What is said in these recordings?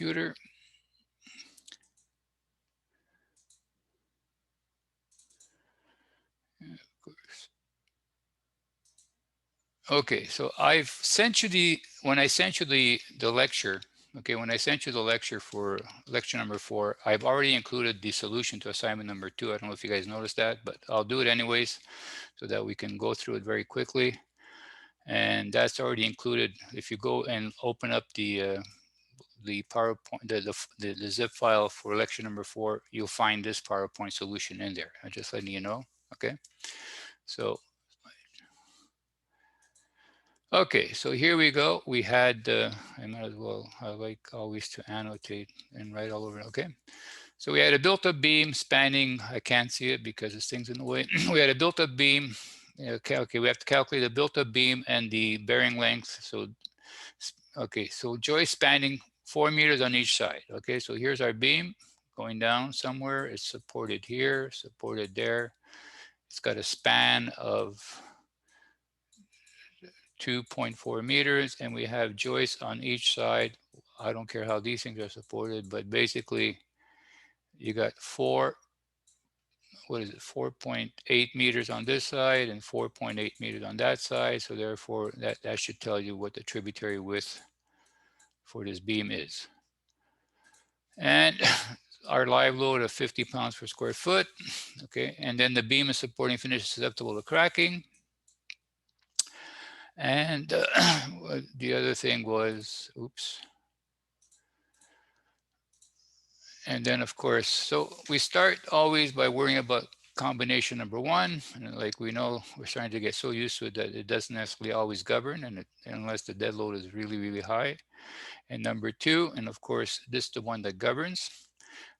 computer. Of course. Okay, so I've sent you when I sent you the lecture, okay, when I sent you the lecture for lecture number 4, I've already included the solution to assignment number 2. I don't know if you guys noticed that, but I'll do it anyways so that we can go through it very quickly. And that's already included. If you go and open up the PowerPoint, the zip file for lecture number 4, you'll find this PowerPoint solution in there. I'm just letting you know, okay? So, okay, so here we go. We had, I might as well, I like always to annotate and write all over, okay? So we had a built-up beam spanning, I can't see it because this thing's in the way. We had a built-up beam, okay, we have to calculate the built-up beam and the bearing length. So, okay, so joist spanning 4 meters on each side. Okay, so here's our beam going down somewhere. It's supported here, supported there. It's got a span of 2.4 meters, and we have joists on each side. I don't care how these things are supported, but basically you got 4.8 meters on this side and 4.8 meters on that side. So therefore that should tell you what the tributary width for this beam is. And our live load of 50 pounds per square foot. Okay, and then the beam is supporting finish susceptible to cracking. And the other thing was, oops. And then of course, so we start always by worrying about combination number 1. And like we know, we're starting to get so used to it that it doesn't necessarily always govern, and unless the dead load is really, really high. And number 2, and of course, this is the one that governs.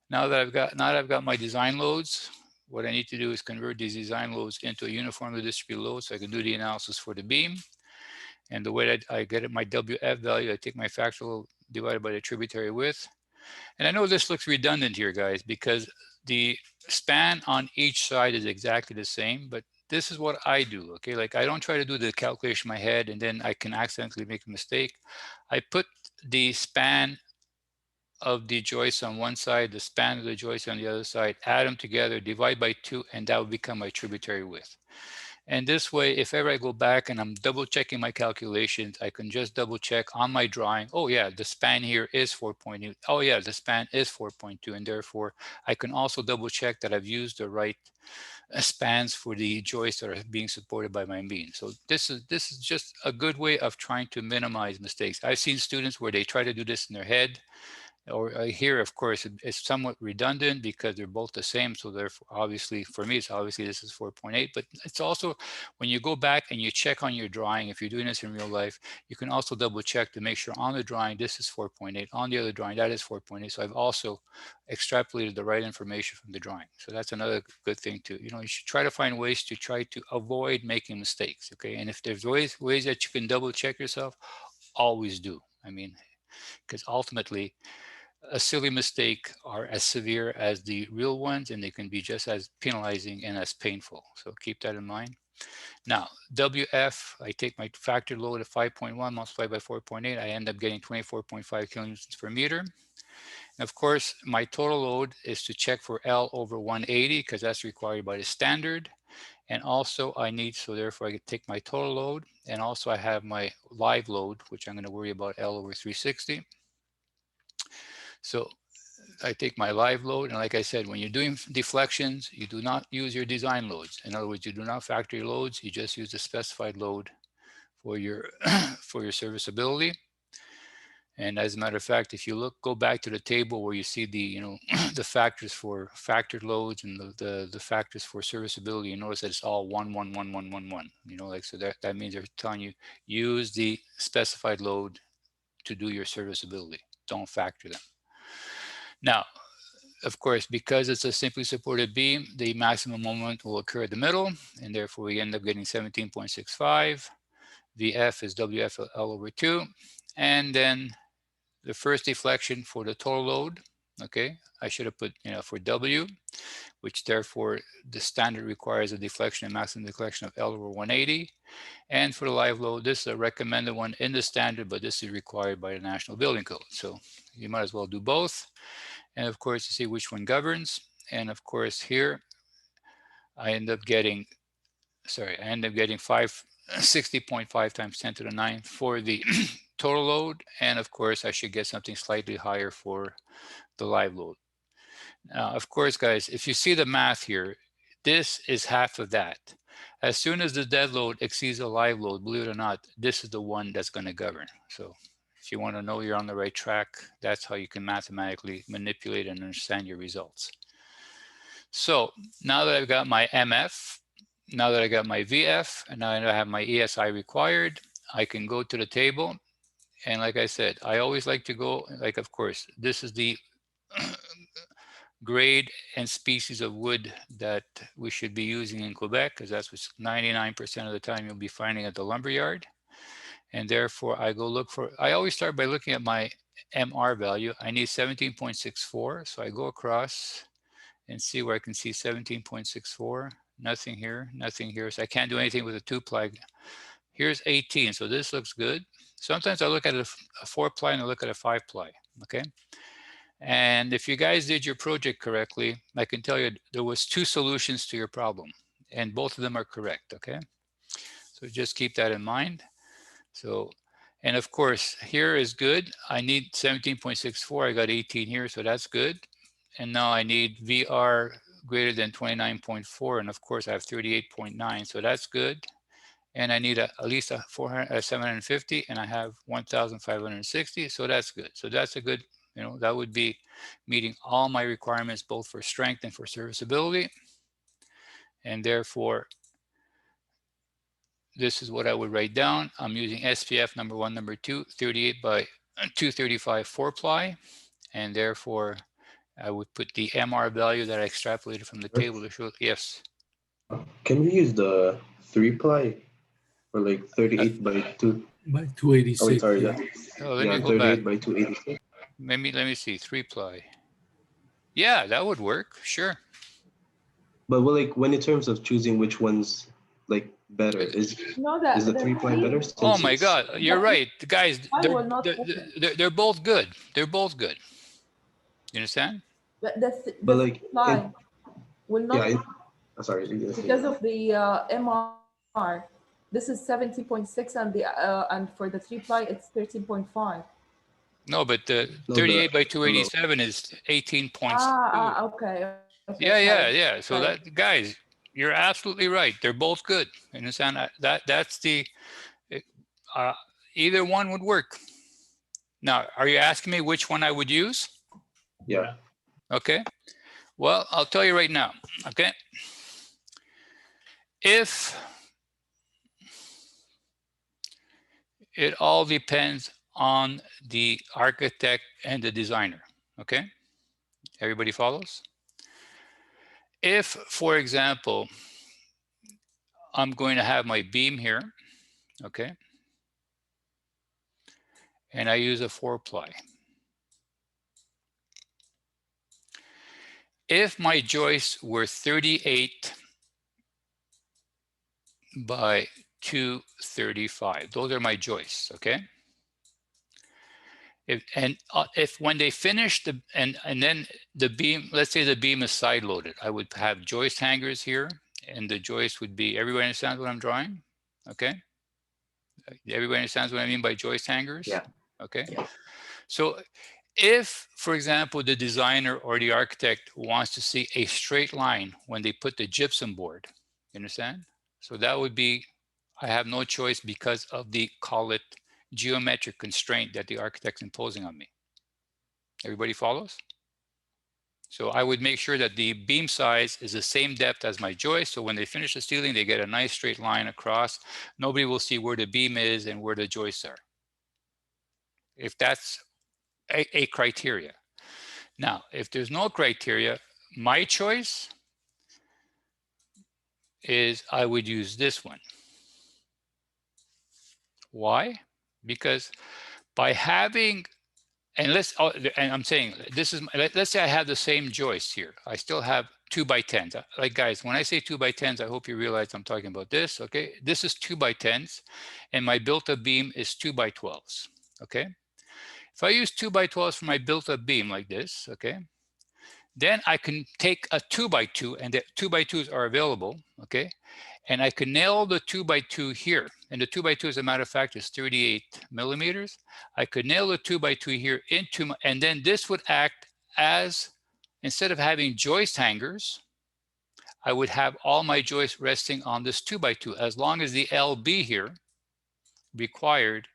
Now that I've got my design loads, what I need to do is convert these design loads into a uniformly distributed load so I can do the analysis for the beam. And the way that I get my WF value, I take my factorial divided by the tributary width. And I know this looks redundant here, guys, because the span on each side is exactly the same, but this is what I do, okay? Like I don't try to do the calculation in my head and then I can accidentally make a mistake. I put the span of the joist on one side, the span of the joist on the other side, add them together, divide by 2, and that will become my tributary width. And this way, if ever I go back and I'm double checking my calculations, I can just double check on my drawing. Oh yeah, the span here is 4.8. Oh yeah, the span is 4.2. And therefore, I can also double check that I've used the right spans for the joists that are being supported by my beam. So this is just a good way of trying to minimize mistakes. I've seen students where they try to do this in their head, or here, of course, it's somewhat redundant because they're both the same. So therefore, obviously, for me, it's obviously this is 4.8, but it's also when you go back and you check on your drawing, if you're doing this in real life, you can also double check to make sure on the drawing, this is 4.8, on the other drawing, that is 4.8. So I've also extrapolated the right information from the drawing. So that's another good thing too. You should try to find ways to try to avoid making mistakes, okay? And if there's ways that you can double check yourself, always do. I mean, because ultimately, a silly mistake are as severe as the real ones, and they can be just as penalizing and as painful. So keep that in mind. Now, WF, I take my factor load of 5.1 multiplied by 4.8, I end up getting 24.5 kilonewtons per meter. And of course, my total load is to check for L over 180 because that's required by the standard. And also I need, so therefore I can take my total load, and also I have my live load, which I'm going to worry about L over 360. So I take my live load, and like I said, when you're doing deflections, you do not use your design loads. In other words, you do not factor your loads, you just use the specified load for your for your serviceability. And as a matter of fact, if you go back to the table where you see the the factors for factored loads and the factors for serviceability, you notice that it's all 1, 1, 1, 1, 1, 1. Like, so that means they're telling you use the specified load to do your serviceability. Don't factor them. Now, of course, because it's a simply supported beam, the maximum moment will occur at the middle, and therefore we end up getting 17.65. VF is WF L over 2. And then the first deflection for the total load, Okay, I should have put, for W, which therefore the standard requires a deflection and maximum deflection of L over 180. And for the live load, this is a recommended one in the standard, but this is required by the National Building Code. So you might as well do both. And of course, you see which one governs. And of course, here I end up getting, I end up getting 560.5 times 10 to the 9 for the total load. And of course, I should get something slightly higher for the live load. Now, of course, guys, if you see the math here, this is half of that. As soon as the dead load exceeds the live load, believe it or not, this is the one that's going to govern. So if you want to know you're on the right track, that's how you can mathematically manipulate and understand your results. So now that I've got my MF, now that I got my VF, and now I have my ESI required, I can go to the table. And like I said, I always like to go, like, of course, this is the grade and species of wood that we should be using in Quebec, because that's what 99% of the time you'll be finding at the lumberyard. And therefore I go look for, I always start by looking at my MR value. I need 17.64. So I go across and see where I can see 17.64. Nothing here, nothing here. So I can't do anything with a 2-ply. Here's 18. So this looks good. Sometimes I look at a 4-ply and I look at a 5-ply. Okay. And if you guys did your project correctly, I can tell you there was 2 solutions to your problem, and both of them are correct, okay? So just keep that in mind. So, and of course, here is good. I need 17.64. I got 18 here, so that's good. And now I need VR greater than 29.4, and of course I have 38.9, so that's good. And I need at least a 750, and I have 1,560, so that's good. So that's a good, that would be meeting all my requirements, both for strength and for serviceability. And therefore, this is what I would write down. I'm using SPF number 1, number 2, 38 by 235 4-ply. And therefore, I would put the MR value that I extrapolated from the table to show, yes. Can we use the 3-ply or like 38 by 2? By 286. Oh, wait, sorry. Yeah. Let me Yeah, go back. 38 by 286. Let me see, 3-ply. Yeah, that would work, sure. But well, like when in terms of choosing which one's like better, is the 3-ply better? Oh Since my it's God, you're right, guys. They're both good. They're both good. You understand? But but the like supply will yeah, not sorry, because of the MR. This is 17.6 and for the 3-ply it's 13.5. No, but the no, 38 by no. 287 is 18.2. Okay. Yeah. Sorry. So that, guys, you're absolutely right. They're both good. You understand? That's the either one would work. Now, are you asking me which one I would use? Yeah. Okay. Well, I'll tell you right now. Okay. If it all depends on the architect and the designer. Okay. Everybody follows? If, for example, I'm going to have my beam here, okay, and I use a 4-ply. If my joists were 38 by 235, those are my joists, okay? If when they finish and then the beam, let's say the beam is side loaded, I would have joist hangers here, and the joist would be, everybody understands what I'm drawing? Okay. Everybody understands what I mean by joist hangers? Yeah. Okay. Yeah. So if, for example, the designer or the architect wants to see a straight line when they put the gypsum board, you understand? So that would be, I have no choice because of the, call it, geometric constraint that the architect's imposing on me. Everybody follows? So I would make sure that the beam size is the same depth as my joist. So when they finish the ceiling, they get a nice straight line across. Nobody will see where the beam is and where the joists are. If that's a criteria. Now, if there's no criteria, my choice is I would use this one. Why? Because by having and and I'm saying this is, let's say I have the same joist here. I still have 2x10s. Like guys, when I say 2x10s, I hope you realize I'm talking about this. Okay, this is 2x10s, and my built-up beam is 2x12s. Okay, if I use 2x12s for my built-up beam like this, okay, then I can take a 2x2, and the 2x2s are available. Okay, and I can nail the 2x2 here. And the 2x2, as a matter of fact, is 38 millimeters. I could nail the 2x2 here into my, and then this would act as, instead of having joist hangers, I would have all my joists resting on this 2x2, as long as the LB here required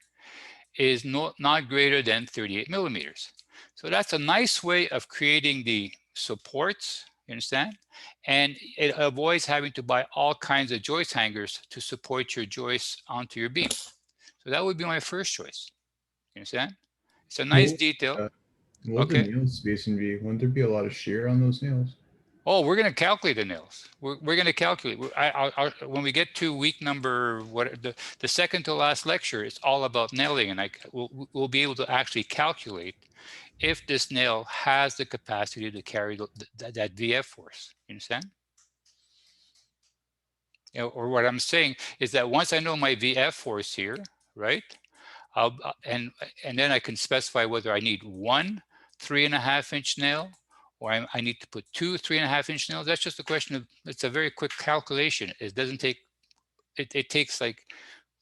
is not greater than 38 millimeters. So that's a nice way of creating the supports, you understand? And it avoids having to buy all kinds of joist hangers to support your joists onto your beam. So that would be my first choice, you understand? It's a nice What detail. uh, what would the Okay. nail spacing be? Wouldn't there be a lot of shear on those nails? Oh, we're going to calculate the nails. We're going to calculate. When we get to week number, the second to last lecture, it's all about nailing, and we'll be able to actually calculate if this nail has the capacity to carry that VF force. You understand? You know, or what I'm saying is that once I know my VF force here, right? I'll, and then I can specify whether I need one 3.5-inch nail, or I need to put two 3.5-inch nails. That's just a question of, it's a very quick calculation. It doesn't take, it takes like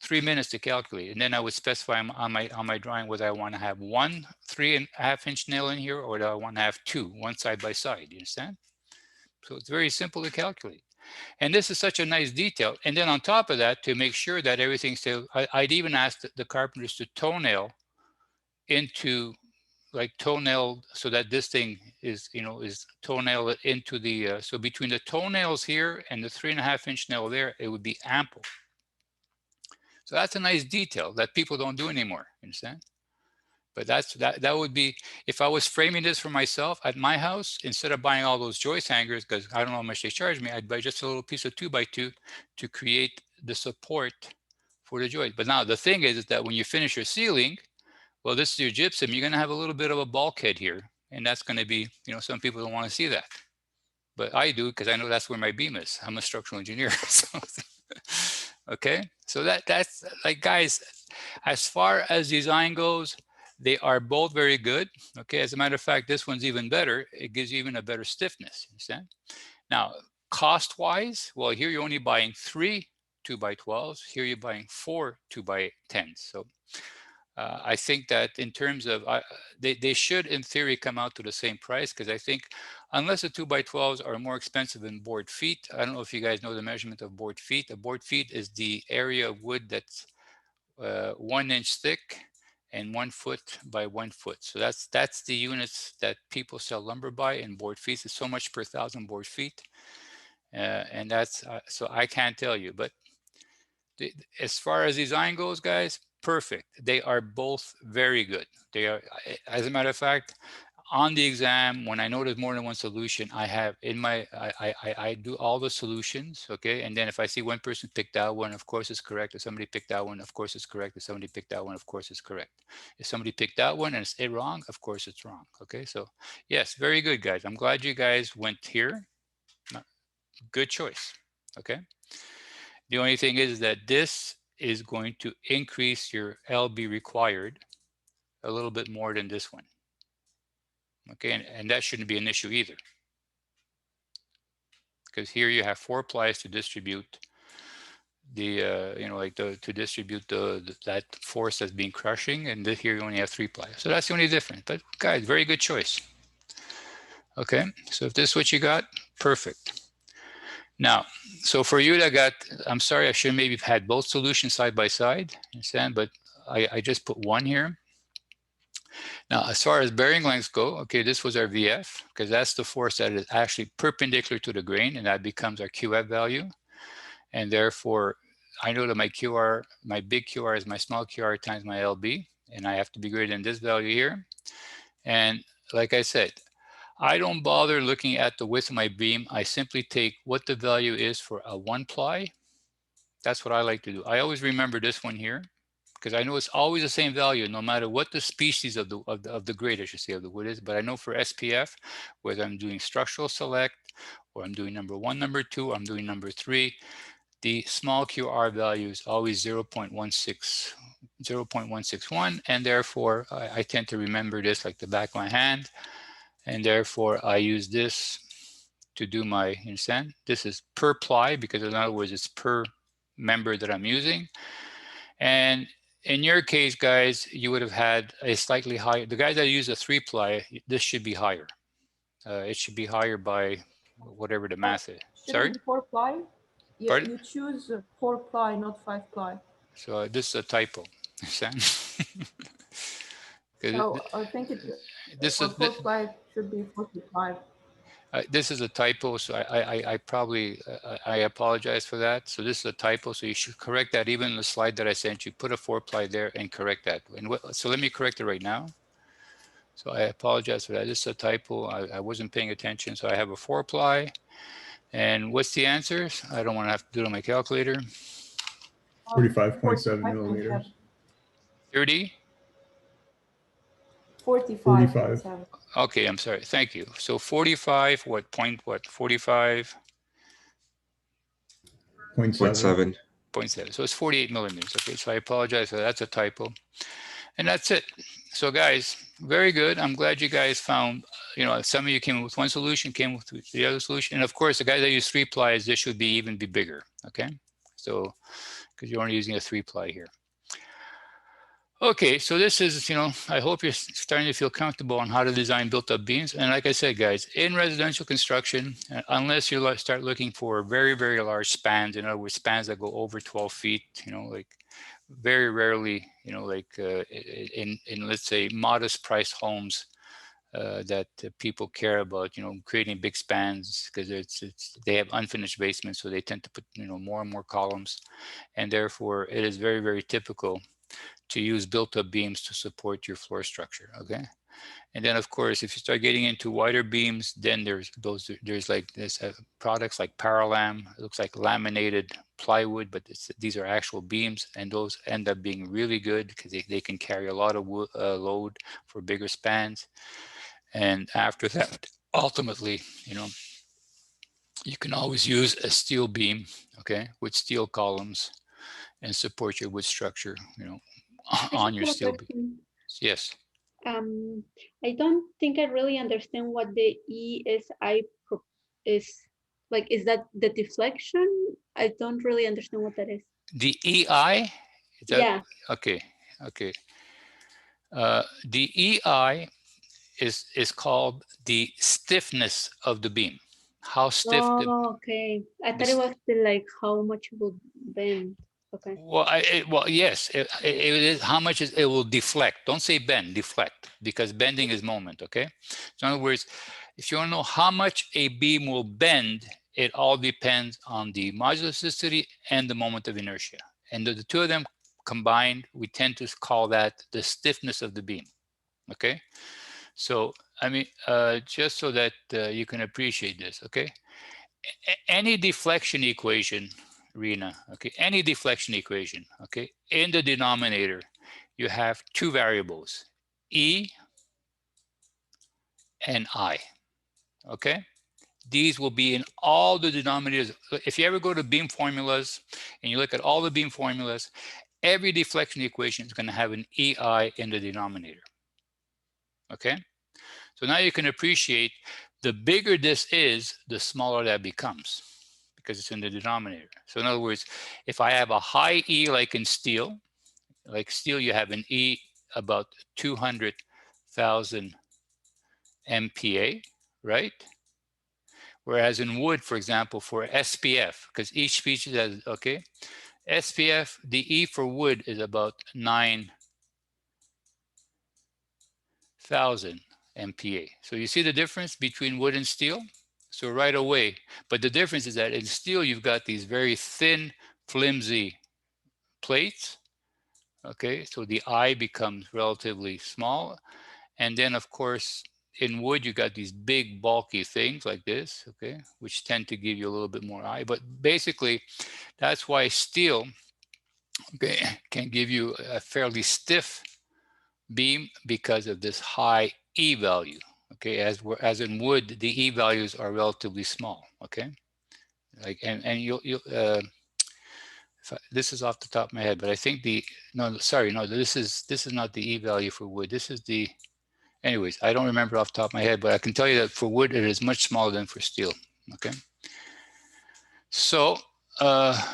3 minutes to calculate. And then I would specify on my drawing whether I want to have one 3.5-inch nail in here, or do I want to have two, one side by side. You understand? So it's very simple to calculate. And this is such a nice detail. And then on top of that, to make sure that everything's still, I'd even ask the carpenters to toenail into, like toenail, so that this thing is, you know, is toenail it into the, so between the toenails here and the 3.5-inch nail there, it would be ample. So that's a nice detail that people don't do anymore, you understand? But that would be, if I was framing this for myself at my house, instead of buying all those joist hangers, because I don't know how much they charge me, I'd buy just a little piece of 2x2 to create the support for the joist. But now the thing is that when you finish your ceiling, well, this is your gypsum, you're going to have a little bit of a bulkhead here. And that's going to be, you know, some people don't want to see that. But I do, because I know that's where my beam is. I'm a structural engineer. So, okay. So that's like, guys, as far as design goes, they are both very good. Okay. As a matter of fact, this one's even better. It gives you even a better stiffness. You understand? Now, cost wise, well, here you're only buying 3 2x12s. Here you're buying 4 2x10s. So I think that in terms of, they should in theory come out to the same price, because I think unless the 2x12s are more expensive than board feet, I don't know if you guys know the measurement of board feet. A board feet is the area of wood that's 1 inch thick and 1 foot by 1 foot. So that's the units that people sell lumber by in board feet. It's so much per 1,000 board feet. And that's, so I can't tell you, but as far as design goes, guys, perfect. They are both very good. They are, as a matter of fact, on the exam, when I know there's more than one solution, I have in my, I do all the solutions, okay? And then if I see one person pick that one, of course it's correct. If somebody picked that one, of course it's correct. If somebody picked that one, of course it's correct. If somebody picked that one and it's wrong, of course it's wrong, okay? So yes, very good, guys. I'm glad you guys went here. Good choice, okay? The only thing is that this is going to increase your LB required a little bit more than this one. Okay, and that shouldn't be an issue either. Because here you have 4 plies to distribute the, you know, like to distribute that force that's being crushing, and here you only have 3 plies. So that's the only difference. But guys, very good choice. Okay, so if this is what you got, perfect. Now, so for you that got, I'm sorry, I should maybe have had both solutions side by side, understand? But I just put one here. Now, as far as bearing lengths go, okay, this was our VF, because that's the force that is actually perpendicular to the grain, and that becomes our QF value. And therefore, I know that my QR, my big QR is my small QR times my LB, and I have to be greater than this value here. And like I said, I don't bother looking at the width of my beam. I simply take what the value is for a 1 ply. That's what I like to do. I always remember this one here, because I know it's always the same value, no matter what the species of the grade, I should say, of the wood is. But I know for SPF, whether I'm doing structural select, or I'm doing number 1, number 2, or I'm doing number 3, the small QR value is always 0.161, and therefore I tend to remember this like the back of my hand, and therefore I use this to do my, you understand? This is per ply, because in other words, it's per member that I'm using. And in your case, guys, you would have had a slightly higher, the guys that use a 3-ply, this should be higher. It should be higher by whatever the math is. Shouldn't Sorry? be 4-ply? Yeah, Pardon? you choose 4-ply, not 5-ply. So this is a typo. So I think it this for is 4-ply it should be 45. this is a typo, so I probably I apologize for that. So this is a typo, so you should correct that. Even in the slide that I sent you, put a 4-ply there and correct that. And so let me correct it right now. So I apologize for that. This is a typo. I wasn't paying attention, so I have a 4-ply. And what's the answers? I don't want to have to do it on my calculator. 45.7 millimeters. 30. 45.7. Okay, I'm sorry. Thank you. So 45. What point? What 45? 0.7. 0.7. So it's 48 millimeters. Okay, so I apologize for that. That's a typo. And that's it. So guys, very good. I'm glad you guys found, you know, some of you came with one solution, came with the other solution. And of course, the guys that use 3-plies, this should be even be bigger. Okay, so because you're only using a 3-ply here. Okay, so this is, you know, I hope you're starting to feel comfortable on how to design built-up beams. And like I said, guys, in residential construction, unless you start looking for very, very large spans, in other words, spans that go over 12 feet, you know, like very rarely, you know, like in let's say modest price homes that people care about, you know, creating big spans, because they have unfinished basements, so they tend to put, you know, more and more columns, and therefore it is very, very typical to use built-up beams to support your floor structure. Okay, and then of course, if you start getting into wider beams, then there's like this products like Paralam. It looks like laminated plywood, but these are actual beams, and those end up being really good because they can carry a lot of load for bigger spans. And after that, ultimately, you know, you can always use a steel beam, okay, with steel columns, and support your wood structure, you know, on your steel beam. Yes. I don't think I really understand what the ESI is. Like, is that the deflection? I don't really understand what that is. The EI? Is that, yeah. Okay. Okay. The EI is called the stiffness of the beam. How stiff? Okay. I thought it was like how much it will bend. Okay. Well, yes, it is how much it will deflect. Don't say bend, deflect, because bending is moment, okay? So in other words, if you want to know how much a beam will bend, it all depends on the modular elasticity and the moment of inertia. And the two of them combined, we tend to call that the stiffness of the beam, okay? So, I mean, just so that you can appreciate this, okay? Any deflection equation, Rena, okay, any deflection equation, okay, in the denominator, you have two variables, E and I, okay? These will be in all the denominators. If you ever go to beam formulas and you look at all the beam formulas, every deflection equation is going to have an EI in the denominator, okay? So now you can appreciate the bigger this is, the smaller that becomes, because it's in the denominator. So in other words, if I have a high E like in steel, you have an E about 200,000 MPa, right? Whereas in wood, for example, for SPF, because each species has, okay, SPF, the E for wood is about 9,000 MPa. So you see the difference between wood and steel? So right away, but the difference is that in steel, you've got these very thin, flimsy plates, okay? So the I becomes relatively small. And then of course, in wood, you got these big bulky things like this, okay? Which tend to give you a little bit more I, but basically that's why steel okay, can give you a fairly stiff beam because of this high E value. Okay, as in wood, the E values are relatively small. Okay, like and this is off the top of my head, but I think no, sorry, no, this is not the E value for wood. This is the, anyways, I don't remember off the top of my head, but I can tell you that for wood, it is much smaller than for steel. Okay, so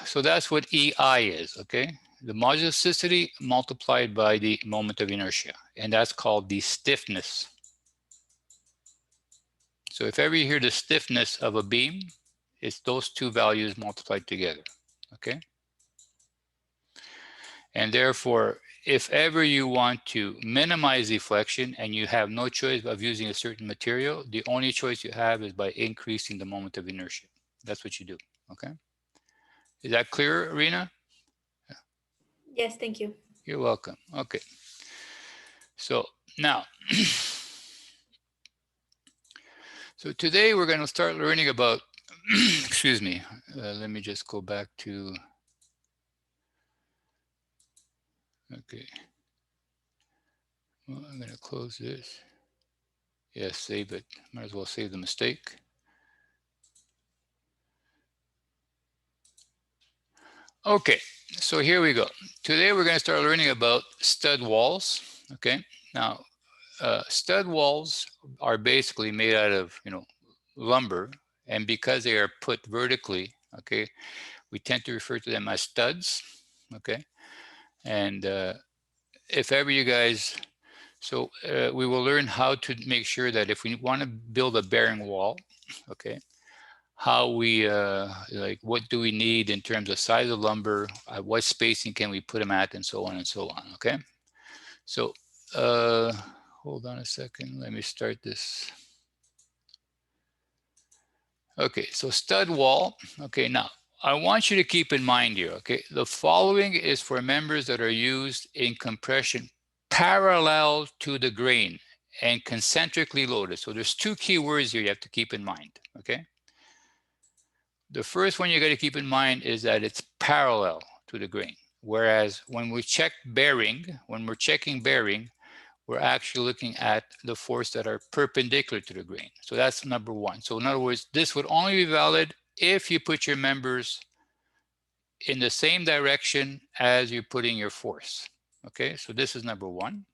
so that's what EI is. Okay, the modulusicity multiplied by the moment of inertia, and that's called the stiffness. So if ever you hear the stiffness of a beam, it's those two values multiplied together. Okay, and therefore, if ever you want to minimize deflection and you have no choice of using a certain material, the only choice you have is by increasing the moment of inertia. That's what you do. Okay, is that clear, Rena? Yes, thank you. You're welcome. Okay, so now, so today we're going to start learning about, excuse me, let me just go back to, okay, well, I'm going to close this. Yes, save it. Might as well save the mistake. Okay, so here we go. Today we're going to start learning about stud walls. Okay, now stud walls are basically made out of, lumber, and because they are put vertically, okay, we tend to refer to them as studs. Okay, and if ever you guys, so we will learn how to make sure that if we want to build a bearing wall, okay, how we like what do we need in terms of size of lumber, what spacing can we put them at, and so on and so on. Okay, so hold on a second, let me start this. Okay, so stud wall. Okay, now I want you to keep in mind here, okay, the following is for members that are used in compression parallel to the grain and concentrically loaded. So there's two key words here you have to keep in mind. Okay, the first one you got to keep in mind is that it's parallel to the grain. Whereas when we check bearing, when we're checking bearing, we're actually looking at the force that are perpendicular to the grain. So that's number one. So in other words, this would only be valid if you put your members in the same direction as you're putting your force. Okay, so this is number one.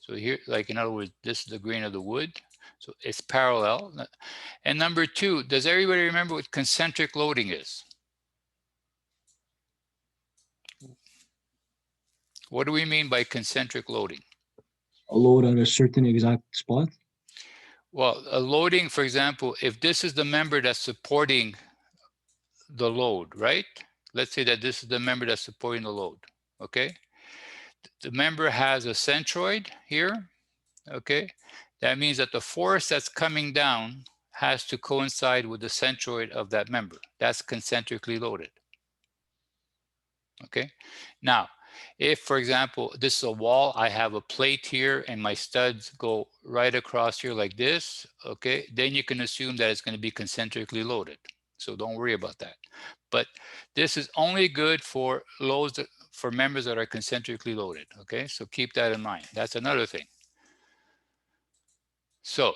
So here, like in other words, this is the grain of the wood. So it's parallel. And number two, does everybody remember what concentric loading is? What do we mean by concentric loading? A load at a certain exact spot. Well, a loading, for example, if this is the member that's supporting the load, right? Let's say that this is the member that's supporting the load, okay? The member has a centroid here, okay? That means that the force that's coming down has to coincide with the centroid of that member. That's concentrically loaded. Okay, now if, for example, this is a wall, I have a plate here and my studs go right across here like this, okay, then you can assume that it's going to be concentrically loaded. So don't worry about that. But this is only good for loads for members that are concentrically loaded. Okay, so keep that in mind. That's another thing. So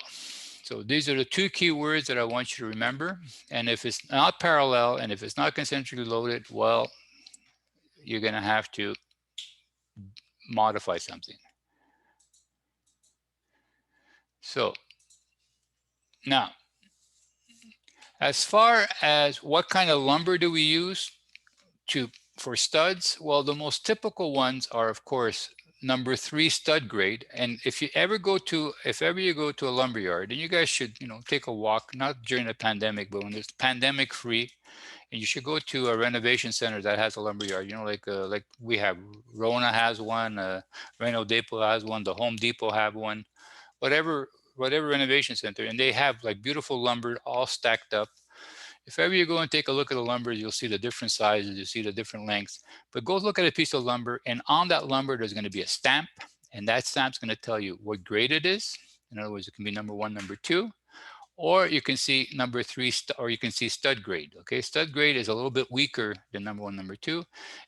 these are the two key words that I want you to remember. And if it's not parallel and if it's not concentrically loaded, well, you're going to have to modify something. So now, as far as what kind of lumber do we use for studs, well, the most typical ones are, of course, number 3 stud grade. And if you ever go to a lumber yard, and you guys should, take a walk, not during the pandemic, but when it's pandemic free, and you should go to a renovation center that has a lumber yard, like we have. Rona has one, Reno Depot has one, the Home Depot have one, whatever renovation center, and they have like beautiful lumber all stacked up. If ever you go and take a look at the lumber, you'll see the different sizes, you'll see the different lengths, but go look at a piece of lumber, and on that lumber, there's going to be a stamp, and that stamp's going to tell you what grade it is. In other words, it can be number 1, number 2, Or you can see number 3, or you can see stud grade. Okay, stud grade is a little bit weaker than number 1, number 2.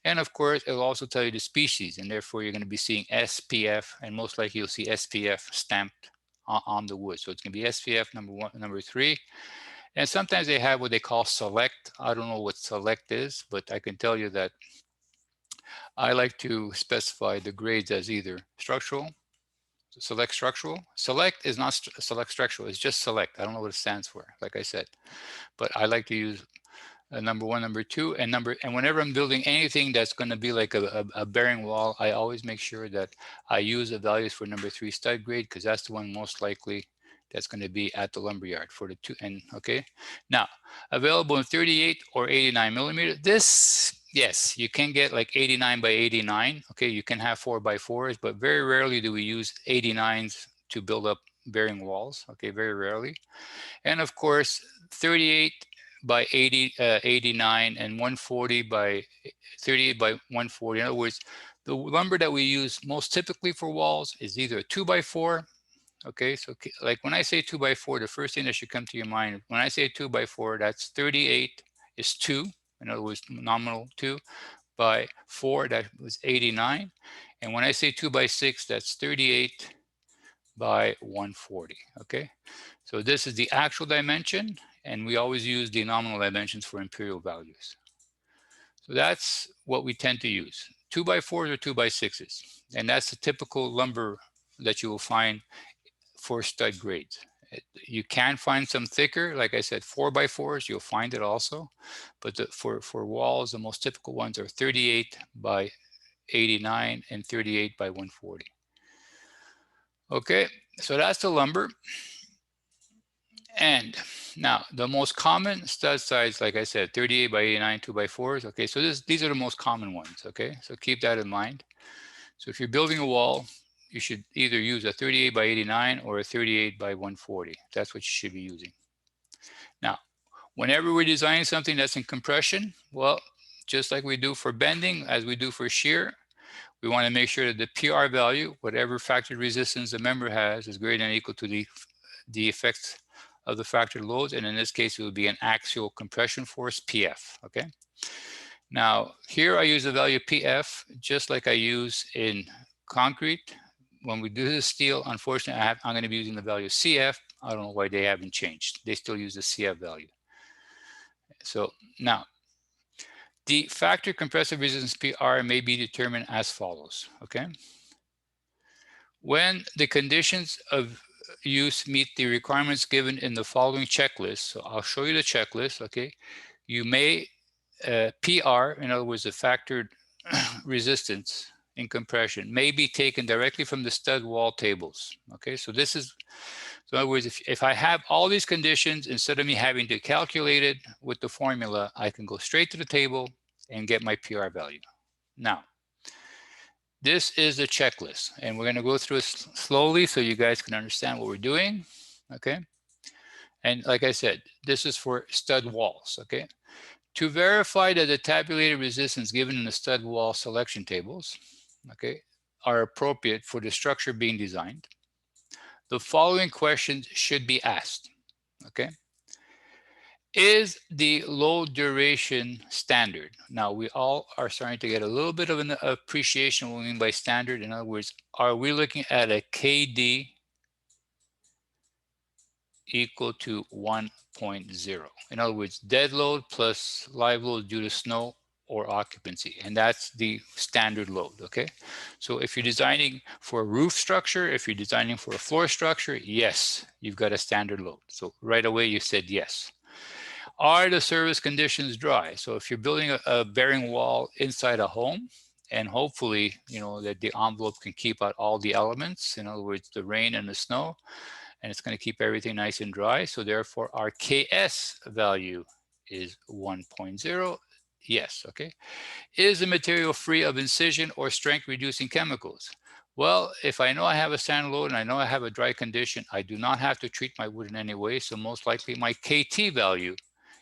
And of course, it'll also tell you the species, and therefore you're going to be seeing SPF, and most likely you'll see SPF stamped on the wood. So it's going to be SPF number 1, number 3. And sometimes they have what they call select. I don't know what select is, but I can tell you that I like to specify the grades as either structural, select structural. Select is not select structural, it's just select. I don't know what it stands for, like I said. But I like to use number 1, number 2, and whenever I'm building anything that's going to be like a bearing wall, I always make sure that I use the values for number 3 stud grade, because that's the one most likely that's going to be at the lumberyard for the 2. And okay, now available in 38 or 89 millimeter. This, yes, you can get like 89 by 89. Okay, you can have 4x4s, but very rarely do we use 89s to build up bearing walls. Okay, very rarely. And of course, 38 by 89 and 140 by 38 by 140. In other words, the lumber that we use most typically for walls is either a 2x4. Okay, so like when I say 2x4, the first thing that should come to your mind, when I say 2x4, that's 38 is 2. In other words, nominal 2 by 4, that was 89. And when I say 2x6, that's 38 by 140. Okay, so this is the actual dimension, and we always use the nominal dimensions for imperial values. So that's what we tend to use, 2x4s or 2x6s. And that's the typical lumber that you will find for stud grades. You can find some thicker, like I said, 4x4s, you'll find it also. But for walls, the most typical ones are 38 by 89 and 38 by 140. Okay, so that's the lumber. And now the most common stud size, like I said, 38 by 89, 2x4s. Okay, so these are the most common ones. Okay, so keep that in mind. So if you're building a wall, you should either use a 38 by 89 or a 38 by 140. That's what you should be using. Now, whenever we're designing something that's in compression, well, just like we do for bending, as we do for shear, we want to make sure that the PR value, whatever factored resistance the member has, is greater than or equal to the effects of the factored loads. And in this case, it would be an axial compression force, PF. Okay. Now, here I use the value PF just like I use in concrete. When we do the steel, unfortunately, I'm going to be using the value CF. I don't know why they haven't changed. They still use the CF value. So now, the factor compressive resistance PR may be determined as follows. Okay. When the conditions of use meet the requirements given in the following checklist, so I'll show you the checklist. Okay. You may PR, in other words, the factored resistance in compression, may be taken directly from the stud wall tables. Okay, so this is, so in other words, if I have all these conditions, instead of me having to calculate it with the formula, I can go straight to the table and get my PR value. Now, this is the checklist, and we're going to go through it slowly so you guys can understand what we're doing. Okay, and like I said, this is for stud walls. Okay. To verify that the tabulated resistance given in the stud wall selection tables, okay, are appropriate for the structure being designed, the following questions should be asked. Okay. Is the load duration standard? Now, we all are starting to get a little bit of an appreciation of what we mean by standard. In other words, are we looking at a KD equal to 1.0? In other words, dead load plus live load due to snow or occupancy, and that's the standard load. Okay, so if you're designing for a roof structure, if you're designing for a floor structure, yes, you've got a standard load. So right away you said yes. Are the service conditions dry? So if you're building a bearing wall inside a home, and hopefully, you know, that the envelope can keep out all the elements, in other words, the rain and the snow, and it's going to keep everything nice and dry. So therefore, our KS value is 1.0. Yes, okay. Is the material free of incision or strength reducing chemicals? Well, if I know I have a sand load and I know I have a dry condition, I do not have to treat my wood in any way. So most likely my KT value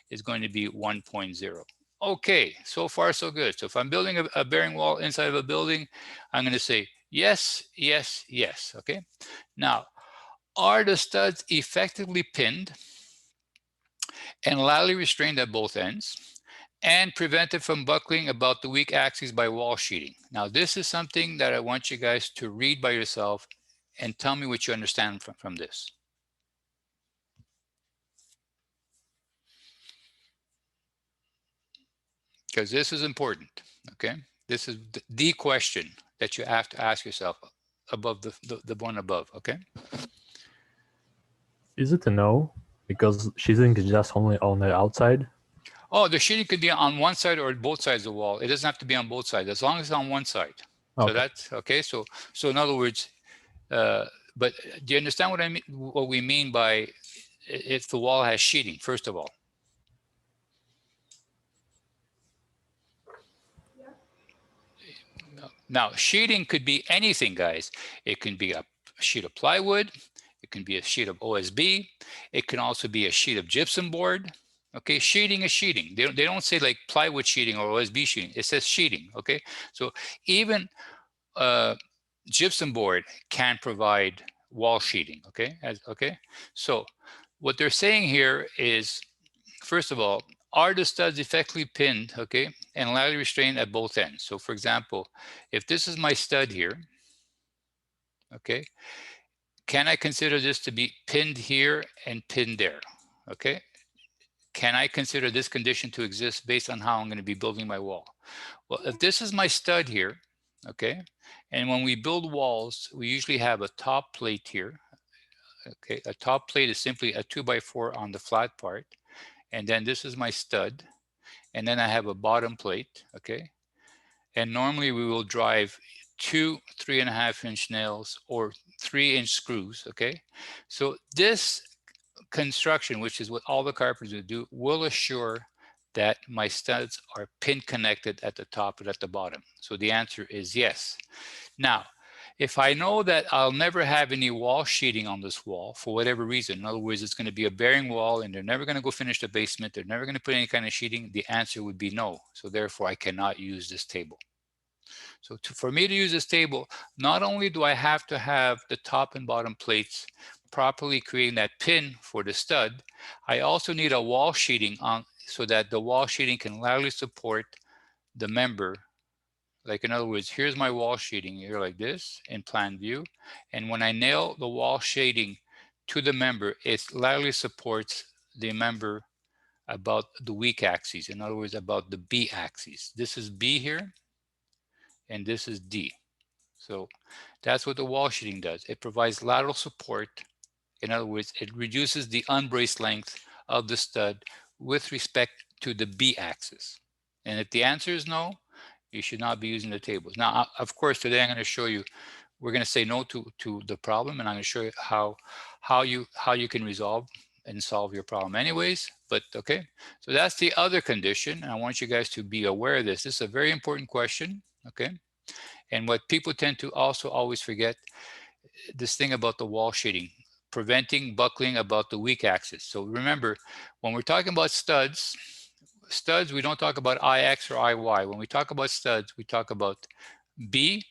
is going to be 1.0. Okay, so far so good. So if I'm building a bearing wall inside of a building, I'm going to say yes, yes, yes. Okay. Now, are the studs effectively pinned? and laterally restrained at both ends, and prevented from buckling about the weak axis by wall sheeting. Now, this is something that I want you guys to read by yourself and tell me what you understand from this. Because this is important, okay? This is the question that you have to ask yourself above the one above, okay? Is it a no? Because sheeting is just only on the outside? Oh, the sheeting could be on one side or both sides of the wall. It doesn't have to be on both sides, as long as it's on one side. Okay. So that's, okay, so in other words, but do you understand what I mean? What we mean by if the wall has sheeting, first of all? Now, sheeting could be anything, guys. It can be a sheet of plywood. It can be a sheet of OSB. It can also be a sheet of gypsum board. Okay, sheeting is sheeting. They don't say like plywood sheeting or OSB sheeting. It says sheeting, okay? So even gypsum board can provide wall sheeting, okay? Okay, so what they're saying here is, first of all, are the studs effectively pinned, okay, and laterally restrained at both ends? So for example, if this is my stud here, okay, can I consider this to be pinned here and pinned there, okay? Can I consider this condition to exist based on how I'm going to be building my wall? Well, if this is my stud here, okay, and when we build walls, we usually have a top plate here, okay? A top plate is simply a 2x4 on the flat part, and then this is my stud, and then I have a bottom plate, okay? And normally we will drive 2 3.5-inch nails or 3-inch screws, okay? So this construction, which is what all the carpenters would do, will assure that my studs are pin connected at the top and at the bottom. So the answer is yes. Now, if I know that I'll never have any wall sheeting on this wall for whatever reason, in other words, it's going to be a bearing wall and they're never going to go finish the basement, they're never going to put any kind of sheeting, the answer would be no. So therefore, I cannot use this table. So for me to use this table, not only do I have to have the top and bottom plates properly creating that pin for the stud, I also need a wall sheeting on so that the wall sheeting can laterally support the member. Like in other words, here's my wall sheeting here like this in plan view. And when I nail the wall shading to the member, it laterally supports the member about the weak axis. In other words, about the B axis. This is B here, and this is D. So that's what the wall sheeting does. It provides lateral support. In other words, it reduces the unbraced length of the stud with respect to the B axis. And if the answer is no, you should not be using the tables. Now, of course, today I'm going to show you, we're going to say no to the problem, and I'm going to show you how you can resolve and solve your problem anyways. But okay, so that's the other condition. And I want you guys to be aware of this. This is a very important question, okay? And what people tend to also always forget, this thing about the wall sheeting, preventing buckling about the weak axis. So remember, when we're talking about studs, we don't talk about IX or IY. When we talk about studs, we talk about B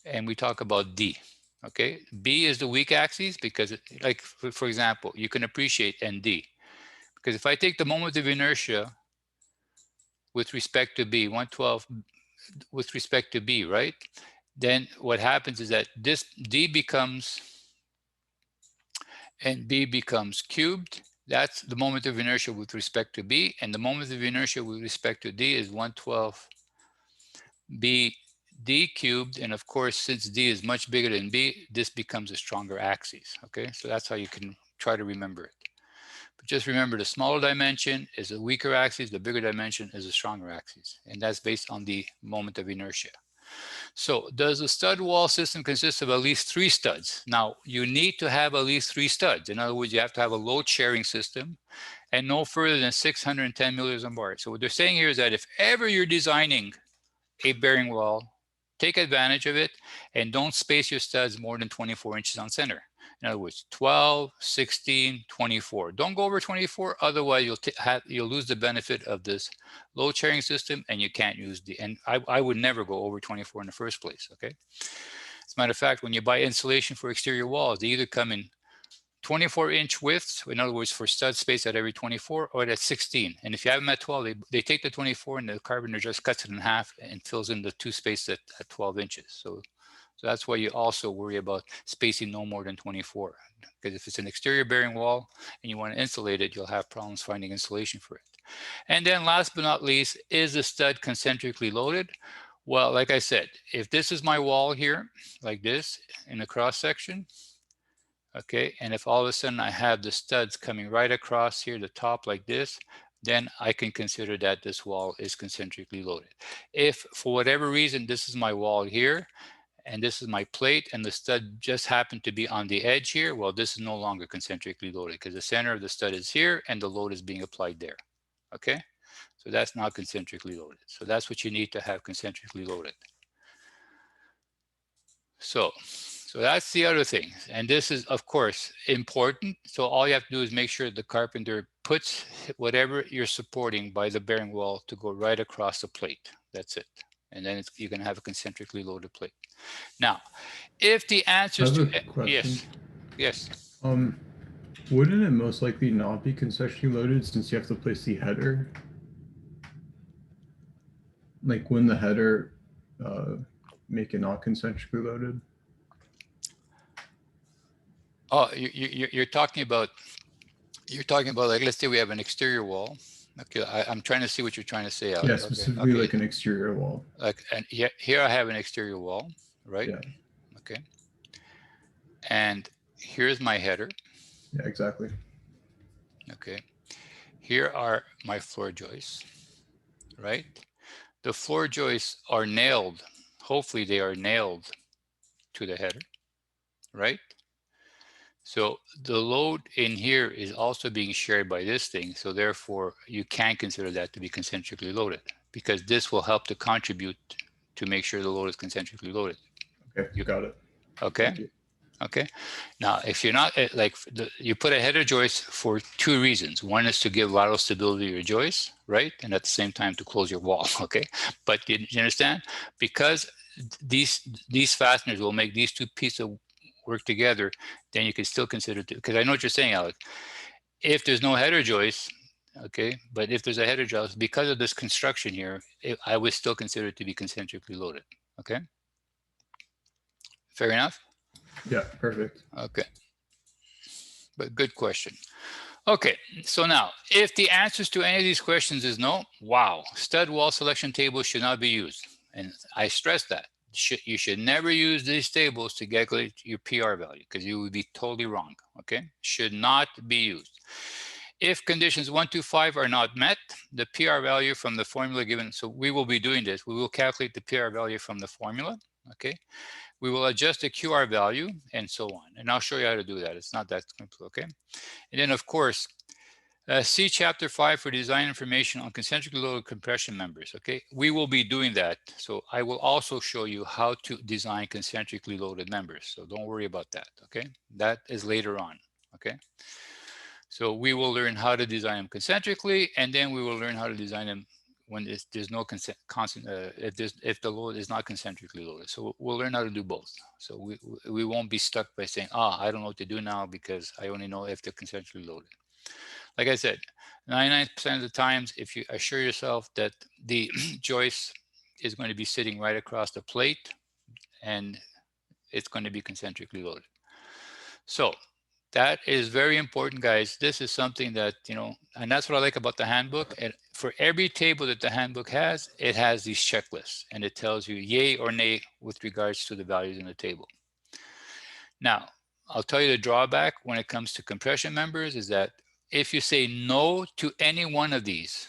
and we talk about D. Okay, B is the weak axis because, like for example, you can appreciate ND. Because if I take the moment of inertia with respect to B, 112 with respect to B, right? Then what happens is that this D becomes, and B becomes cubed. That's the moment of inertia with respect to B, and the moment of inertia with respect to D is 112 B D cubed, and of course, since D is much bigger than B, this becomes a stronger axis, okay? So that's how you can try to remember it. But just remember, the smaller dimension is a weaker axis, the bigger dimension is a stronger axis, and that's based on the moment of inertia. So does a stud wall system consist of at least 3 studs? Now, you need to have at least 3 studs. In other words, you have to have a load sharing system and no further than 610 millimeters on bar. So what they're saying here is that if ever you're designing a bearing wall, take advantage of it and don't space your studs more than 24 inches on center. In other words, 12, 16, 24. Don't go over 24, otherwise you'll lose the benefit of this load sharing system and you can't use the, and I would never go over 24 in the first place, okay? As a matter of fact, when you buy insulation for exterior walls, they either come in 24-inch widths, in other words, for stud space at every 24 or at 16. And if you have them at 12, they take the 24 and the carpenter just cuts it in half and fills in the 2 space at 12 inches. So that's why you also worry about spacing no more than 24. Because if it's an exterior bearing wall and you want to insulate it, you'll have problems finding insulation for it. And then last but not least, is the stud concentrically loaded? Well, like I said, if this is my wall here, like this, in the cross section, okay, and if all of a sudden I have the studs coming right across here, the top like this, then I can consider that this wall is concentrically loaded. If for whatever reason, this is my wall here, and this is my plate, and the stud just happened to be on the edge here, well, this is no longer concentrically loaded because the center of the stud is here and the load is being applied there, okay? So that's not concentrically loaded. So that's what you need to have concentrically loaded. So that's the other thing. And this is, of course, important. So all you have to do is make sure the carpenter puts whatever you're supporting by the bearing wall to go right across the plate. That's it. And then you're going to have a concentrically loaded plate. Now, if the answers to yes, yes. Wouldn't it most likely not be concentrically loaded since you have to place the header? Like, when the header make it not concentrically loaded? Oh, you're talking about like, let's say we have an exterior wall. Okay, I'm trying to see what you're trying to say, Alex. Yeah, specifically like an exterior wall. Like, and here I have an exterior wall, right? Yeah. Okay. And here's my header. Yeah, exactly. Okay. Here are my floor joists, right? The floor joists are nailed. Hopefully they are nailed to the header, right? So the load in here is also being shared by this thing. So therefore you can consider that to be concentrically loaded because this will help to contribute to make sure the load is concentrically loaded. Okay, you got it. Okay. Okay. Now, if you're not like you put a header joist for two reasons. One is to give lateral stability to your joist, right? And at the same time to close your wall. Okay. But you understand? Because these fasteners will make these two pieces of work together, then you can still consider it, because I know what you're saying, Alex. If there's no header joist, okay, but if there's a header joist, because of this construction here, I would still consider it to be concentrically loaded. Okay. Fair enough? Yeah, perfect. Okay. But good question. Okay, so now, if the answers to any of these questions is no, wow, stud wall selection tables should not be used. And I stress that. You should never use these tables to calculate your PR value because you would be totally wrong, okay? Should not be used. If conditions 1 to 5 are not met, the PR value from the formula given, so we will be doing this, we will calculate the PR value from the formula, okay? We will adjust the QR value and so on. And I'll show you how to do that. It's not that simple, okay? And then of course, see chapter 5 for design information on concentrically loaded compression members, okay? We will be doing that. So I will also show you how to design concentrically loaded members. So don't worry about that, okay? That is later on, okay? So we will learn how to design them concentrically, and then we will learn how to design them when there's no if the load is not concentrically loaded. So we'll learn how to do both. So we won't be stuck by saying, I don't know what to do now because I only know if they're concentrically loaded. Like I said, 99% of the times, if you assure yourself that the joist is going to be sitting right across the plate and it's going to be concentrically loaded. So that is very important, guys. This is something that, and that's what I like about the handbook. And for every table that the handbook has, it has these checklists and it tells you yay or nay with regards to the values in the table. Now, I'll tell you the drawback when it comes to compression members is that if you say no to any one of these,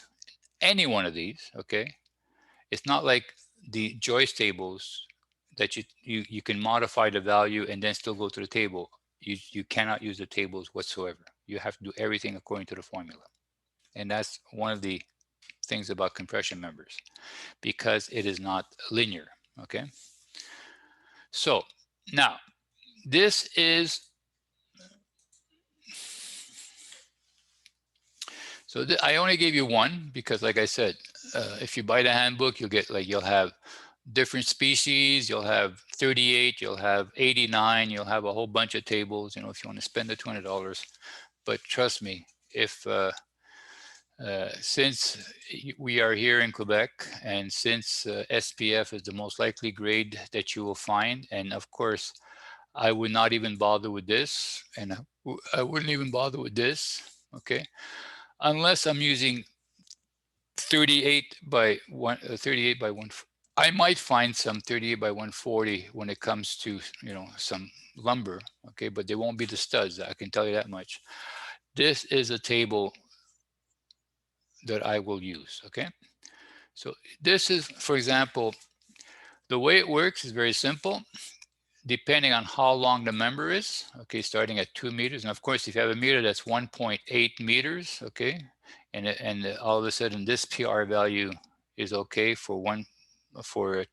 okay, it's not like the joist tables that you can modify the value and then still go to the table. You cannot use the tables whatsoever. You have to do everything according to the formula. And that's one of the things about compression members because it is not linear, okay? So now this is, so I only gave you one because like I said, if you buy the handbook, you'll have different species, you'll have 38, you'll have 89, you'll have a whole bunch of tables, you know, if you want to spend the $200. But trust me, if since we are here in Quebec, and since SPF is the most likely grade that you will find, and of course, I would not even bother with this, and I wouldn't even bother with this, okay? Unless I'm using 38 by 1. I might find some 38 by 140 when it comes to, you know, some lumber, okay? But they won't be the studs, I can tell you that much. This is a table that I will use, okay? So this is, for example, the way it works is very simple. Depending on how long the member is, okay, starting at 2 meters. And of course, if you have a meter that's 1.8 meters, okay, and all of a sudden this PR value is okay for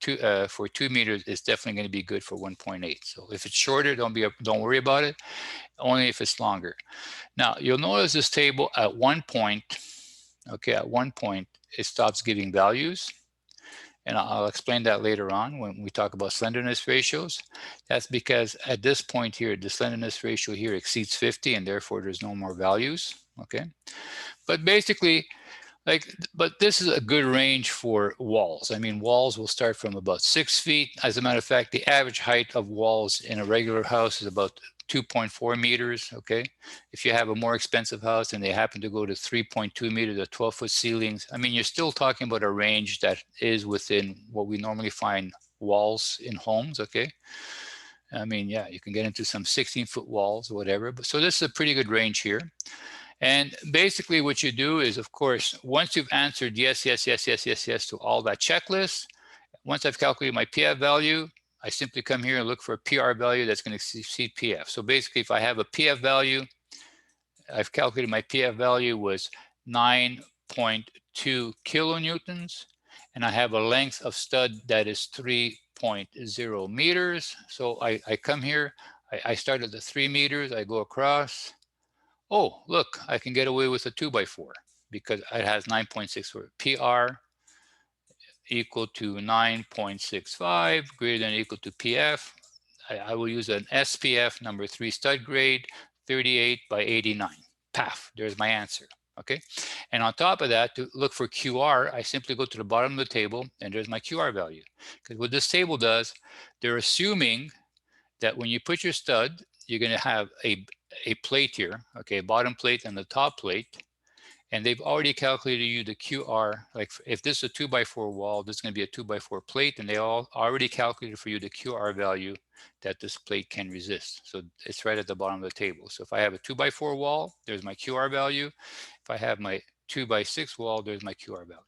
2 meters, it's definitely going to be good for 1.8. So if it's shorter, don't worry about it. Only if it's longer. Now you'll notice this table at one point, okay, at one point it stops giving values. And I'll explain that later on when we talk about slenderness ratios. That's because at this point here, the slenderness ratio here exceeds 50, and therefore there's no more values, okay? But basically, but this is a good range for walls. I mean, walls will start from about 6 feet. As a matter of fact, the average height of walls in a regular house is about 2.4 meters, okay? If you have a more expensive house and they happen to go to 3.2 meters or 12-foot ceilings, I mean, you're still talking about a range that is within what we normally find walls in homes, okay? I mean, yeah, you can get into some 16-foot walls or whatever. But so this is a pretty good range here. And basically what you do is, of course, once you've answered yes, yes, yes, yes, yes, yes to all that checklist, once I've calculated my PF value, I simply come here and look for a PR value that's going to exceed PF. So basically, if I have a PF value, I've calculated my PF value was 9.2 kilonewtons, and I have a length of stud that is 3.0 meters. So I come here, I start at the 3 meters, I go across. Oh, look, I can get away with a 2x4 because it has 9.6 for PR equal to 9.65 greater than or equal to PF. I will use an SPF number 3 stud grade, 38 by 89. Paf, there's my answer, okay? And on top of that, to look for QR, I simply go to the bottom of the table and there's my QR value. Because what this table does, they're assuming that when you put your stud, you're gonna have a plate here, okay, a bottom plate and the top plate, and they've already calculated you the QR. Like if this is a 2x4 wall, this is going to be a 2x4 plate, and they all already calculated for you the QR value that this plate can resist. So it's right at the bottom of the table. So if I have a 2x4 wall, there's my QR value. If I have my 2x6 wall, there's my QR value.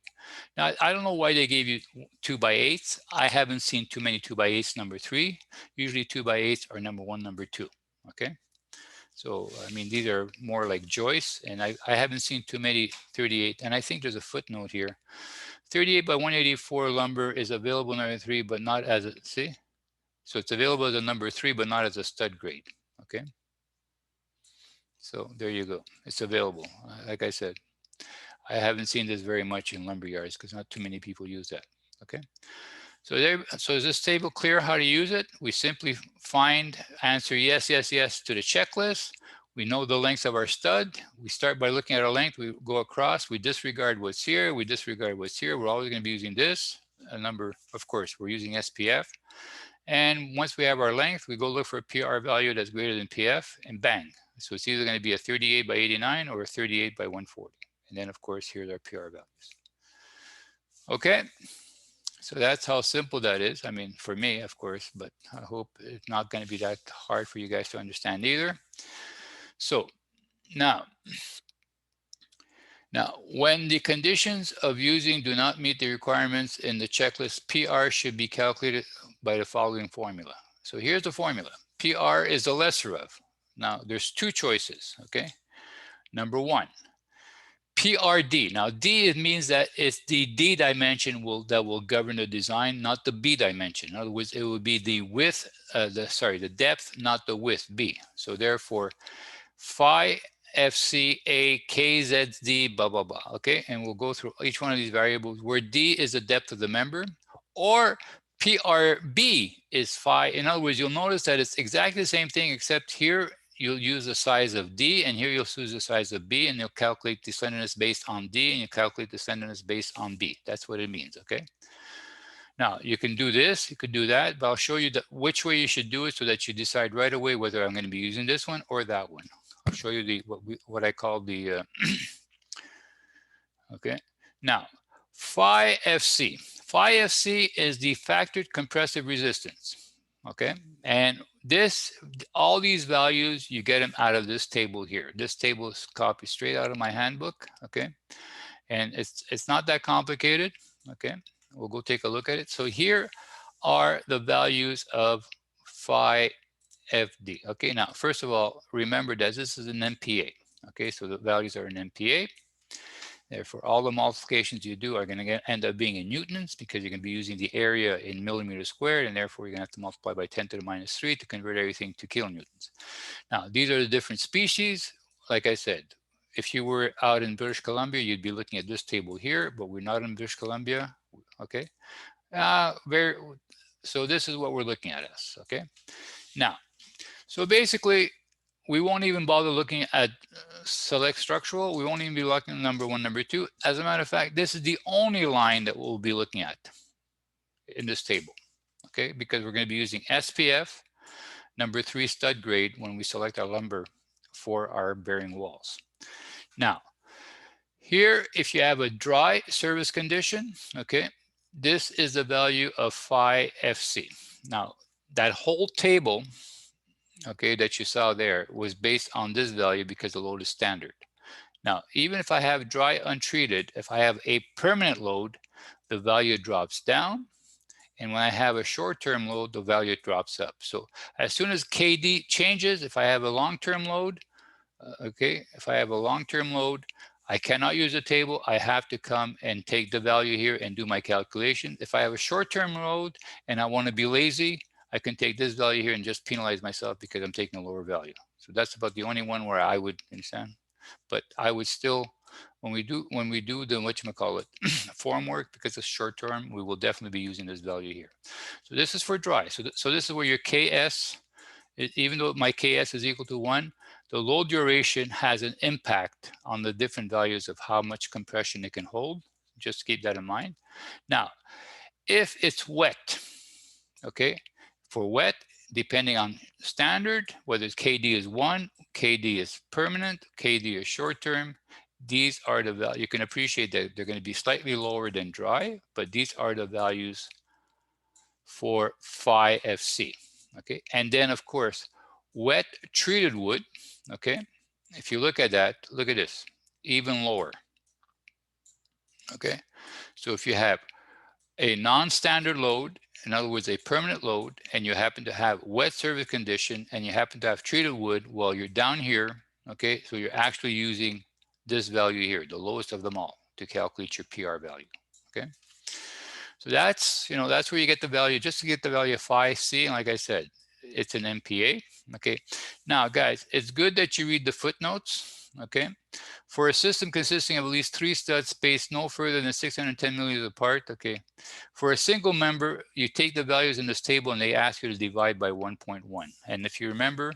Now, I don't know why they gave you 2x8s. I haven't seen too many 2x8s number 3. Usually 2x8s are number 1, number 2, okay? So, I mean, these are more like joists, and I haven't seen too many 38, and I think there's a footnote here. 38 by 184 lumber is available number 3, but not as a, see? So it's available as a number 3, but not as a stud grade, okay? So there you go, it's available. Like I said, I haven't seen this very much in lumber yards because not too many people use that, okay? So is this table clear how to use it? We simply answer yes, yes, yes to the checklist. We know the length of our stud. We start by looking at our length. We go across. We disregard what's here. We disregard what's here. We're always going to be using this number. Of course, we're using SPF. And once we have our length, we go look for a PR value that's greater than PF, and bang. So it's either going to be a 38 by 89 or a 38 by 140. And then, of course, here's our PR values. Okay. So that's how simple that is. I mean, for me, of course, but I hope it's not going to be that hard for you guys to understand either. So now, when the conditions of using do not meet the requirements in the checklist, PR should be calculated by the following formula. So here's the formula. PR is the lesser of. Now, there's 2 choices, okay? Number 1, PRD. Now, D means that it's the D dimension that will govern the design, not the B dimension. In other words, it would be the width, the depth, not the width, B. So therefore, phi FCA KZD, blah, blah, blah, okay? And we'll go through each one of these variables where D is the depth of the member, or PRB is phi. In other words, you'll notice that it's exactly the same thing, except here you'll use the size of D, and here you'll use the size of B, and you'll calculate the slenderness based on D, and you calculate the slenderness based on B. That's what it means, okay? Now, you can do this, you could do that, but I'll show you which way you should do it so that you decide right away whether I'm going to be using this one or that one. I'll show you what I call the, okay? Now, phi FC. Phi FC is the factored compressive resistance, okay? And all these values, you get them out of this table here. This table is copied straight out of my handbook, okay? And it's not that complicated, okay? We'll go take a look at it. So here are the values of phi FD. Okay, now, first of all, remember that this is an MPa. Okay, so the values are in MPa. Therefore, all the multiplications you do are going to end up being in newtons because you're going to be using the area in millimeters squared, and therefore you're going to have to multiply by 10 to the minus 3 to convert everything to kilonewtons. Now, these are the different species. Like I said, if you were out in British Columbia, you'd be looking at this table here, but we're not in British Columbia, okay? So this is what we're looking at us, okay? Now, so basically, we won't even bother looking at select structural. We won't even be looking at number 1, number 2. As a matter of fact, this is the only line that we'll be looking at in this table, okay? Because we're going to be using SPF, number 3 stud grade when we select our lumber for our bearing walls. Now, here, if you have a dry service condition, okay, this is the value of phi FC. Now, that whole table, okay, that you saw there was based on this value because the load is standard. Now, even if I have dry untreated, if I have a permanent load, the value drops down. And when I have a short-term load, the value drops up. So as soon as KD changes, if I have a long-term load, okay, if I have a long-term load, I cannot use a table. I have to come and take the value here and do my calculation. If I have a short-term load and I want to be lazy, I can take this value here and just penalize myself because I'm taking a lower value. So that's about the only one where I would understand. But I would still, when we do the whatchamacallit form work, because it's short term, we will definitely be using this value here. So this is for dry. So this is where your KS, even though my KS is equal to 1, the load duration has an impact on the different values of how much compression it can hold. Just keep that in mind. Now, if it's wet, okay, for wet, depending on standard, whether it's KD is 1, KD is permanent, KD is short term, these are the values. You can appreciate that they're going to be slightly lower than dry, but these are the values for phi FC, okay? And then, of course, wet treated wood, okay? If you look at that, look at this, even lower, okay? So if you have a non-standard load, in other words, a permanent load, and you happen to have wet service condition, and you happen to have treated wood, well, you're down here, okay? So you're actually using this value here, the lowest of them all, to calculate your PR value, okay? So that's, that's where you get the value, just to get the value of phi C, and like I said, it's an MPa, okay? Now, guys, it's good that you read the footnotes, okay? For a system consisting of at least 3 studs spaced no further than 610 millimeters apart, okay? For a single member, you take the values in this table and they ask you to divide by 1.1. And if you remember,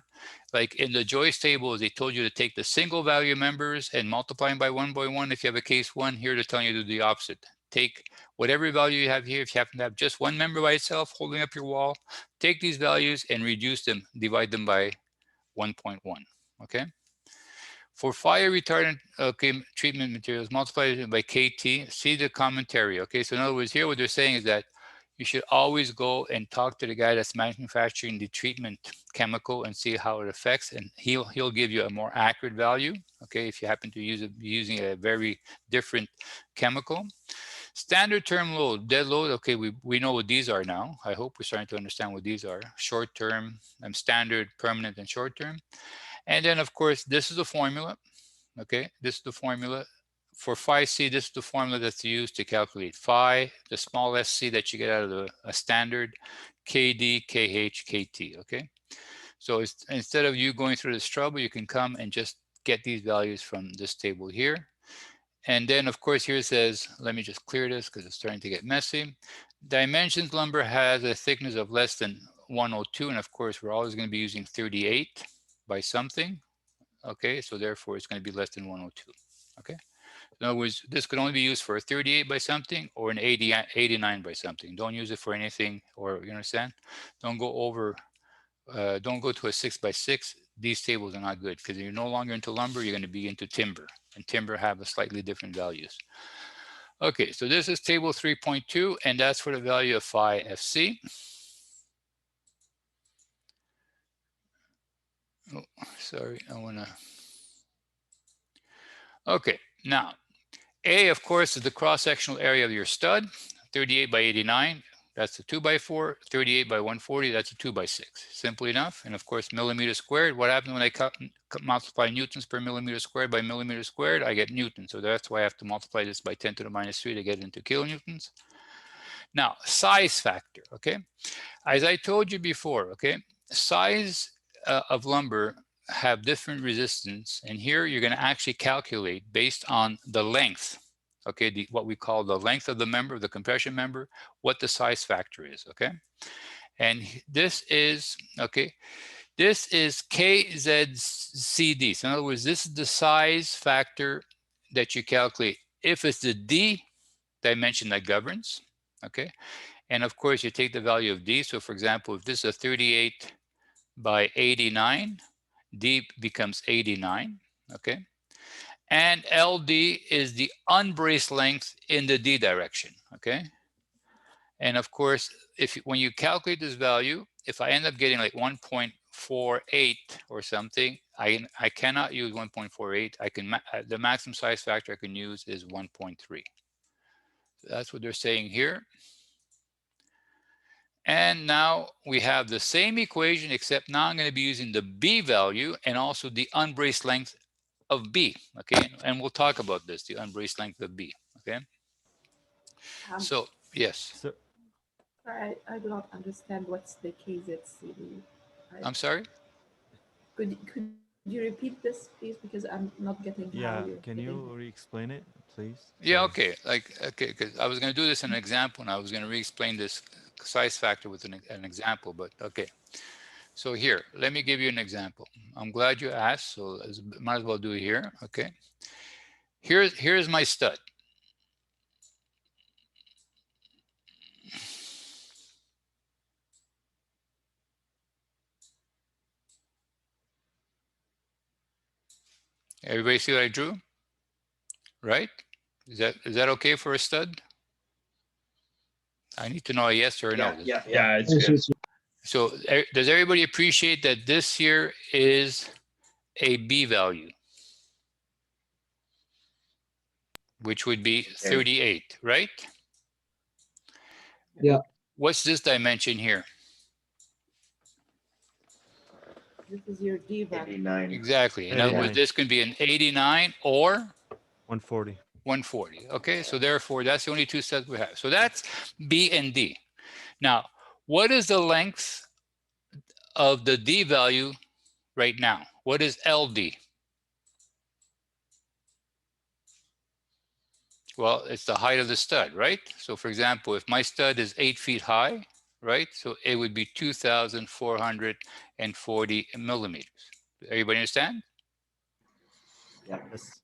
like in the Joyce table, they told you to take the single value members and multiply them by 1.1. If you have a case 1, here they're telling you to do the opposite. Take whatever value you have here. If you happen to have just one member by itself holding up your wall, take these values and reduce them, divide them by 1.1, okay? For fire retardant treatment materials, multiply it by KT, see the commentary, okay? So in other words, here what they're saying is that you should always go and talk to the guy that's manufacturing the treatment chemical and see how it affects, and he'll give you a more accurate value, okay, if you happen to be using a very different chemical. Standard term load, dead load, okay, we know what these are now. I hope we're starting to understand what these are. Short term, standard, permanent, and short term. And then, of course, this is the formula, okay? This is the formula. For phi C, this is the formula that's used to calculate phi, the small sc that you get out of a standard, kd, kh, kt, okay? So instead of you going through this trouble, you can come and just get these values from this table here. And then of course here it says, let me just clear this because it's starting to get messy. Dimensions lumber has a thickness of less than 102. And of course, we're always going to be using 38 by something. Okay, so therefore it's going to be less than 102. Okay. In other words, this could only be used for a 38 by something or an 89 by something. Don't use it for anything, or you understand? Don't go over, don't go to a 6 by 6. These tables are not good because you're no longer into lumber, you're going to be into timber, and timber have a slightly different values. Okay, so this is table 3.2, and that's for the value of phi FC. Oh, sorry, I want to. Okay, now A, of course, is the cross-sectional area of your stud, 38 by 89. That's a 2 by 4, 38 by 140, that's a 2 by 6. Simple enough. And of course, millimeters squared. What happens when I multiply newtons per millimeter squared by millimeter squared? I get newtons. So that's why I have to multiply this by 10 to the minus 3 to get into kilonewtons. Now, size factor, okay? As I told you before, okay, size of lumber have different resistance. And here you're going to actually calculate based on the length, okay, what we call the length of the member, the compression member, what the size factor is, okay? And this is, okay, this is KZCD. So in other words, this is the size factor that you calculate if it's the D dimension that governs, okay? And of course, you take the value of D. So for example, if this is a 38 by 89, D becomes 89, okay? And LD is the unbraced length in the D direction, okay? And of course, when you calculate this value, if I end up getting like 1.48 or something, I cannot use 1.48. I can the maximum size factor I can use is 1.3. So that's what they're saying here. And now we have the same equation, except now I'm going to be using the B value and also the unbraced length of B, okay? And we'll talk about this, the unbraced length of B, okay? So, yes. So, I do not understand what's the KZCD. I'm sorry? Could you repeat this, please? Because I'm not getting how Yeah, you're can getting you it. re-explain it, please? Yeah, Sorry. okay. Okay, because I was going to do this in an example, and I was going to re-explain this size factor with an example, but okay. So here, let me give you an example. I'm glad you asked, so might as well do it here, okay? Here's my stud. Everybody see what I drew? Right? Is that okay for a stud? I need to know a yes or a no. Yeah, it's good. So does everybody appreciate that this here is a B value, which would be 38, right? Yeah. What's this dimension here? This is your D value. 89. Exactly. In other words, 89. this can be an 89 or 140. 140. Okay, so therefore that's the only two sets we have. So that's B and D. Now, what is the length of the D value right now? What is LD? Well, it's the height of the stud, right? So for example, if my stud is 8 feet high, right? So it would be 2,440 millimeters. Everybody understand? Yes.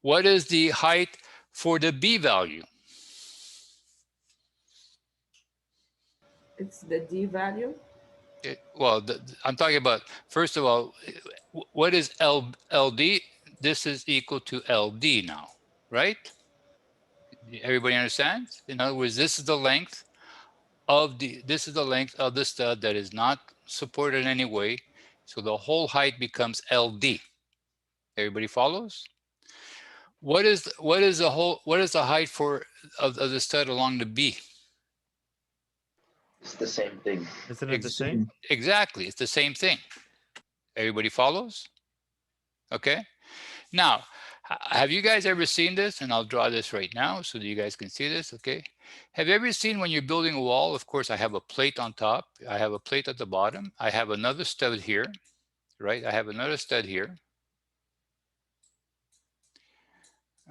What is the height for the B value? It's the D value. Well, I'm talking about, first of all, what is LD? This is equal to LD now, right? Everybody understands? In other words, this is the length of the stud that is not supported in any way. So the whole height becomes LD. Everybody follows? What is the height of the stud along the B? It's the same thing. Isn't it the same? Exactly, it's the same thing. Everybody follows? Okay. Now, have you guys ever seen this? And I'll draw this right now so that you guys can see this, okay? Have you ever seen when you're building a wall, of course, I have a plate on top, I have a plate at the bottom, I have another stud here, right? I have another stud here,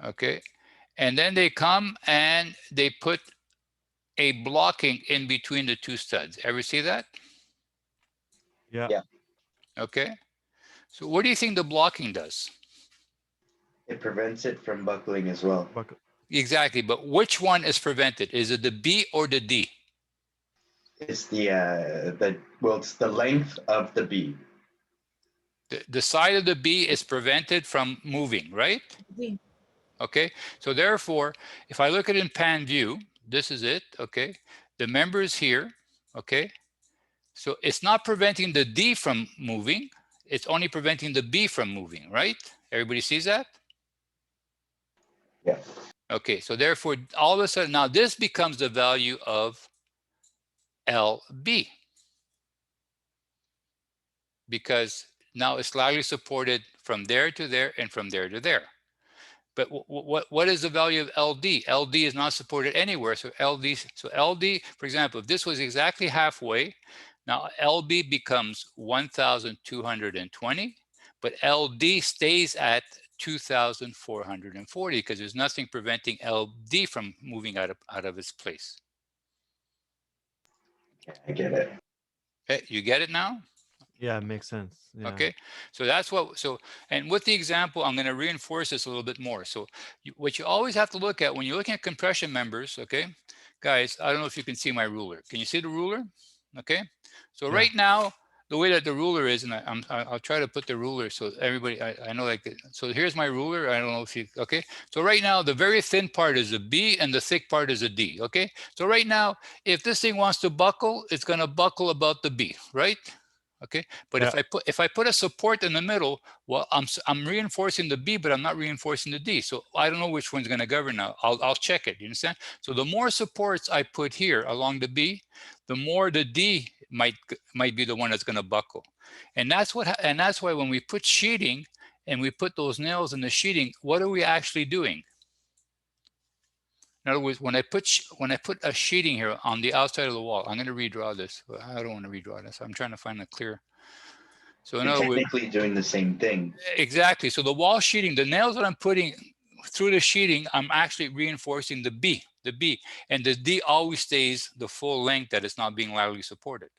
okay? And then they come and they put a blocking in between the two studs. Ever see that? Yeah. Yeah. Okay. So what do you think the blocking does? It prevents it from buckling as well. Buckle. Exactly. But which one is prevented? Is it the B or the D? It's it's the length of the B. The side of the B is prevented from moving, right? D. Okay. So therefore, if I look at it in pan view, this is it. Okay. The member is here. Okay. So it's not preventing the D from moving. It's only preventing the B from moving, right? Everybody sees that? Yeah. Okay, so therefore, all of a sudden, now this becomes the value of LB because now it's laterally supported from there to there and from there to there. But what is the value of LD? LD is not supported anywhere. So LD, for example, if this was exactly halfway, now LB becomes 1,220, but LD stays at 2,440 because there's nothing preventing LD from moving out of its place. I get it. Okay, you get it now? Yeah, it makes sense. Yeah. Okay, so that's what, and with the example, I'm going to reinforce this a little bit more. So what you always have to look at when you're looking at compression members, okay, guys, I don't know if you can see my ruler. Can you see the ruler? Okay, so Yeah. right now, the way that the ruler is, and I'll try to put the ruler so everybody, I know like, so here's my ruler. I don't know if you, okay. So right now, the very thin part is a B and the thick part is a D, okay. So right now, if this thing wants to buckle, it's going to buckle about the B, right? Okay, but Yeah. if I put a support in the middle, well, I'm reinforcing the B, but I'm not reinforcing the D. So I don't know which one's going to govern now. I'll check it. You understand? So the more supports I put here along the B, the more the D might be the one that's going to buckle, and that's why when we put sheeting and we put those nails in the sheeting, what are we actually doing? In other words, when I put a sheeting here on the outside of the wall, I'm going to redraw this. I don't want to redraw this. I'm trying to find a clear. So in You're other words, technically doing the same thing. exactly. So the wall sheeting, the nails that I'm putting through the sheeting, I'm actually reinforcing the B, and the D always stays the full length that it's not being laterally supported.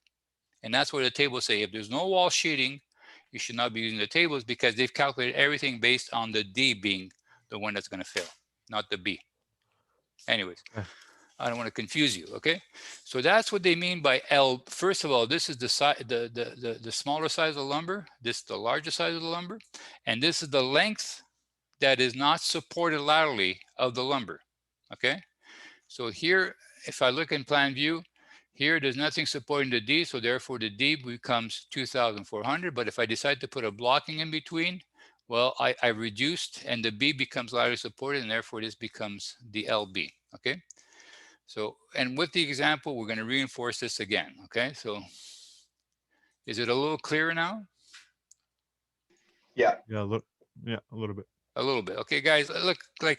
And that's where the tables say, if there's no wall sheeting, you should not be using the tables because they've calculated everything based on the D being the one that's going to fail, not the B. Anyways, I don't want to confuse you, okay? So that's what they mean by L. First of all, this is the smaller size of the lumber. This is the larger size of the lumber. And this is the length that is not supported laterally of the lumber, okay? So here, if I look in plan view, here there's nothing supporting the D, so therefore the D becomes 2,400. But if I decide to put a blocking in between, well, I reduced and the B becomes laterally supported, and therefore this becomes the LB, okay? So, and with the example, we're going to reinforce this again, okay? So is it a little clearer now? Yeah. Yeah. A little bit. A little bit. Okay, guys, look, like,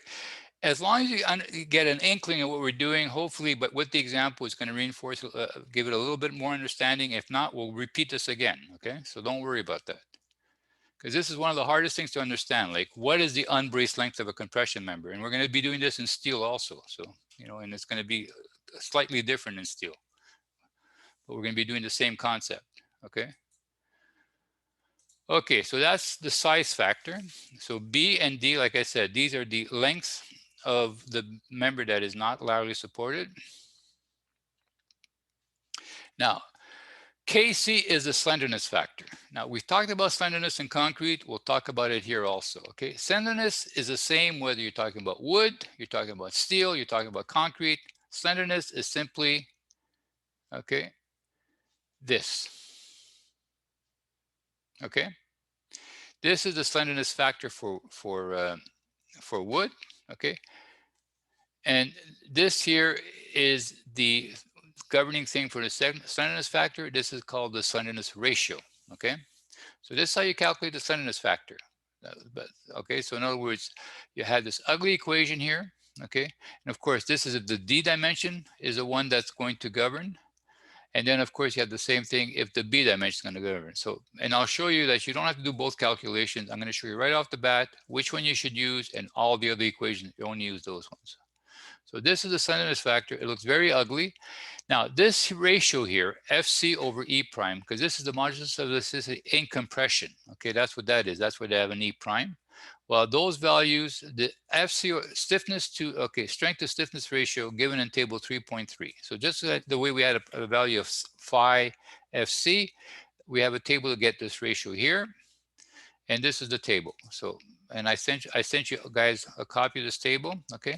as long as you get an inkling of what we're doing, hopefully, but with the example, it's going to reinforce, give it a little bit more understanding. If not, we'll repeat this again, okay? So don't worry about that. Because this is one of the hardest things to understand, like what is the unbraced length of a compression member? And we're going to be doing this in steel also. So, you know, and it's going to be slightly different in steel, but we're going to be doing the same concept, okay? Okay, so that's the size factor. So B and D, like I said, these are the lengths of the member that is not laterally supported. Now, KC is the slenderness factor. Now, we've talked about slenderness in concrete. We'll talk about it here also, okay? Slenderness is the same whether you're talking about wood, you're talking about steel, you're talking about concrete. Slenderness is simply, okay, this, okay? This is the slenderness factor for wood, okay? And this here is the governing thing for the slenderness factor. This is called the slenderness ratio, okay? So this is how you calculate the slenderness factor. Okay, so in other words, you have this ugly equation here, okay? And of course, this is the D dimension is the one that's going to govern. And then of course you have the same thing if the B dimension is going to govern. So, and I'll show you that you don't have to do both calculations. I'm going to show you right off the bat which one you should use, and all the other equations, you only use those ones. So this is the slenderness factor. It looks very ugly. Now this ratio here, FC over E prime, because this is the modulus of elasticity in compression. Okay, that's what that is. That's why they have an E prime. Well, those values, the FC or stiffness to, okay, strength to stiffness ratio given in table 3.3. So just like the way we had a value of phi FC, we have a table to get this ratio here. And this is the table. So, and I sent you guys a copy of this table. Okay.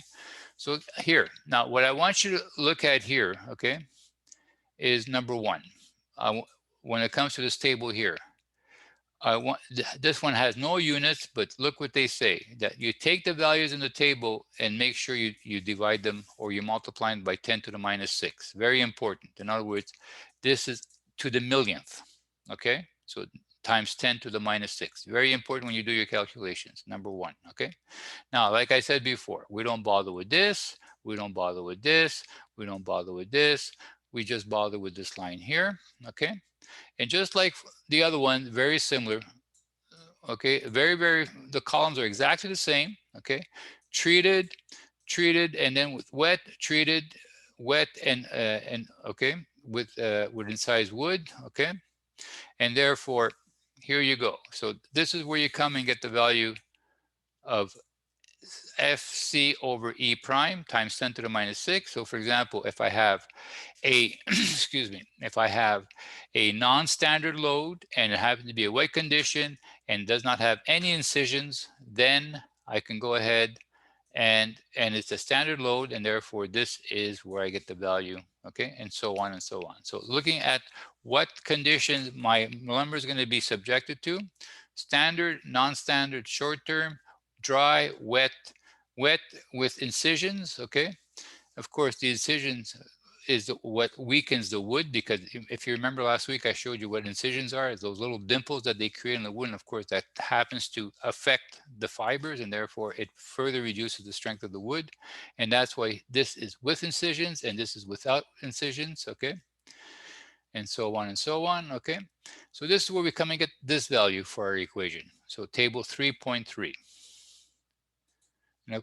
So here, now what I want you to look at here, okay, is number one. When it comes to this table here, this one has no units, but look what they say, that you take the values in the table and make sure you divide them or you multiply them by 10 to the minus 6. Very important. In other words, this is to the millionth, okay? So times 10 to the minus 6. Very important when you do your calculations, number one, okay? Now, like I said before, we don't bother with this, we don't bother with this, we don't bother with this, we just bother with this line here, okay? And just like the other one, very similar, okay? The columns are exactly the same, okay? Treated, and then with wet, treated, wet, and okay, with incised wood, okay? And therefore, here you go. So this is where you come and get the value of FC over E prime times 10 to the minus 6. So for example, if I have a, excuse me, if I have a non-standard load and it happens to be a wet condition and does not have any incisions, then I can go ahead and it's a standard load, and therefore this is where I get the value, okay, and so on and so on. So looking at what conditions my lumber is going to be subjected to: standard, non-standard, short-term, dry, wet with incisions, okay. Of course, the incisions is what weakens the wood, because if you remember last week, I showed you what incisions are, is those little dimples that they create in the wood. And of course, that happens to affect the fibers, and therefore it further reduces the strength of the wood. And that's why this is with incisions and this is without incisions, okay? And so on and so on, okay? So this is where we come and get this value for our equation. So table 3.3.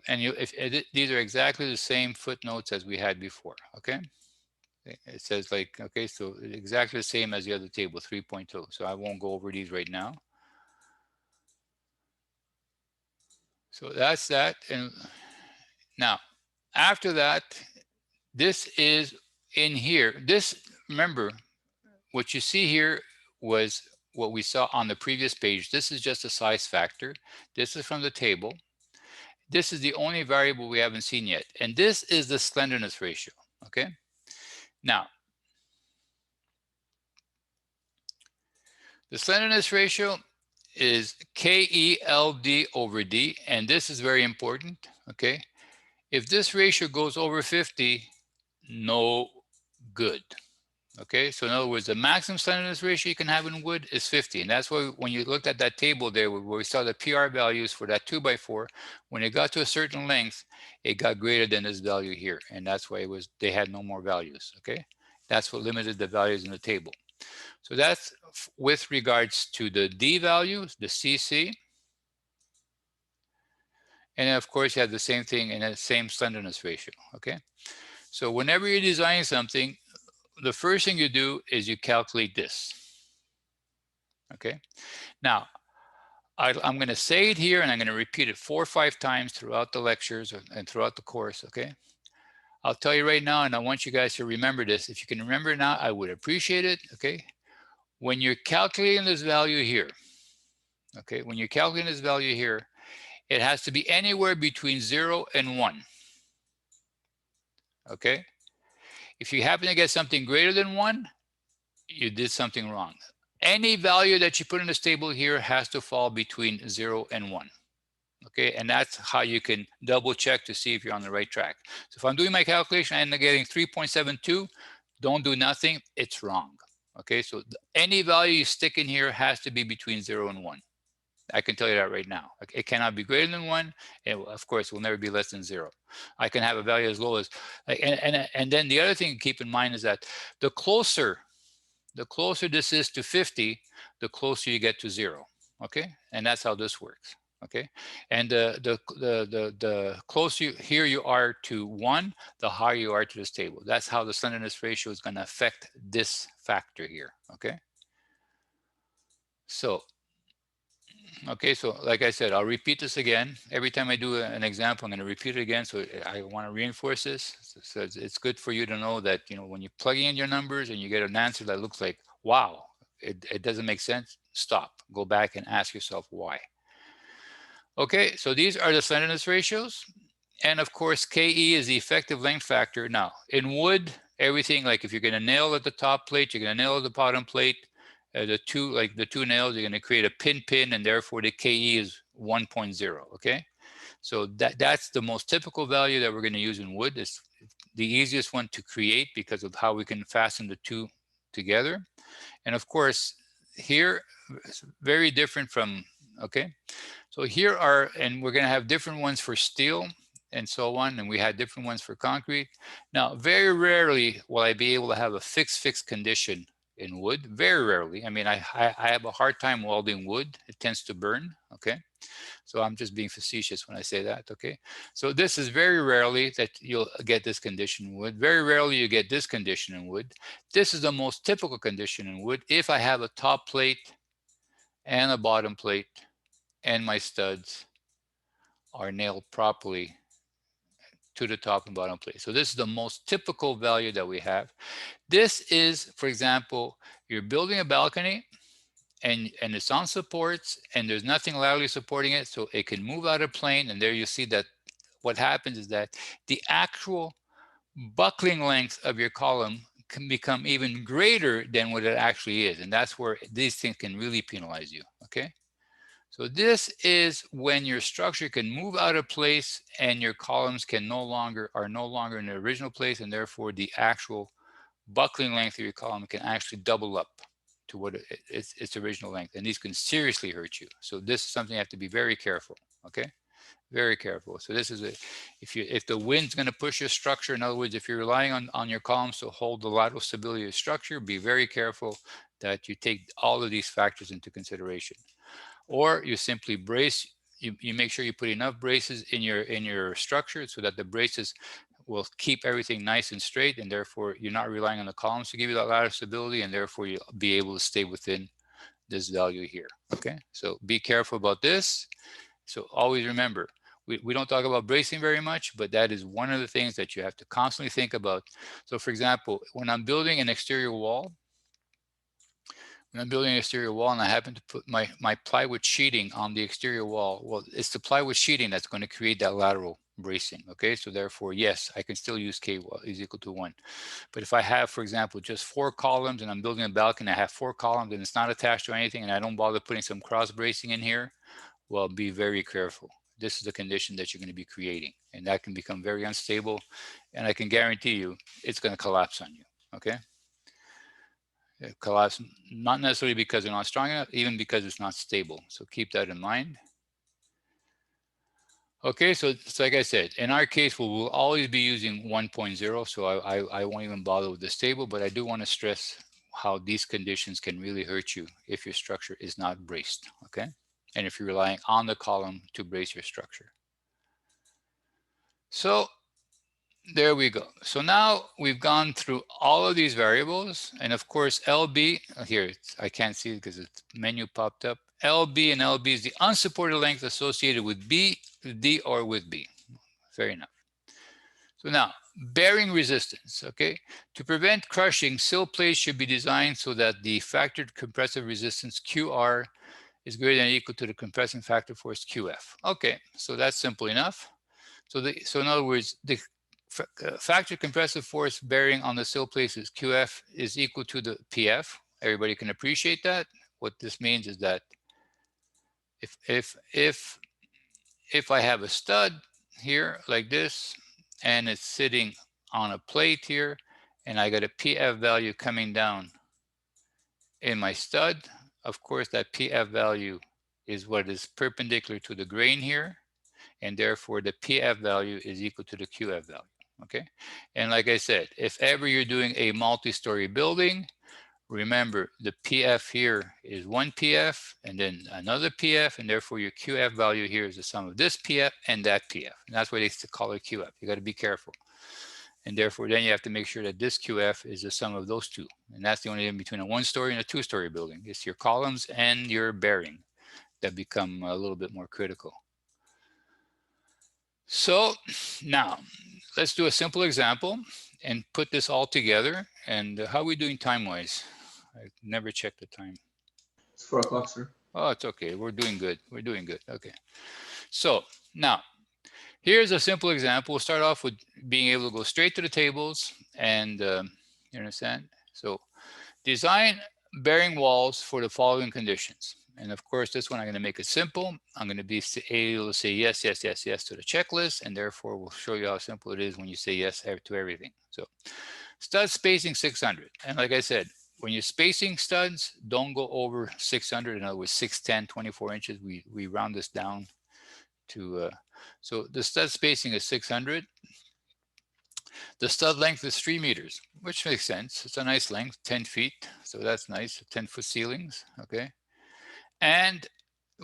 And these are exactly the same footnotes as we had before, okay? It says like, okay, so exactly the same as the other table, 3.2. So I won't go over these right now. So that's that. And now, after that, this is in here. This, remember, what you see here was what we saw on the previous page. This is just a size factor. This is from the table. This is the only variable we haven't seen yet. And this is the slenderness ratio, okay? Now, the slenderness ratio is KELD over D, and this is very important, okay? If this ratio goes over 50, no good, okay? So in other words, the maximum slenderness ratio you can have in wood is 50, and that's why when you looked at that table there where we saw the PR values for that 2x4, when it got to a certain length, it got greater than this value here, and that's why they had no more values, okay? That's what limited the values in the table. So that's with regards to the D values, the CC. And then of course you have the same thing in the same slenderness ratio, okay? So whenever you're designing something, the first thing you do is you calculate this, okay? Now, I'm gonna say it here and I'm gonna repeat it 4 or 5 times throughout the lectures and throughout the course, okay? I'll tell you right now, and I want you guys to remember this. If you can remember it now, I would appreciate it, okay? When you're calculating this value here, okay, when you're calculating this value here, it has to be anywhere between 0 and 1, okay? If you happen to get something greater than 1, you did something wrong. Any value that you put in this table here has to fall between 0 and 1, okay? And that's how you can double check to see if you're on the right track. So if I'm doing my calculation and I'm getting 3.72, don't do nothing, it's wrong. Okay, so any value you stick in here has to be between 0 and 1. I can tell you that right now. It cannot be greater than 1. And of course, it will never be less than 0. I can have a value as low as, and then the other thing to keep in mind is that the closer The closer this is to 50, the closer you get to 0. Okay, and that's how this works. Okay, and the closer here you are to 1, the higher you are to this table. That's how the slenderness ratio is going to affect this factor here. Okay, so like I said, I'll repeat this again. Every time I do an example, I'm going to repeat it again. So I want to reinforce this. So it's good for you to know that, you know, when you plug in your numbers and you get an answer that looks like, wow, it doesn't make sense, stop. Go back and ask yourself why. Okay, so these are the slenderness ratios. And of course, KE is the effective length factor. Now, in wood, everything, like if you're going to nail at the top plate, you're going to nail at the bottom plate. The two nails, you're going to create a pin, and therefore the KE is 1.0. Okay, so that's the most typical value that we're going to use in wood. It's the easiest one to create because of how we can fasten the two together. And of course, here it's very different from, okay, so here are, and we're going to have different ones for steel and so on, and we had different ones for concrete. Now, very rarely will I be able to have a fixed condition in wood. Very rarely. I mean, I have a hard time welding wood. It tends to burn. Okay, so I'm just being facetious when I say that. Okay, so this is very rarely that you'll get this condition in wood. Very rarely you get this condition in wood. This is the most typical condition in wood if I have a top plate and a bottom plate and my studs are nailed properly to the top and bottom plate. So this is the most typical value that we have. This is, for example, you're building a balcony and it's on supports and there's nothing laterally supporting it, so it can move out of plane, and there you see that what happens is that the actual buckling length of your column can become even greater than what it actually is, and that's where these things can really penalize you. Okay, so this is when your structure can move out of place and your columns are no longer in the original place, and therefore the actual buckling length of your column can actually double up to what its original length, and these can seriously hurt you. So this is something you have to be very careful. Okay, very careful. So this is if the wind's going to push your structure, in other words, if you're relying on your columns to hold the lateral stability of your structure, be very careful that you take all of these factors into consideration. Or you simply brace, you make sure you put enough braces in your structure so that the braces will keep everything nice and straight, and therefore you're not relying on the columns to give you that lateral stability, and therefore you'll be able to stay within this value here. Okay, so be careful about this. So always remember, we don't talk about bracing very much, but that is one of the things that you have to constantly think about. So for example, when I'm building an exterior wall, and I happen to put my plywood sheeting on the exterior wall, well, it's the plywood sheeting that's going to create that lateral bracing. Okay, so therefore, yes, I can still use K is equal to 1. But if I have, for example, just 4 columns and I'm building a balcony, I have 4 columns and it's not attached to anything, and I don't bother putting some cross bracing in here, well, be very careful. This is the condition that you're going to be creating, and that can become very unstable, and I can guarantee you it's going to collapse on you. Okay, collapse, not necessarily because they're not strong enough, even because it's not stable. So keep that in mind. Okay, so like I said, in our case, we'll always be using 1.0, so I won't even bother with this table, but I do want to stress how these conditions can really hurt you if your structure is not braced, okay? And if you're relying on the column to brace your structure. So there we go. So now we've gone through all of these variables, and of course LB, here, I can't see it because the menu popped up. LB and LB is the unsupported length associated with B, D, or with B. Fair enough. So now, bearing resistance, okay? To prevent crushing, sill plates should be designed so that the factored compressive resistance QR is greater than or equal to the compressing factor force QF. Okay, so that's simple enough. So in other words, the factor compressive force bearing on the sill plates is QF is equal to the PF. Everybody can appreciate that. What this means is that if I have a stud here like this, and it's sitting on a plate here, and I got a PF value coming down in my stud, of course that PF value is what is perpendicular to the grain here, and therefore the PF value is equal to the QF value. Okay, and like I said, if ever you're doing a multi-story building, remember the PF here is one PF and then another PF, and therefore your QF value here is the sum of this PF and that PF. And that's why they call it QF. You got to be careful. And therefore, then you have to make sure that this QF is the sum of those two. And that's the only difference between a one-story and a two-story building. It's your columns and your bearing that become a little bit more critical. So now let's do a simple example and put this all together. And how are we doing time-wise? I never checked the time. It's 4 o'clock, sir. Oh, it's okay. We're doing good. We're doing good. Okay. So now here's a simple example. We'll start off with being able to go straight to the tables and you understand? So design bearing walls for the following conditions. And of course, this one I'm going to make it simple. I'm going to be able to say yes, yes, yes, yes to the checklist. And therefore, we'll show you how simple it is when you say yes to everything. So stud spacing 600. And like I said, when you're spacing studs, don't go over 600. In other words, 610, 24 inches. We round this down to, so the stud spacing is 600. The stud length is 3 meters, which makes sense. It's a nice length, 10 feet. So that's nice, 10-foot ceilings, okay? And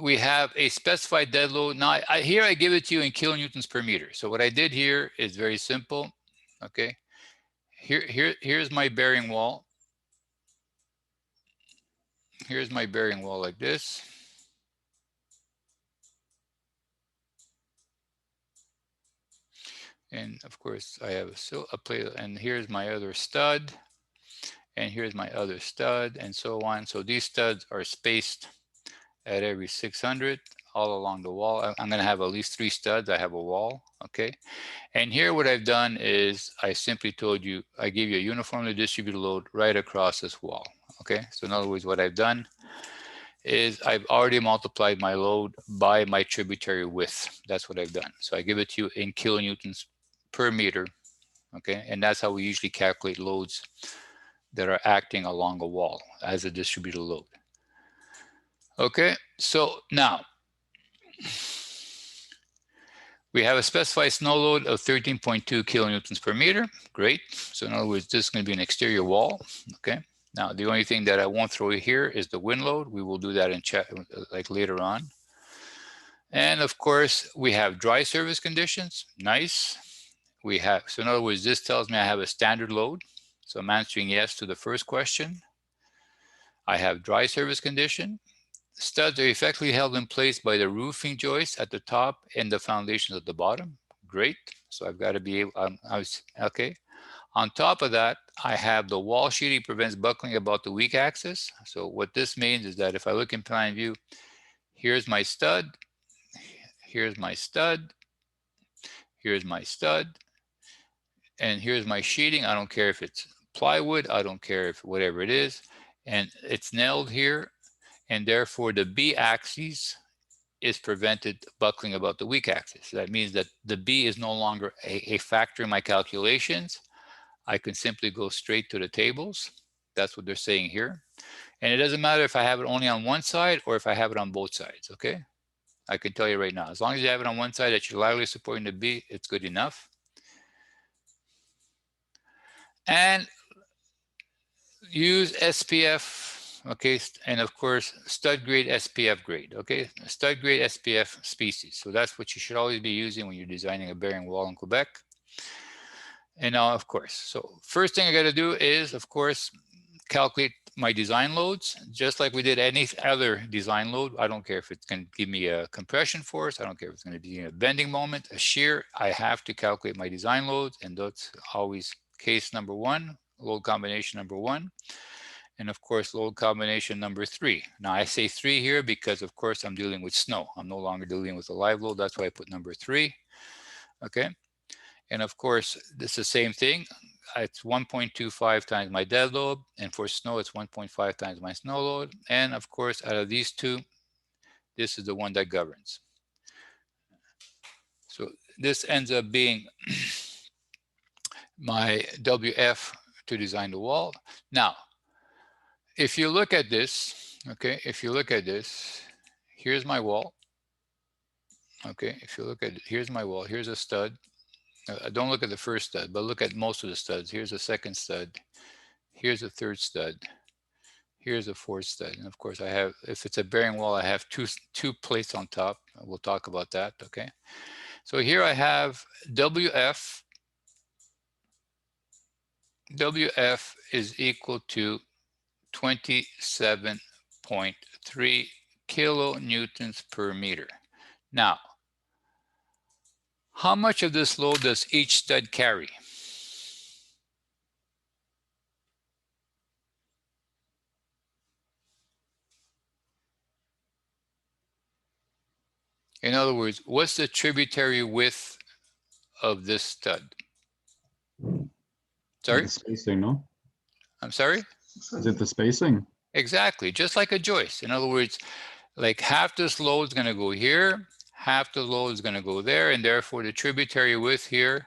we have a specified dead load. Now, here I give it to you in kilonewtons per meter. So what I did here is very simple, okay? Here's my bearing wall. Here's my bearing wall like this. And of course, I have a plate, and here's my other stud, and here's my other stud, and so on. So these studs are spaced at every 600 all along the wall. I'm going to have at least 3 studs. I have a wall, okay? And here what I've done is I simply told you, I gave you a uniformly distributed load right across this wall, okay? So in other words, what I've done is I've already multiplied my load by my tributary width. That's what I've done. So I give it to you in kilonewtons per meter, okay? And that's how we usually calculate loads that are acting along a wall as a distributed load. Okay, so now we have a specified snow load of 13.2 kilonewtons per meter. Great. So in other words, this is going to be an exterior wall. Okay. Now, the only thing that I won't throw here is the wind load. We will do that in chat like later on. And of course, we have dry service conditions. Nice. We have, so in other words, this tells me I have a standard load. So I'm answering yes to the first question. I have dry service condition. Studs are effectively held in place by the roofing joists at the top and the foundations at the bottom. Great. So I've got to be able, okay. On top of that, I have the wall sheeting prevents buckling about the weak axis. So what this means is that if I look in plan view, here's my stud, here's my stud, here's my stud, and here's my sheeting. I don't care if it's plywood, I don't care if whatever it is, and it's nailed here. And therefore the B axis is prevented buckling about the weak axis. So that means that the B is no longer a factor in my calculations. I can simply go straight to the tables. That's what they're saying here. And it doesn't matter if I have it only on one side or if I have it on both sides, okay? I can tell you right now, as long as you have it on one side that you're laterally supporting the B, it's good enough. And use SPF. Okay, and of course, stud grade SPF grade, okay? Stud grade SPF species. So that's what you should always be using when you're designing a bearing wall in Quebec. And now, of course, so first thing I gotta do is, of course, calculate my design loads, just like we did any other design load. I don't care if it's gonna give me a compression force, I don't care if it's gonna be a bending moment, a shear, I have to calculate my design loads, and that's always case number 1, load combination number 1. And of course, load combination number 3. Now I say 3 here because of course I'm dealing with snow. I'm no longer dealing with a live load. That's why I put number 3. Okay. And of course, it's the same thing. It's 1.25 times my dead load. And for snow, it's 1.5 times my snow load. And of course, out of these two, this is the one that governs. So this ends up being my WF to design the wall. Now, if you look at this, okay, if you look at this, here's my wall. Okay, if you look at it, here's my wall, here's a stud. Don't look at the first stud, but look at most of the studs. Here's a second stud, here's a third stud, Here's a fourth stud. And of course I have, if it's a bearing wall, I have two plates on top. We'll talk about that, okay? So here I have WF. WF is equal to 27.3 kilonewtons per meter. Now, how much of this load does each stud carry? In other words, what's the tributary width of this stud? Sorry? The spacing, no? I'm sorry? Is it the spacing? Exactly, just like a joist. In other words, like half this load is going to go here, half the load is going to go there, and therefore the tributary width here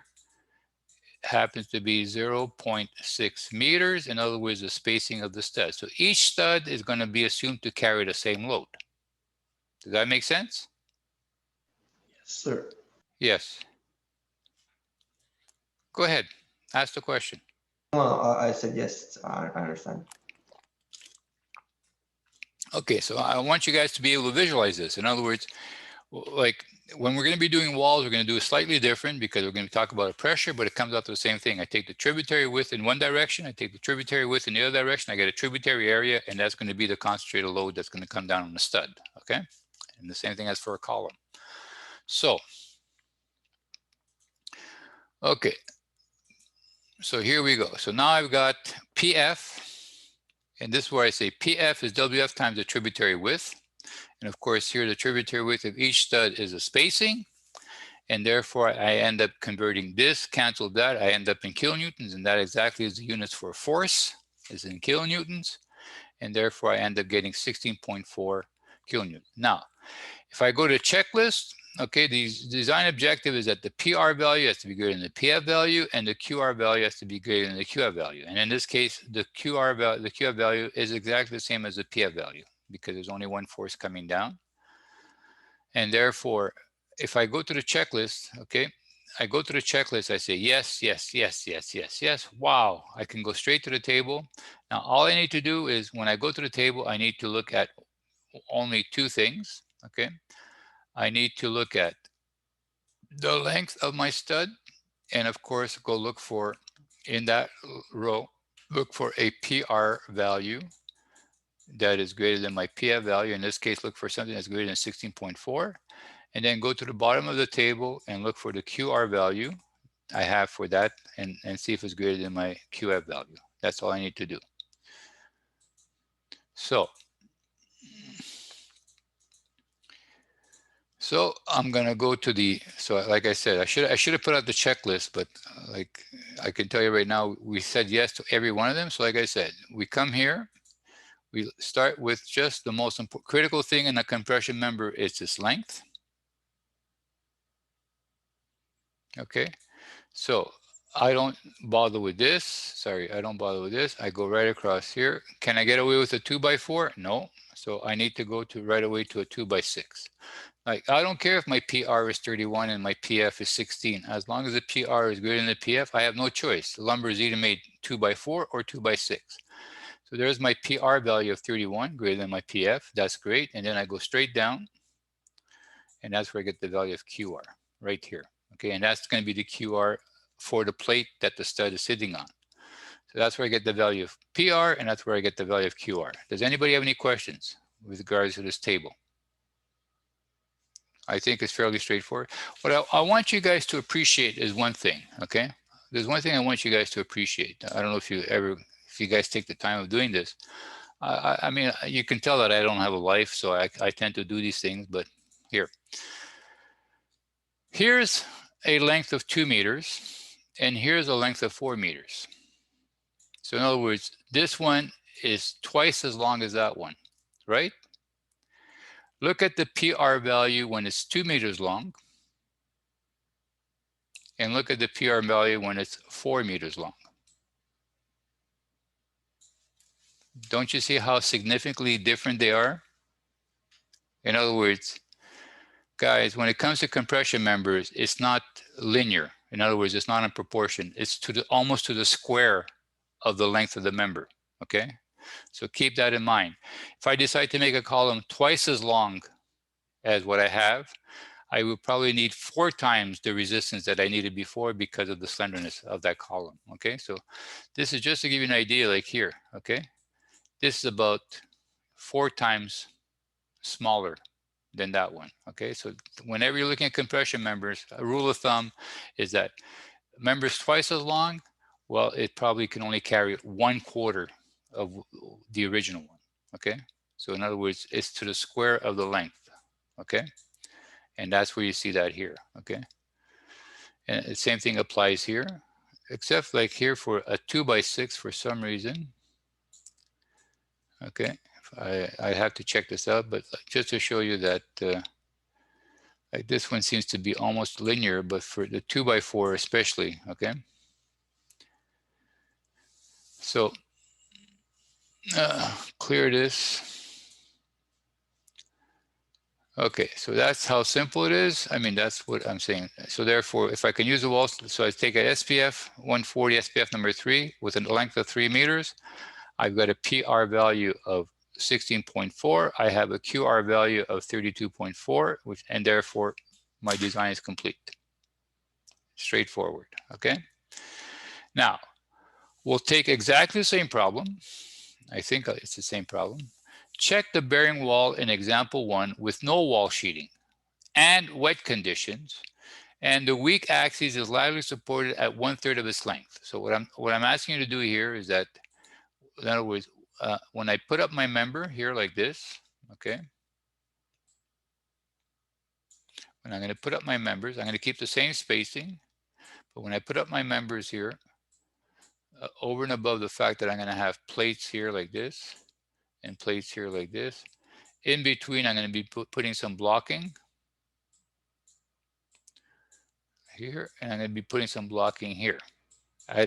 happens to be 0.6 meters. In other words, the spacing of the stud. So each stud is going to be assumed to carry the same load. Does that make sense? Yes, sir. Yes. Go ahead, ask the question. I said yes. I understand. Okay, so I want you guys to be able to visualize this. In other words, like when we're going to be doing walls, we're going to do it slightly different because we're going to talk about a pressure, but it comes out to the same thing. I take the tributary width in one direction, I take the tributary width in the other direction, I get a tributary area, and that's going to be the concentrated load that's going to come down on the stud, okay? And the same thing as for a column. So, okay, so here we go. So now I've got PF, and this is where I say PF is WF times the tributary width. And of course, here the tributary width of each stud is a spacing. And therefore, I end up converting this, cancel that. I end up in kilonewtons, and that exactly is the units for force, is in kilonewtons. And therefore, I end up getting 16.4 kilonewtons. Now, if I go to checklist, okay, the design objective is that the PR value has to be greater than the PF value, and the QR value has to be greater than the QF value. And in this case, the QF value is exactly the same as the PF value because there's only one force coming down. And therefore, if I go to the checklist, okay, I go to the checklist, I say yes, yes, yes, yes, yes, yes. Wow, I can go straight to the table. Now, all I need to do is when I go to the table, I need to look at only two things, okay? I need to look at the length of my stud, and of course, go look for, in that row, look for a PR value that is greater than my PF value. In this case, look for something that's greater than 16.4, and then go to the bottom of the table and look for the QR value I have for that and see if it's greater than my QF value. That's all I need to do. So I'm gonna go to the, so like I said, I should have put out the checklist, but like I can tell you right now, we said yes to every one of them. So like I said, we come here, we start with just the most critical thing in a compression member is its length. Okay, so I don't bother with this. Sorry, I don't bother with this. I go right across here. Can I get away with a 2x4? No. So I need to go to right away to a 2x6. Like, I don't care if my PR is 31 and my PF is 16. As long as the PR is greater than the PF, I have no choice. The lumber is either made 2x4 or 2x6. So there's my PR value of 31, greater than my PF. That's great. And then I go straight down, and that's where I get the value of QR, right here. Okay, and that's going to be the QR for the plate that the stud is sitting on. So that's where I get the value of PR, and that's where I get the value of QR. Does anybody have any questions with regards to this table? I think it's fairly straightforward. What I want you guys to appreciate is one thing, okay? There's one thing I want you guys to appreciate. I don't know if you guys take the time of doing this. I mean, you can tell that I don't have a life, so I tend to do these things, but here. Here's a length of 2 meters, and here's a length of 4 meters. So in other words, this one is twice as long as that one, right? Look at the PR value when it's 2 meters long, and look at the PR value when it's 4 meters long. Don't you see how significantly different they are? In other words, guys, when it comes to compression members, it's not linear. In other words, it's not in proportion. It's almost to the square of the length of the member, okay? So keep that in mind. If I decide to make a column twice as long as what I have, I will probably need 4 times the resistance that I needed before because of the slenderness of that column. Okay, so this is just to give you an idea, like here. Okay, this is about 4 times smaller than that one. Okay, so whenever you're looking at compression members, a rule of thumb is that members twice as long, well, it probably can only carry 1/4 of the original one. Okay, so in other words, it's to the square of the length. Okay, and that's where you see that here. Okay, and the same thing applies here, except like here for a 2x6 for some reason. Okay, I have to check this out, but just to show you that like this one seems to be almost linear, but for the 2x4 especially. Okay, so clear this. Okay, so that's how simple it is. I mean, that's what I'm saying. So therefore, if I can use the wall, so I take an SPF 140 SPF number 3 with a length of 3 meters. I've got a PR value of 16.4. I have a QR value of 32.4, and therefore my design is complete. Straightforward. Okay. Now we'll take exactly the same problem. I think it's the same problem. Check the bearing wall in example 1 with no wall sheeting and wet conditions, and the weak axis is laterally supported at 1/3 of its length. So what I'm asking you to do here is that, in other words, when I put up my member here like this, okay, when I'm going to put up my members, I'm going to keep the same spacing, but when I put up my members here, over and above the fact that I'm going to have plates here like this and plates here like this, in between I'm going to be putting some blocking here, and I'm going to be putting some blocking here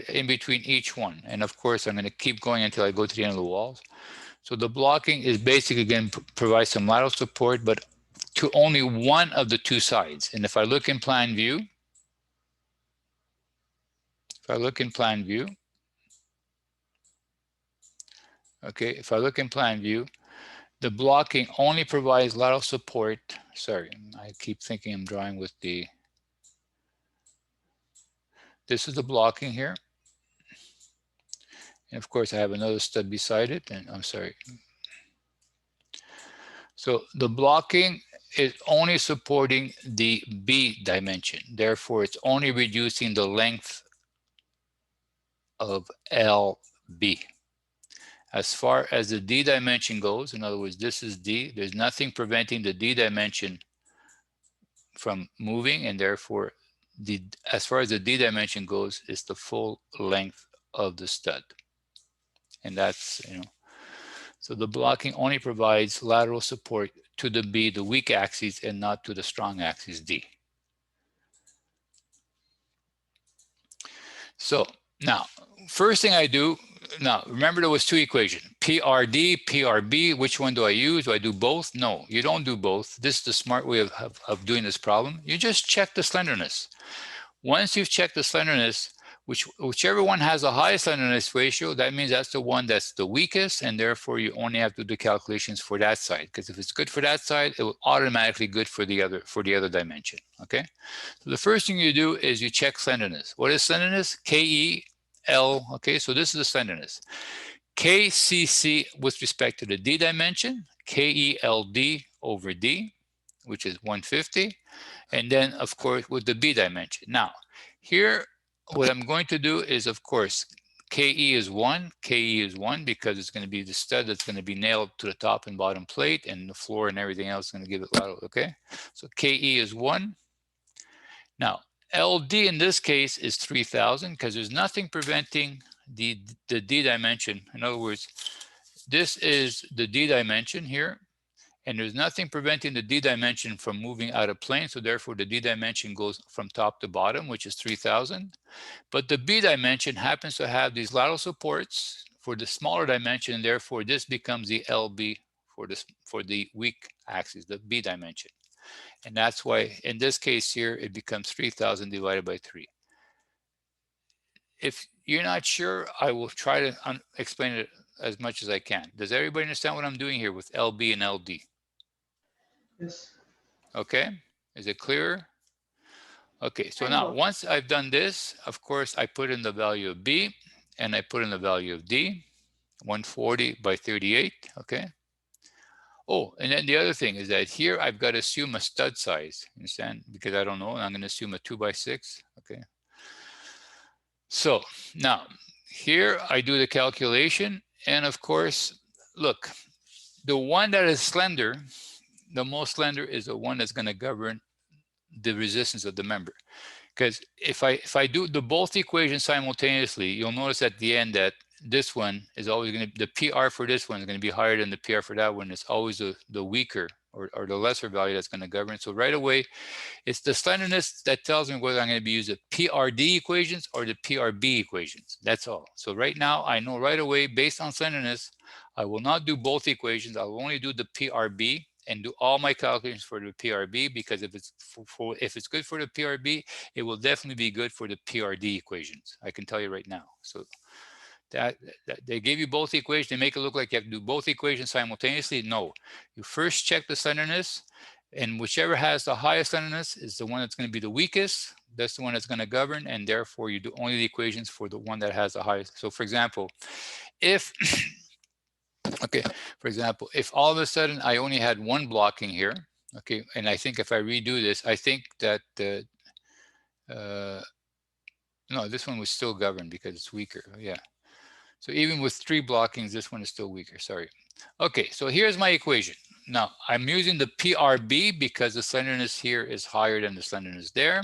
in between each one. And of course, I'm going to keep going until I go to the end of the walls. So the blocking is basically going to provide some lateral support, but to only one of the 2 sides. And if I look in plan view, okay, if I look in plan view, the blocking only provides lateral support. Sorry, I keep thinking I'm drawing with the, this is the blocking here. And of course I have another stud beside it, and I'm sorry. So the blocking is only supporting the B dimension. Therefore, it's only reducing the length of LB. As far as the D dimension goes, in other words, this is D, there's nothing preventing the D dimension from moving, and therefore, as far as the D dimension goes, it's the full length of the stud. And that's, you know, so the blocking only provides lateral support to the B, the weak axis, and not to the strong axis D. So now, first thing I do, now remember there was 2 equations, PRD, PRB, which one do I use? Do I do both? No, you don't do both. This is the smart way of doing this problem. You just check the slenderness. Once you've checked the slenderness, whichever one has the highest slenderness ratio, that means that's the one that's the weakest, and therefore you only have to do calculations for that side. Because if it's good for that side, it will automatically good for the other dimension. Okay. So the first thing you do is you check slenderness. What is slenderness? KEL. Okay. So this is the slenderness. KCC with respect to the D dimension, KELD over D, which is 150. And then, of course, with the B dimension. Now, here, what I'm going to do is, of course, KE is 1. KE is 1 because it's going to be the stud that's going to be nailed to the top and bottom plate, and the floor and everything else is going to give it lateral. Okay, so KE is 1. Now, LD in this case is 3,000 because there's nothing preventing the D dimension. In other words, this is the D dimension here. And there's nothing preventing the D dimension from moving out of plane. So therefore the D dimension goes from top to bottom, which is 3,000. But the B dimension happens to have these lateral supports for the smaller dimension. And therefore this becomes the LB for the weak axis, the B dimension. And that's why in this case here, it becomes 3,000 divided by 3. If you're not sure, I will try to explain it as much as I can. Does everybody understand what I'm doing here with LB and LD? Yes. Okay, is it clearer? Okay, so now once I've done this, of course, I put in the value of B and I put in the value of D, 140 by 38, okay? Oh, and then the other thing is that here I've got to assume a stud size, understand? Because I don't know, and I'm going to assume a 2x6, okay? So now here I do the calculation, and of course, look, the one that is slender, the most slender is the one that's going to govern the resistance of the member. Because if I do the both equations simultaneously, you'll notice at the end that this one is always going to, the PR for this one is going to be higher than the PR for that one. It's always the weaker or the lesser value that's going to govern. So right away, it's the slenderness that tells me whether I'm going to be using PRD equations or the PRB equations. That's all. So right now, I know right away, based on slenderness, I will not do both equations. I will only do the PRB and do all my calculations for the PRB, because if it's good for the PRB, it will definitely be good for the PRD equations. I can tell you right now. So that they give you both equations. They make it look like you have to do both equations simultaneously. No, you first check the slenderness, and whichever has the highest slenderness is the one that's going to be the weakest. That's the one that's going to govern, and therefore you do only the equations for the one that has the highest. So for example, if okay, for example, if all of a sudden I only had one blocking here, okay, and I think if I redo this, I think that no, this one was still governed because it's weaker. Yeah. So even with 3 blockings, this one is still weaker, sorry. Okay, so here's my equation. Now, I'm using the PRB because the slenderness here is higher than the slenderness there.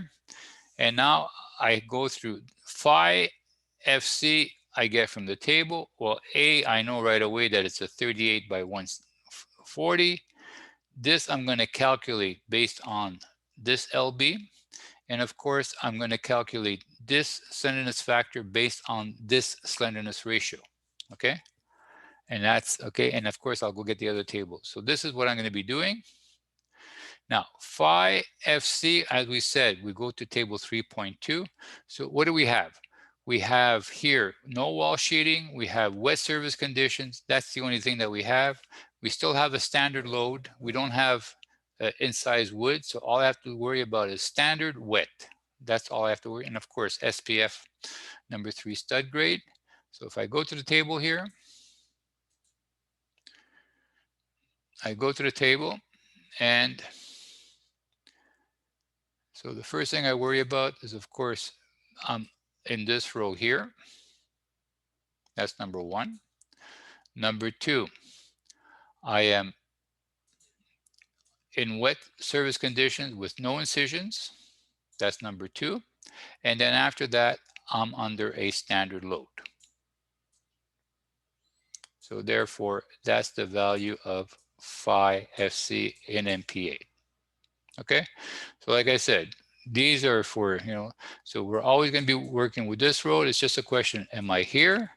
And now I go through phi FC I get from the table. Well, A, I know right away that it's a 38 by 140. This I'm going to calculate based on this LB. And of course, I'm going to calculate this slenderness factor based on this slenderness ratio, okay? And that's, okay, and of course, I'll go get the other table. So this is what I'm going to be doing. Now, phi FC, as we said, we go to table 3.2. So what do we have? We have here no wall sheeting. We have wet service conditions. That's the only thing that we have. We still have a standard load. We don't have incised wood. So all I have to worry about is standard wet. That's all I have to worry. And of course, SPF number 3 stud grade. So if I go to the table here, I go to the table, and so the first thing I worry about is, of course, in this row here. That's number 1. Number 2, I am in wet service conditions with no incisions. That's number 2. And then after that, I'm under a standard load. So therefore, that's the value of phi FC in MPa. Okay, so like I said, these are for, so we're always going to be working with this road. It's just a question, am I here?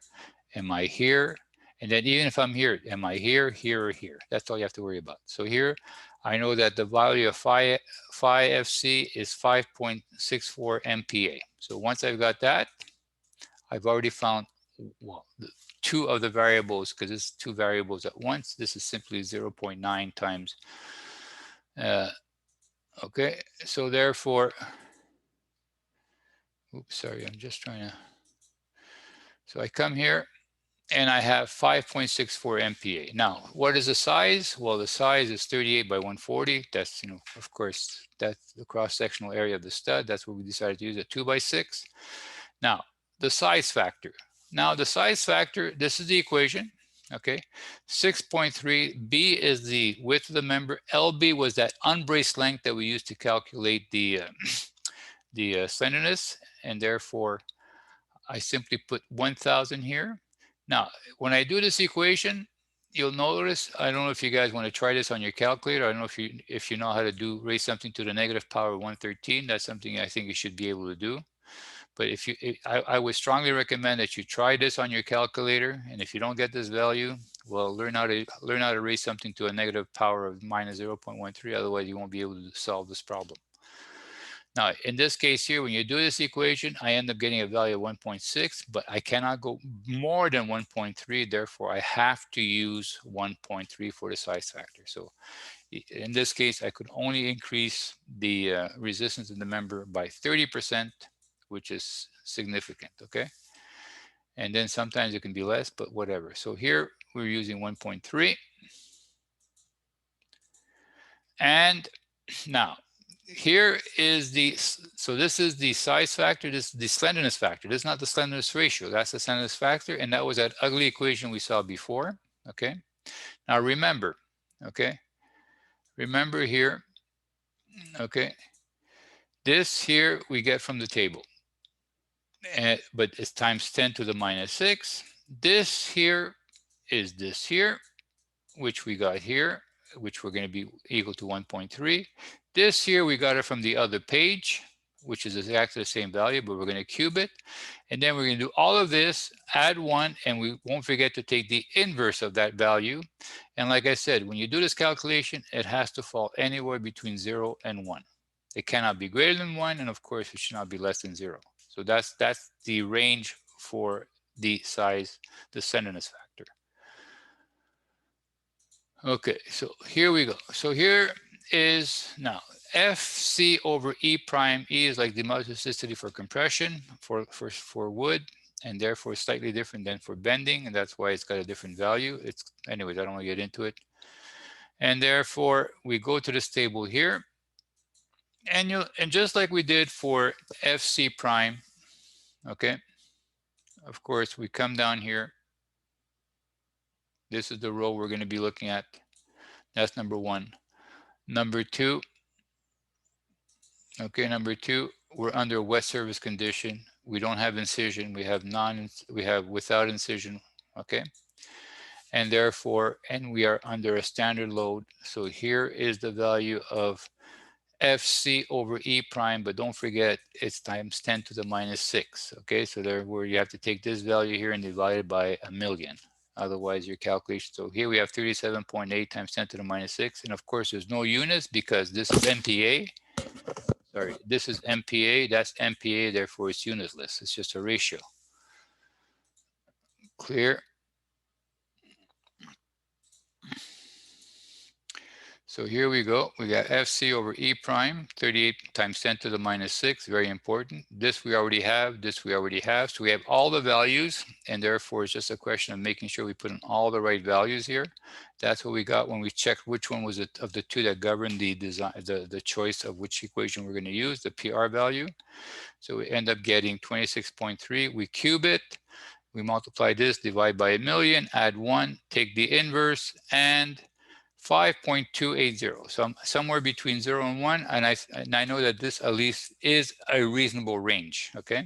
Am I here? And then even if I'm here, am I here, here, or here? That's all you have to worry about. So here, I know that the value of phi FC is 5.64 MPa. So once I've got that, I've already found, well, 2 of the variables, because it's 2 variables at once. This is simply 0.9 times okay, so therefore, oops, sorry, I'm just trying to, so I come here and I have 5.64 MPa. Now, what is the size? Well, the size is 38 by 140. That's, of course, that's the cross-sectional area of the stud. That's what we decided to use, a 2x6. Now, the size factor. Now, the size factor, this is the equation. Okay, 6.3, B is the width of the member. LB was that unbraced length that we used to calculate the slenderness, and therefore I simply put 1,000 here. Now, when I do this equation, you'll notice, I don't know if you guys want to try this on your calculator. I don't know if you know how to raise something to the negative power of 113. That's something I think you should be able to do. But I would strongly recommend that you try this on your calculator, and if you don't get this value, well, learn how to raise something to a negative power of minus 0.13. Otherwise, you won't be able to solve this problem. Now, in this case here, when you do this equation, I end up getting a value of 1.6, but I cannot go more than 1.3. Therefore, I have to use 1.3 for the size factor. So in this case, I could only increase the resistance in the member by 30%, which is significant, okay? And then sometimes it can be less, but whatever. So here we're using 1.3. And now, here is the, so this is the size factor, this is the slenderness factor. This is not the slenderness ratio, that's the slenderness factor, and that was that ugly equation we saw before, okay? Now remember, okay? Remember here, okay? This here we get from the table, but it's times 10 to the minus 6. This here is this here, which we got here, which we're going to be equal to 1.3. This here, we got it from the other page, which is exactly the same value, but we're going to cube it. And then we're going to do all of this, add 1, and we won't forget to take the inverse of that value. And like I said, when you do this calculation, it has to fall anywhere between 0 and 1. It cannot be greater than 1, and of course, it should not be less than 0. So that's the range for the size, the slenderness factor. Okay, so here we go. So here is now FC over E prime. E is like the multiplicity for compression for wood, and therefore slightly different than for bending, and that's why it's got a different value. It's, anyways, I don't want to get into it. And therefore we go to this table here, and just like we did for FC prime, okay, of course we come down here. This is the row we're going to be looking at. That's number 1. Number 2, okay, number 2, we're under wet service condition. We don't have incision. We have without incision, okay? And therefore, and we are under a standard load. So here is the value of FC over E prime, but don't forget it's times 10 to the minus 6, okay? So therefore you have to take this value here and divide it by 1,000,000. Otherwise your calculation. So here we have 37.8 times 10 to the minus 6. And of course there's no units because this is MPa. Sorry, this is MPa, that's MPa, therefore it's unitless. It's just a ratio. Clear? So here we go. We got FC over E prime, 38 times 10 to the minus 6, very important. This we already have, this we already have. So we have all the values, and therefore it's just a question of making sure we put in all the right values here. That's what we got when we checked which one was it of the two that govern the design, the choice of which equation we're going to use, the PR value. So we end up getting 26.3. We cube it. We multiply this, divide by 1,000,000, add 1, take the inverse, and 5.280. So somewhere between 0 and 1. And I know that this at least is a reasonable range, okay?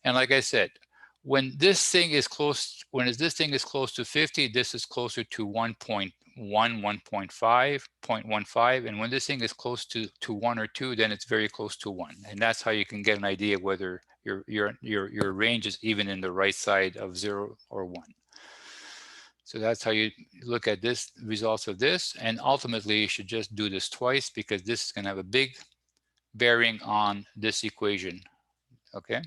And like I said, when this thing is close, this thing is close to 50, this is closer to 1.1, 1.5, 0.15. And when this thing is close to 1 or 2, then it's very close to 1. And that's how you can get an idea whether your range is even in the right side of 0 or 1. So that's how you look at this, results of this. And ultimately, you should just do this twice because this is going to have a big bearing on this equation, okay?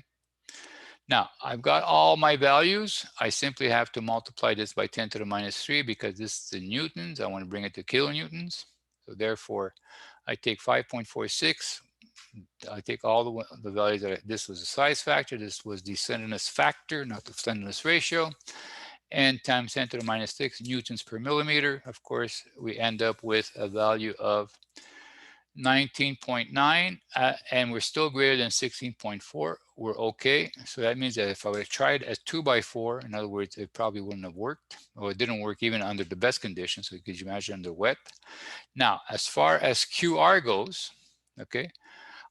Now, I've got all my values. I simply have to multiply this by 10 to the minus 3 because this is in newtons. I want to bring it to kilonewtons. So therefore, I take 5.46. I take all the values that this was the size factor. This was the slenderness factor, not the slenderness ratio. And times 10 to the minus 6 newtons per millimeter. Of course, we end up with a value of 19.9, and we're still greater than 16.4. We're okay. So that means that if I would have tried as 2x4, in other words, it probably wouldn't have worked, or it didn't work even under the best conditions. So could you imagine under wet? Now, as far as QR goes, okay,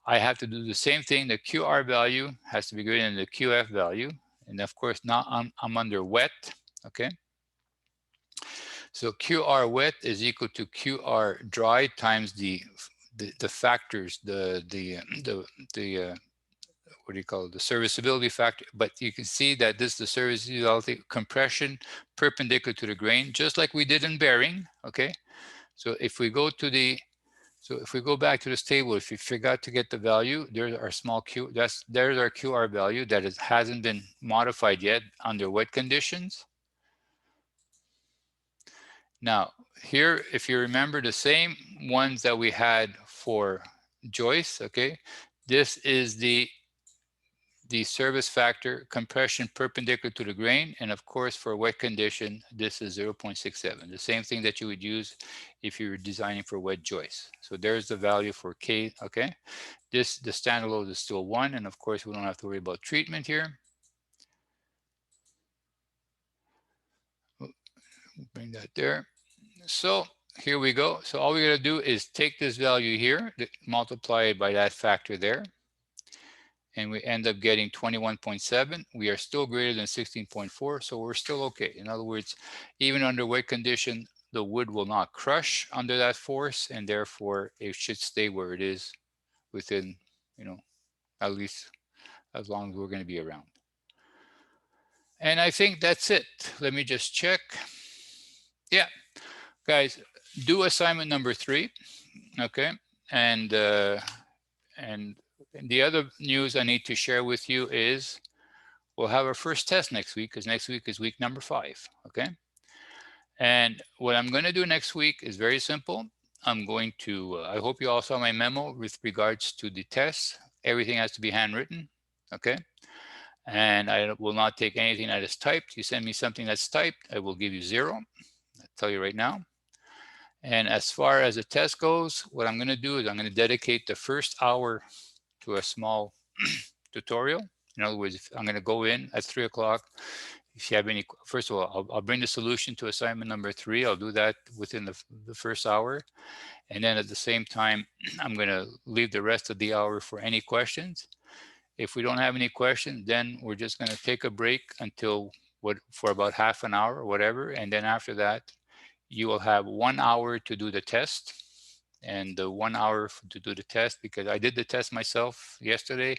I have to do the same thing. The QR value has to be greater than the QF value. And of course, now I'm under wet. Okay, so QR wet is equal to QR dry times the factors, the what do you call it, the serviceability factor. But you can see that this is the serviceability compression perpendicular to the grain, just like we did in bearing. Okay, so if we go to the So if we go back to this table, if you forgot to get the value, there's our small q, there's our QR value that hasn't been modified yet under wet conditions. Now here, if you remember the same ones that we had for Joyce, okay, this is the service factor compression perpendicular to the grain. And of course, for wet condition, this is 0.67, the same thing that you would use if you were designing for wet joists. So there's the value for K, okay? The standard load is still 1, and of course, we don't have to worry about treatment here. We'll bring that there. So here we go. So all we gotta do is take this value here, multiply it by that factor there, and we end up getting 21.7. We are still greater than 16.4, so we're still okay. In other words, even under wet condition, the wood will not crush under that force, and therefore it should stay where it is within, you know, at least as long as we're going to be around. And I think that's it. Let me just check. Yeah, guys, do assignment number 3, okay? And the other news I need to share with you is we'll have our first test next week, because next week is week number 5, okay? And what I'm going to do next week is very simple. I'm going to, I hope you all saw my memo with regards to the tests. Everything has to be handwritten, okay? And I will not take anything that is typed. You send me something that's typed, I will give you 0. I'll tell you right now. And as far as the test goes, what I'm going to do is I'm going to dedicate the first hour to a small tutorial. In other words, I'm going to go in at 3 o'clock. If you have any, first of all, I'll bring the solution to assignment number 3. I'll do that within the first hour. And then at the same time, I'm going to leave the rest of the hour for any questions. If we don't have any questions, then we're just going to take a break until for about half an hour or whatever. And then after that, you will have 1 hour to do the test. And the 1 hour to do the test, because I did the test myself yesterday,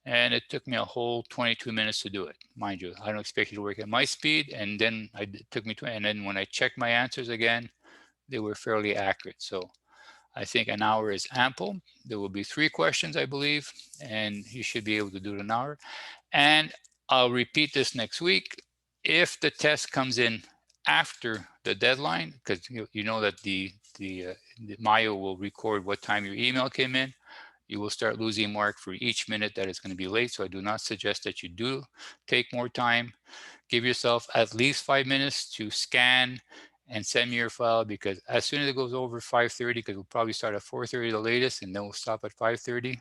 and it took me a whole 22 minutes to do it. Mind you, I don't expect you to work at my speed. And then it took me 20, and then when I checked my answers again, they were fairly accurate. So I think an hour is ample. There will be 3 questions, I believe, and you should be able to do it in an hour. And I'll repeat this next week. If the test comes in after the deadline, because you know that the Mayo will record what time your email came in, you will start losing mark for each minute that it's going to be late. So I do not suggest that you do take more time. Give yourself at least 5 minutes to scan and send me your file, because as soon as it goes over 5:30, because we'll probably start at 4:30 the latest, and then we'll stop at 5:30.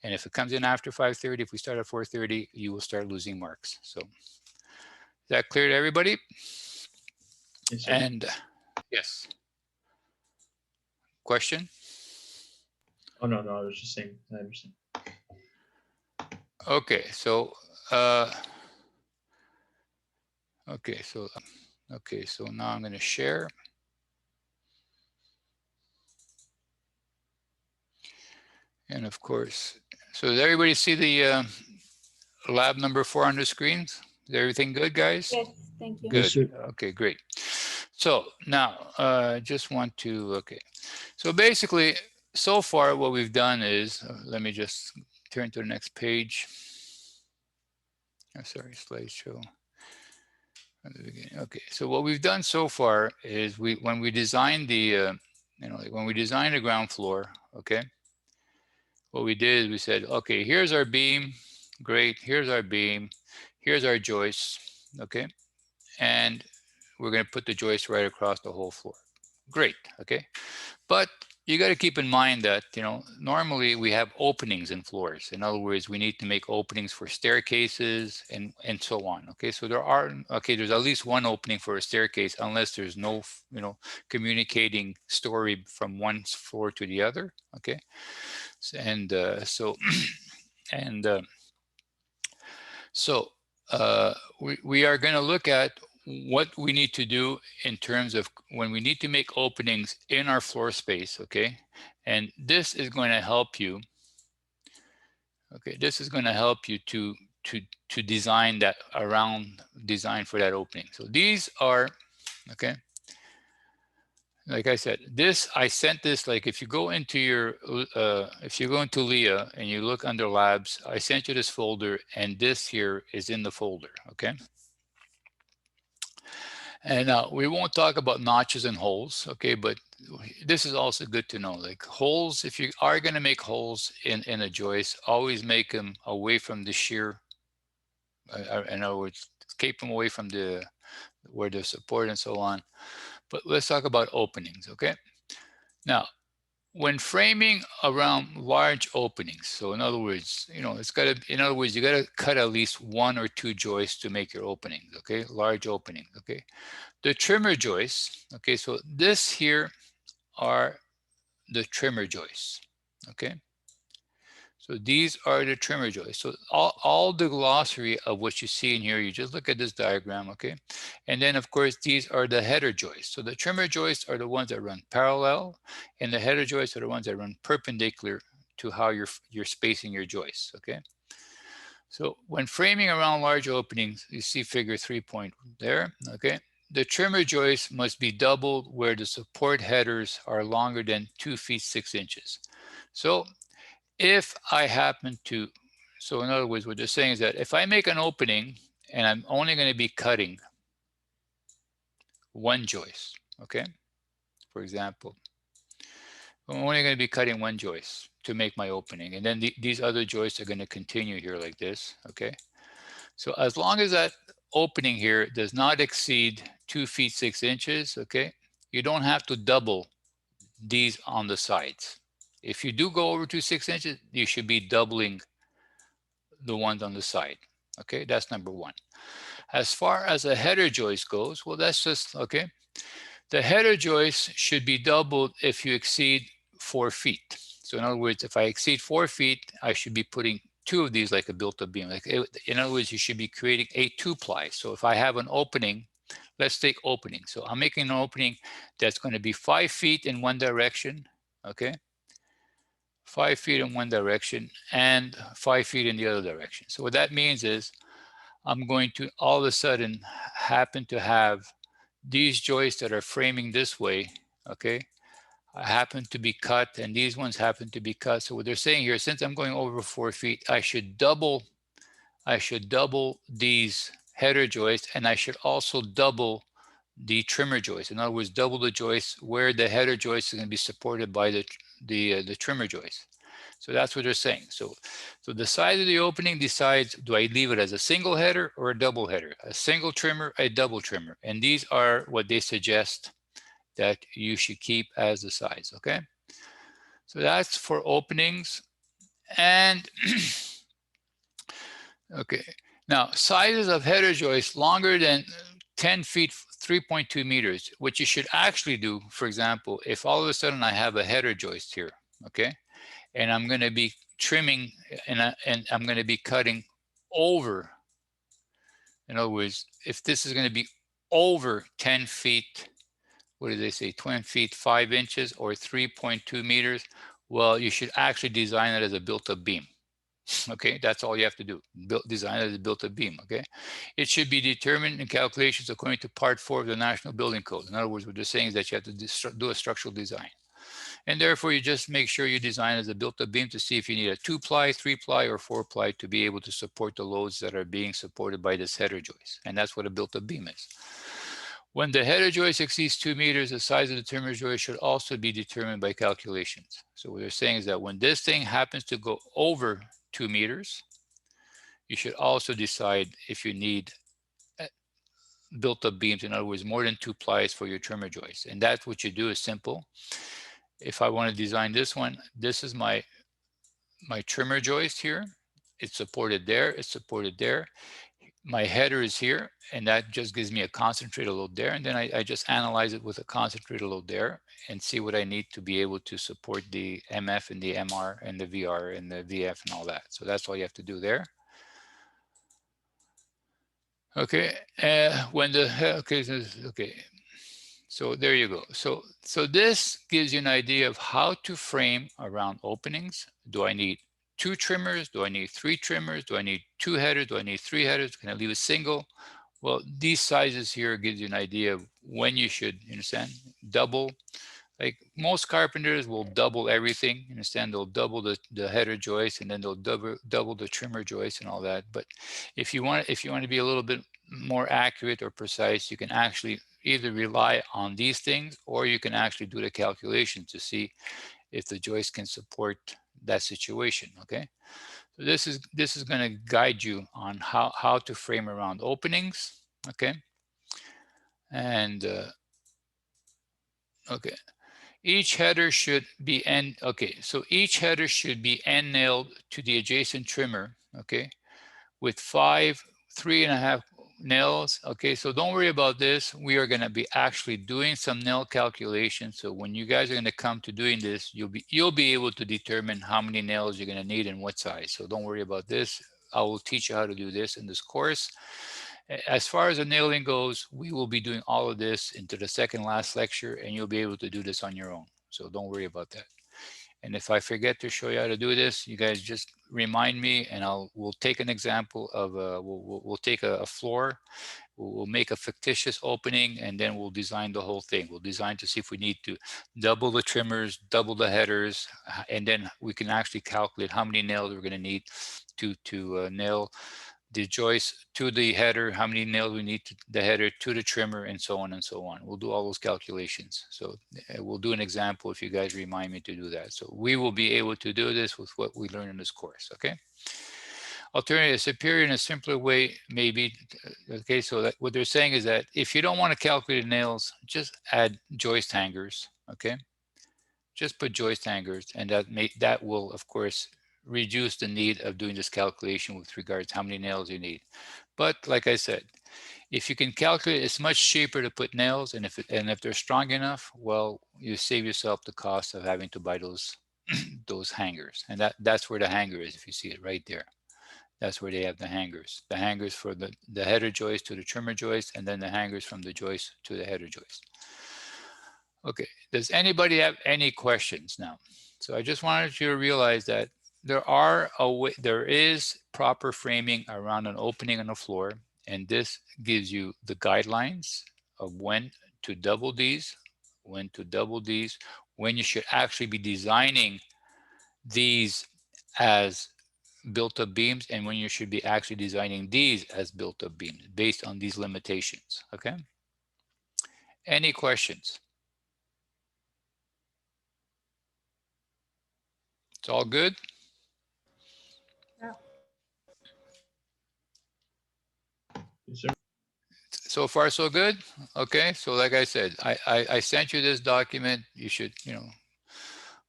And if it comes in after 5:30, if we start at 4:30, you will start losing marks. So is that clear to everybody? Yes, sir. And yes. Question? Oh, no, I was just saying, I understand. Okay, so okay, so now I'm going to share. And of course, so does everybody see the lab number 4 on the screens? Is everything good, guys? Yes, thank you. Good. Yes, sir. Okay, great. So now, just want to, okay. So basically, so far what we've done is, let me just turn to the next page. Oh, sorry, slideshow. At the beginning. Okay, so what we've done so far is when we designed the, when we designed the ground floor, okay, what we did is we said, okay, here's our beam, great, here's our beam, here's our joist, okay, and we're going to put the joist right across the whole floor. Great, okay, but you got to keep in mind that, normally we have openings in floors. In other words, we need to make openings for staircases and so on. Okay, so there's at least one opening for a staircase, unless there's no, communicating story from one floor to the other. Okay, and we are going to look at what we need to do in terms of when we need to make openings in our floor space, okay? And this is going to help you, okay? This is going to help you to design that design for that opening. So these are, okay? like I said, I sent this, like if you go into Leah and you look under labs, I sent you this folder, and this here is in the folder, okay? And we won't talk about notches and holes, okay? But this is also good to know. Like holes, if you are going to make holes in a joist, always make them away from the shear. In other words, keep them away from where there's support and so on. But let's talk about openings, okay? Now, when framing around large openings, so in other words, you know, you got to cut at least 1 or 2 joists to make your openings, okay? Large openings, okay? The trimmer joists, okay, so this here are the trimmer joists, okay? So these are the trimmer joists. So all the glossary of what you see in here, you just look at this diagram, okay? And then of course, these are the header joists. So the trimmer joists are the ones that run parallel, and the header joists are the ones that run perpendicular to how you're spacing your joists, okay? So when framing around large openings, you see figure 3 point there, okay? The trimmer joist must be doubled where the support headers are longer than 2 feet 6 inches. So if I happen to, so in other words, what they're saying is that if I make an opening and I'm only going to be cutting 1 joist, okay? For example, I'm only going to be cutting 1 joist to make my opening. And then these other joists are going to continue here like this, okay? So as long as that opening here does not exceed 2 feet 6 inches, okay, you don't have to double these on the sides. If you do go over to 6 inches, you should be doubling the ones on the side. Okay, that's number 1. As far as a header joist goes, well, that's just, okay. The header joist should be doubled if you exceed 4 feet. So in other words, if I exceed 4 feet, I should be putting 2 of these like a built-up beam. Like in other words, you should be creating a 2-ply. So if I have an opening, let's take opening. So I'm making an opening that's going to be 5 feet in one direction, okay? 5 feet in one direction and 5 feet in the other direction. So what that means is I'm going to all of a sudden happen to have these joists that are framing this way, okay, happen to be cut, and these ones happen to be cut. So what they're saying here, since I'm going over 4 feet, I should double these header joists, and I should also double the trimmer joist. In other words, double the joist where the header joist is going to be supported by the trimmer joist. So that's what they're saying. So the size of the opening decides, do I leave it as a single header or a double header? A single trimmer, a double trimmer. And these are what they suggest that you should keep as the size, okay? So that's for openings. And okay, now sizes of header joists longer than 10 feet, 3.2 meters, what you should actually do, for example, if all of a sudden I have a header joist here, okay? And I'm going to be trimming and I'm going to be cutting over. In other words, if this is going to be over 10 feet, what do they say, 20 feet 5 inches or 3.2 meters, well, you should actually design it as a built-up beam. Okay, that's all you have to do. Design it as a built-up beam, okay? It should be determined in calculations according to Part 4 of the National Building Code. In other words, what they're saying is that you have to do a structural design. And therefore, you just make sure you design as a built-up beam to see if you need a 2-ply, 3-ply, or 4-ply to be able to support the loads that are being supported by this header joist. And that's what a built-up beam is. When the header joist exceeds 2 meters, the size of the trimmer joist should also be determined by calculations. So what they're saying is that when this thing happens to go over 2 meters, you should also decide if you need built-up beams, in other words, more than 2 plies for your trimmer joist. And that's what you do is simple. If I want to design this one, this is my trimmer joist here. It's supported there, it's supported there. My header is here, and that just gives me a concentrated load there. And then I just analyze it with a concentrated load there and see what I need to be able to support the MF and the MR and the VR and the VF and all that. So that's all you have to do there. Okay, okay, so there you go. So this gives you an idea of how to frame around openings. Do I need 2 trimmers? Do I need 3 trimmers? Do I need 2 headers? Do I need 3 headers? Can I leave a single? Well, these sizes here gives you an idea of when you should, you understand, double. Like most carpenters will double everything, you understand, they'll double the header joist, and then they'll double the trimmer joist and all that. But if you want to be a little bit more accurate or precise, you can actually either rely on these things, or you can actually do the calculation to see if the joist can support that situation. Okay, so this is going to guide you on how to frame around openings. Okay, and okay, each header should be end. Okay, so each header should be end nailed to the adjacent trimmer. Okay, with 3.5 nails. Okay, so don't worry about this. We are going to be actually doing some nail calculations. So when you guys are going to come to doing this, you'll be able to determine how many nails you're going to need and what size. So don't worry about this. I will teach you how to do this in this course. As far as the nailing goes, we will be doing all of this into the second last lecture, and you'll be able to do this on your own. So don't worry about that. And if I forget to show you how to do this, you guys just remind me, and we'll take an example of we'll take a floor. We'll make a fictitious opening, and then we'll design the whole thing. We'll design to see if we need to double the trimmers, double the headers, and then we can actually calculate how many nails we're going to need to nail the joist to the header, how many nails we need to the header to the trimmer, and so on and so on. We'll do all those calculations. So we'll do an example if you guys remind me to do that. So we will be able to do this with what we learn in this course, okay? Alternative, superior in a simpler way, maybe, okay, so that what they're saying is that if you don't want to calculate nails, just add joist hangers, okay? Just put joist hangers, and that will, of course, reduce the need of doing this calculation with regards to how many nails you need. But like I said, if you can calculate, it's much cheaper to put nails, and if they're strong enough, well, you save yourself the cost of having to buy those those hangers. And that's where the hanger is, if you see it right there. That's where they have the hangers. The hangers for the header joist to the trimmer joist, and then the hangers from the joist to the header joist. Okay, does anybody have any questions now? So I just wanted you to realize that there is proper framing around an opening on the floor, and this gives you the guidelines of when to double these, when you should actually be designing these as built-up beams, and when you should be actually designing these as built-up beams based on these limitations, okay? Any questions? It's all good? Yeah. Yes, sir. So far, so good? Okay, so like I said, I sent you this document. You should,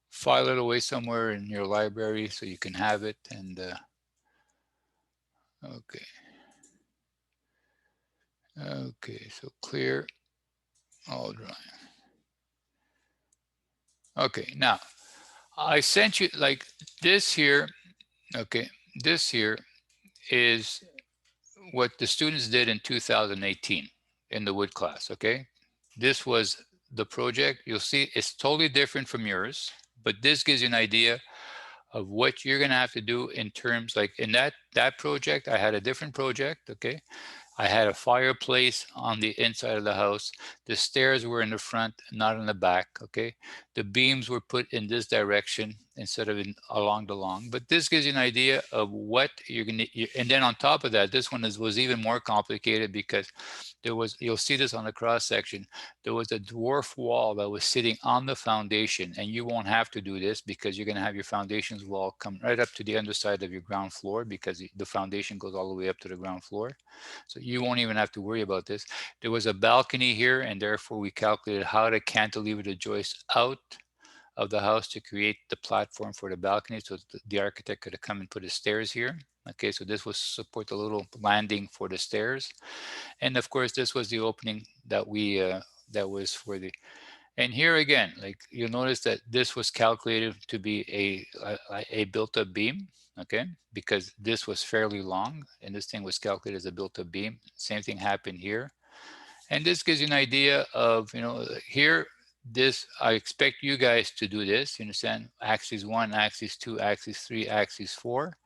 file it away somewhere in your library so you can have it. And okay. Okay, so clear, all dry. Okay, now I sent you like this here. Okay, this here is what the students did in 2018 in the wood class, okay? This was the project. You'll see it's totally different from yours, but this gives you an idea of what you're gonna have to do in terms, like in that project, I had a different project, okay? I had a fireplace on the inside of the house. The stairs were in the front, not in the back, okay? The beams were put in this direction instead of along the long. But this gives you an idea of what you're gonna, and then on top of that, this one was even more complicated because you'll see this on the cross section, there was a dwarf wall that was sitting on the foundation, and you won't have to do this because you're gonna have your foundations wall come right up to the underside of your ground floor because the foundation goes all the way up to the ground floor. So you won't even have to worry about this. There was a balcony here, and therefore we calculated how to cantilever the joist out of the house to create the platform for the balcony. So the architect could have come and put his stairs here. Okay, so this was support the little landing for the stairs. And of course, this was the opening that that was for the, and here again, like you'll notice that this was calculated to be a built-up beam, okay? Because this was fairly long and this thing was calculated as a built-up beam. Same thing happened here. And this gives you an idea of, here, I expect you guys to do this, you understand? Axis 1, axis 2, axis 3, axis 4.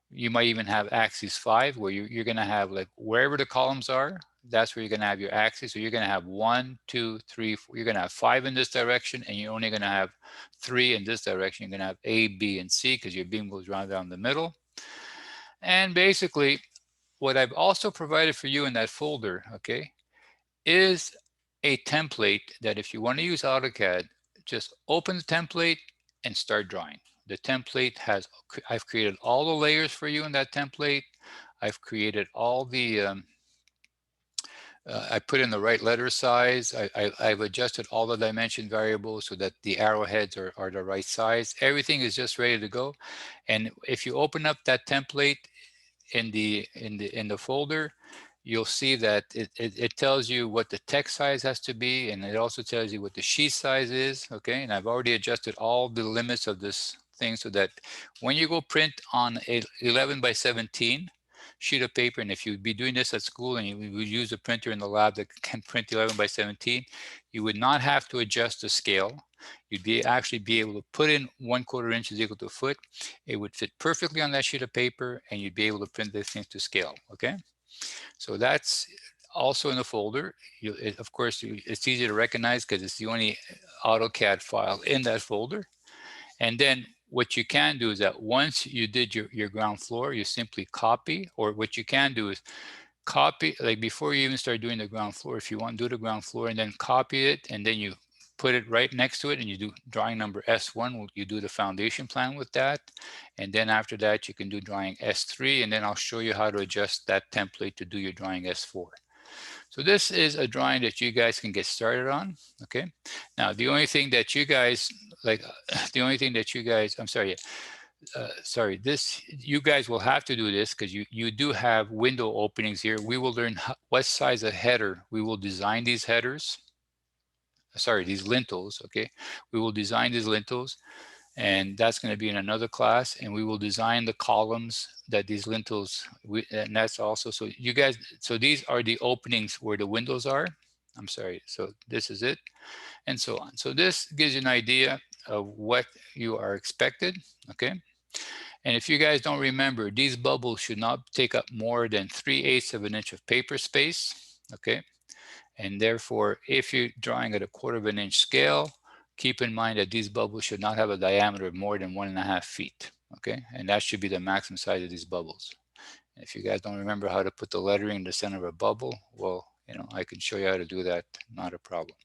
You might even have axis 5 where you're gonna have like wherever the columns are, that's where you're going to have your axis. So you're going to have 1, 2, 3, 4. You're going to have 5 in this direction, and you're only going to have 3 in this direction. You're going to have A, B, and C because your beam goes round down the middle. And basically, what I've also provided for you in that folder, okay, is a template that if you want to use AutoCAD, just open the template and start drawing. The template has, I've created all the layers for you in that template. I've created all the, I put in the right letter size. I've adjusted all the dimension variables so that the arrowheads are the right size. Everything is just ready to go. And if you open up that template in the folder, you'll see that it tells you what the text size has to be, and it also tells you what the sheet size is, okay? And I've already adjusted all the limits of this thing so that when you go print on a 11 by 17 sheet of paper, and if you'd be doing this at school and you would use a printer in the lab that can print 11 by 17, you would not have to adjust the scale. You'd actually be able to put in 1/4 inch is equal to a foot. It would fit perfectly on that sheet of paper, and you'd be able to print this thing to scale, okay? So that's also in the folder. Of course, it's easy to recognize because it's the only AutoCAD file in that folder. And then what you can do is that once you did your ground floor, you simply copy, or what you can do is copy, like before you even start doing the ground floor, if you want to do the ground floor and then copy it, and then you put it right next to it and you do drawing number S1, you do the foundation plan with that. And then after that, you can do drawing S3, and then I'll show you how to adjust that template to do your drawing S4. So this is a drawing that you guys can get started on, okay? Now, the only thing that you guys, I'm sorry, you guys will have to do this because you do have window openings here. We will learn what size of header we will design these headers. Sorry, these lintels, okay? We will design these lintels, and that's going to be in another class, and we will design the columns that these lintels, and that's also, so you guys, so these are the openings where the windows are. I'm sorry, so this is it, and so on. So this gives you an idea of what you are expected, okay? And if you guys don't remember, these bubbles should not take up more than 3/8 of an inch of paper space, okay? And therefore, if you're drawing at a 1/4 inch scale, keep in mind that these bubbles should not have a diameter of more than 1.5 feet, okay? And that should be the maximum size of these bubbles. And if you guys don't remember how to put the lettering in the center of a bubble, well, you know, I can show you how to do that, not a problem.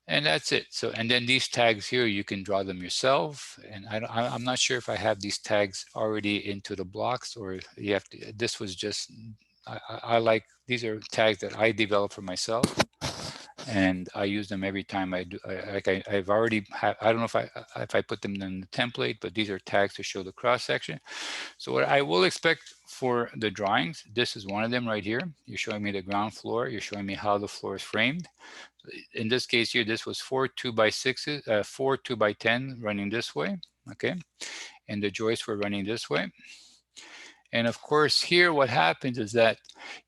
And that's it. So, and then these tags here, you can draw them yourself. And I'm not sure if I have these tags already into the blocks, or you have to, this was just, I like, these are tags that I developed for myself, and I use them every time I do. I've already have, I don't know if I put them in the template, but these are tags to show the cross section. So what I will expect for the drawings, this is one of them right here. You're showing me the ground floor. You're showing me how the floor is framed. In this case here, this was 4 2x6s, 4 2x10 running this way, okay? And the joists were running this way. And of course, here what happens is that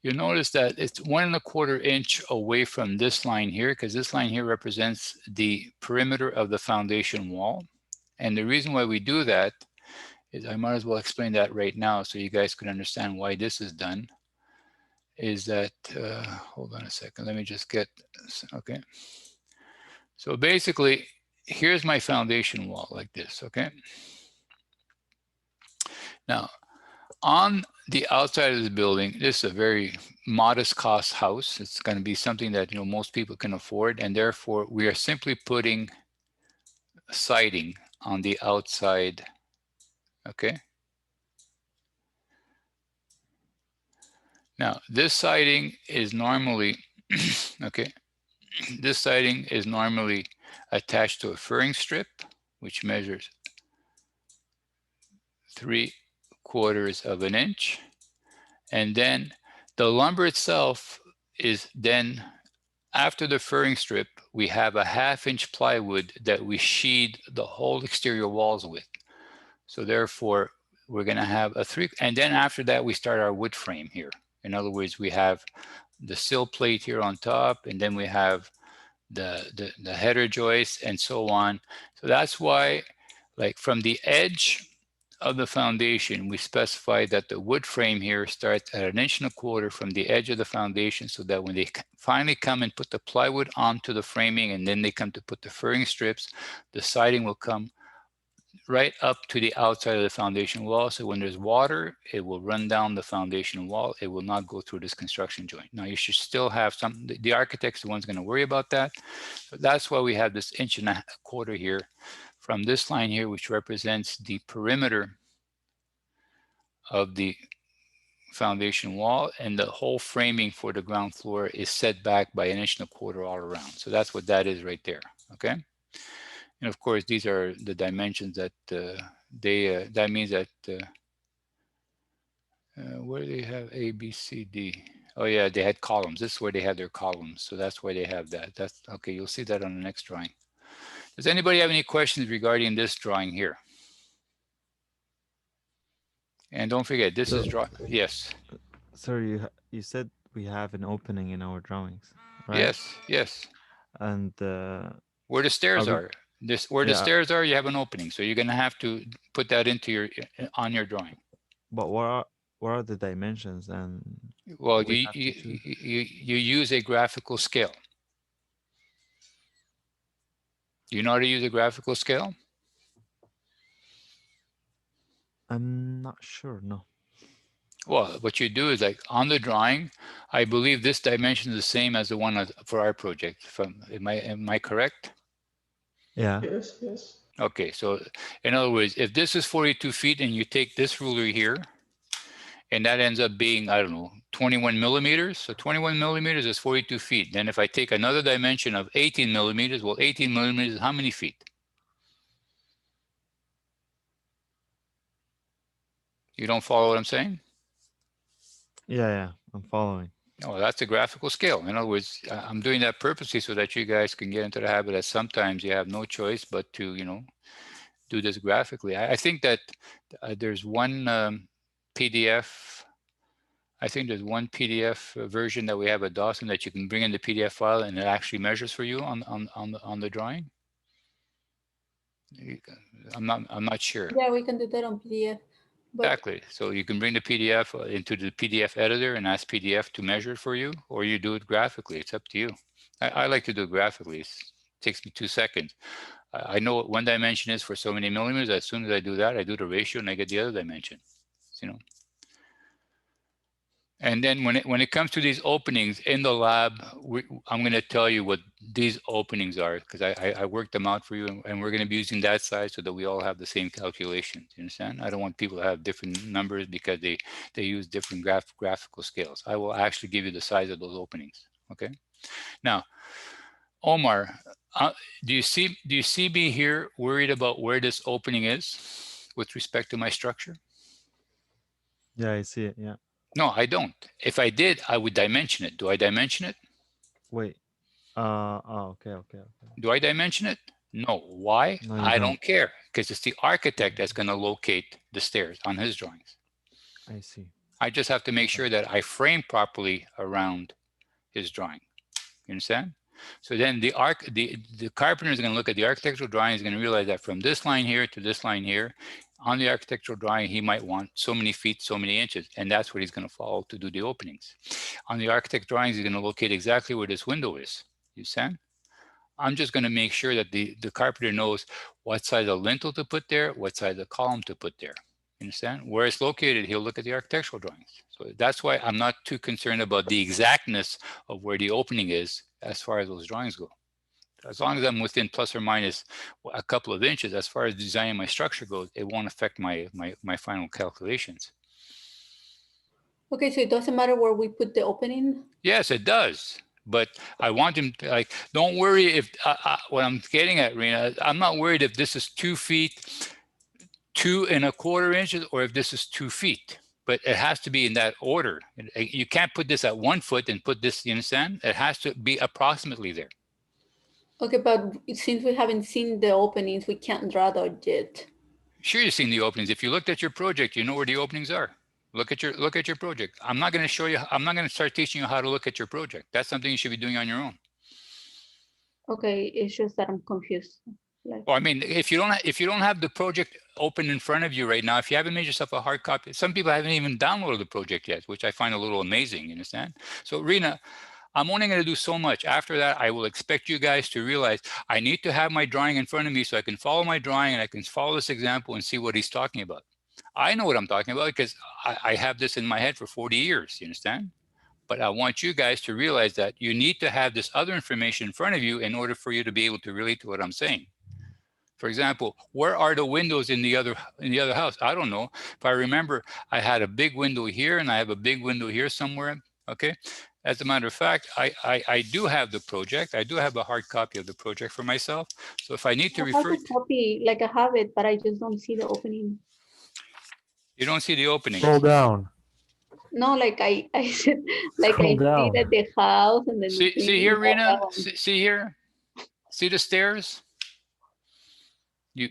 you notice that it's 1.25 inch away from this line here, because this line here represents the perimeter of the foundation wall. And the reason why we do that is, I might as well explain that right now so you guys can understand why this is done, is that, hold on a second, let me just get, okay. So basically, here's my foundation wall like this, okay? Now, on the outside of the building, this is a very modest cost house. It's going to be something that, you know, most people can afford, and therefore we are simply putting siding on the outside, okay? Now, this siding is normally, okay, this siding is normally attached to a furring strip, which measures 3/4 of an inch. And then the lumber itself is then, after the furring strip, we have a 1/2 inch plywood that we sheathe the whole exterior walls with. So therefore, we're going to have a 3, and then after that, we start our wood frame here. In other words, we have the sill plate here on top, and then we have the header joist and so on. So that's why, like from the edge of the foundation, we specify that the wood frame here starts at 1.25 inches from the edge of the foundation, so that when they finally come and put the plywood onto the framing, and then they come to put the furring strips, the siding will come right up to the outside of the foundation wall. So when there's water, it will run down the foundation wall. It will not go through this construction joint. Now you should still have some, the architect's the one's going to worry about that. But that's why we have this 1.25 inches here from this line here, which represents the perimeter of the foundation wall, and the whole framing for the ground floor is set back by 1.25 inches all around. So that's what that is right there. Okay. And of course, these are the dimensions that that means that where do they have A, B, C, D? Oh yeah, they had columns. This is where they had their columns. So that's why they have that. That's okay. You'll see that on the next drawing. Does anybody have any questions regarding this drawing here? And don't forget, this is yes. Sir, you said we have an opening in our drawings, right? Yes, yes. And where the stairs are, where the stairs are, you have an opening. So you're going to have to put that into your on your drawing. But what are the dimensions? And well, you use a graphical scale. Do you know how to use a graphical scale? I'm not sure. No. Well, what you do is, like on the drawing, I believe this dimension is the same as the one for our project. Am I correct? Yeah. Yes, yes. Okay, so in other words, if this is 42 feet and you take this ruler here, and that ends up being, I don't know, 21 millimeters. So 21 millimeters is 42 feet. Then if I take another dimension of 18 millimeters, well, 18 millimeters is how many feet? You don't follow what I'm saying? Yeah, I'm following. Oh, that's a graphical scale. In other words, I'm doing that purposely so that you guys can get into the habit that sometimes you have no choice but to, do this graphically. I think that there's one PDF. I think there's one PDF version that we have at Dawson that you can bring in the PDF file and it actually measures for you on the drawing. I'm not sure. Yeah, we can do that on PDF. Exactly. So you can bring the PDF into the PDF editor and ask PDF to measure it for you, or you do it graphically. It's up to you. I like to do it graphically. It takes me 2 seconds. I know what one dimension is for so many millimeters. As soon as I do that, I do the ratio and I get the other dimension. And then when it comes to these openings in the lab, I'm going to tell you what these openings are, because I worked them out for you, and we're going to be using that size so that we all have the same calculations. You understand? I don't want people to have different numbers because they use different graphical scales. I will actually give you the size of those openings. Okay. Now, Omar, do you see me here worried about where this opening is with respect to my structure? Yeah, I see it. Yeah. No, I don't. If I did, I would dimension it. Do I dimension it? Wait. Oh, okay. Do I dimension it? No. Why? No, I don't care, because it's the architect that's going to locate the stairs on his drawings. I see. I just have to make sure that I frame properly around his drawing. You understand? So then the carpenter is going to look at the architectural drawing, is going to realize that from this line here to this line here, on the architectural drawing, he might want so many feet, so many inches, and that's what he's going to follow to do the openings. On the architect drawings, he's going to locate exactly where this window is. You understand? I'm just going to make sure that the carpenter knows what size of lintel to put there, what size of column to put there. You understand? Where it's located, he'll look at the architectural drawings. So that's why I'm not too concerned about the exactness of where the opening is as far as those drawings go. As long as I'm within plus or minus a couple of inches, as far as designing my structure goes, it won't affect my final calculations. Okay, so it doesn't matter where we put the opening? Yes, it does. But I want him to, like, don't worry if, what I'm getting at, Rena, I'm not worried if this is 2 feet, 2.25 inches, or if this is 2 feet. But it has to be in that order. You can't put this at 1 foot and put this, you understand? It has to be approximately there. Okay, but since we haven't seen the openings, we can't draw that yet. Sure, you've seen the openings. If you looked at your project, you know where the openings are. Look at your project. I'm not going to show you. I'm not going to start teaching you how to look at your project. That's something you should be doing on your own. Okay, it's just that I'm confused. Like, Well, I mean, if you don't have the project open in front of you right now, if you haven't made yourself a hard copy, some people haven't even downloaded the project yet, which I find a little amazing. You understand? So, Rena, I'm only going to do so much. After that, I will expect you guys to realize I need to have my drawing in front of me so I can follow my drawing and I can follow this example and see what he's talking about. I know what I'm talking about because I have this in my head for 40 years. You understand? But I want you guys to realize that you need to have this other information in front of you in order for you to be able to relate to what I'm saying. For example, where are the windows in the other house? I don't know. If I remember, I had a big window here and I have a big window here somewhere. Okay. As a matter of fact, I do have the project. I do have a hard copy of the project for myself. So if I need to I have refer, a copy, like I have it, but I just don't see the opening. you don't see the opening. Scroll down. No, like I said, like Scroll I see down. that the house and then the See thing. here, Rena. See here. See the stairs. Do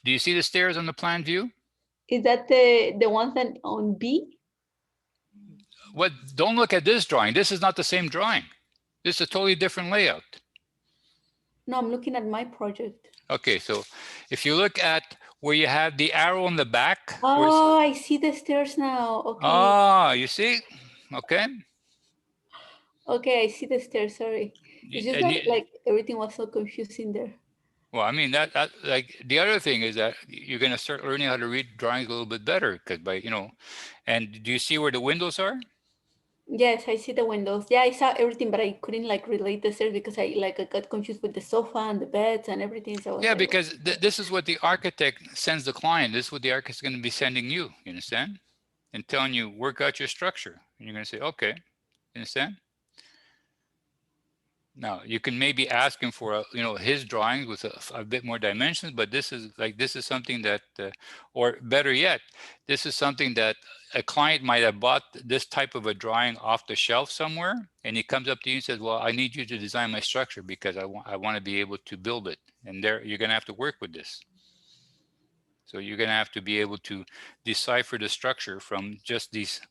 you see the stairs on the plan view? Is that the ones that on B? What? Don't look at this drawing. This is not the same drawing. This is a totally different layout. No, I'm looking at my project. Okay, so if you look at where you have the arrow in the back. Oh, I see the stairs now. Okay. Ah, you see? Okay. Okay, I see the stairs. Sorry. It's just that like everything was so confusing there. Well, I mean that like the other thing is that you're going to start learning how to read drawings a little bit better because by and do you see where the windows are? Yes, I see the windows. Yeah, I saw everything, but I couldn't like relate the stairs because I got confused with the sofa and the beds and everything. So Yeah, because this is what the architect sends the client. This is what the architect is going to be sending you. You understand? And telling you work out your structure, and you're going to say, okay, you understand? Now you can maybe ask him for his drawings with a bit more dimensions, but this is something that, or better yet, this is something that a client might have bought this type of a drawing off the shelf somewhere, and he comes up to you and says, "Well, I need you to design my structure because I want to be able to build it," and there you're going to have to work with this. So you're going to have to be able to decipher the structure from just these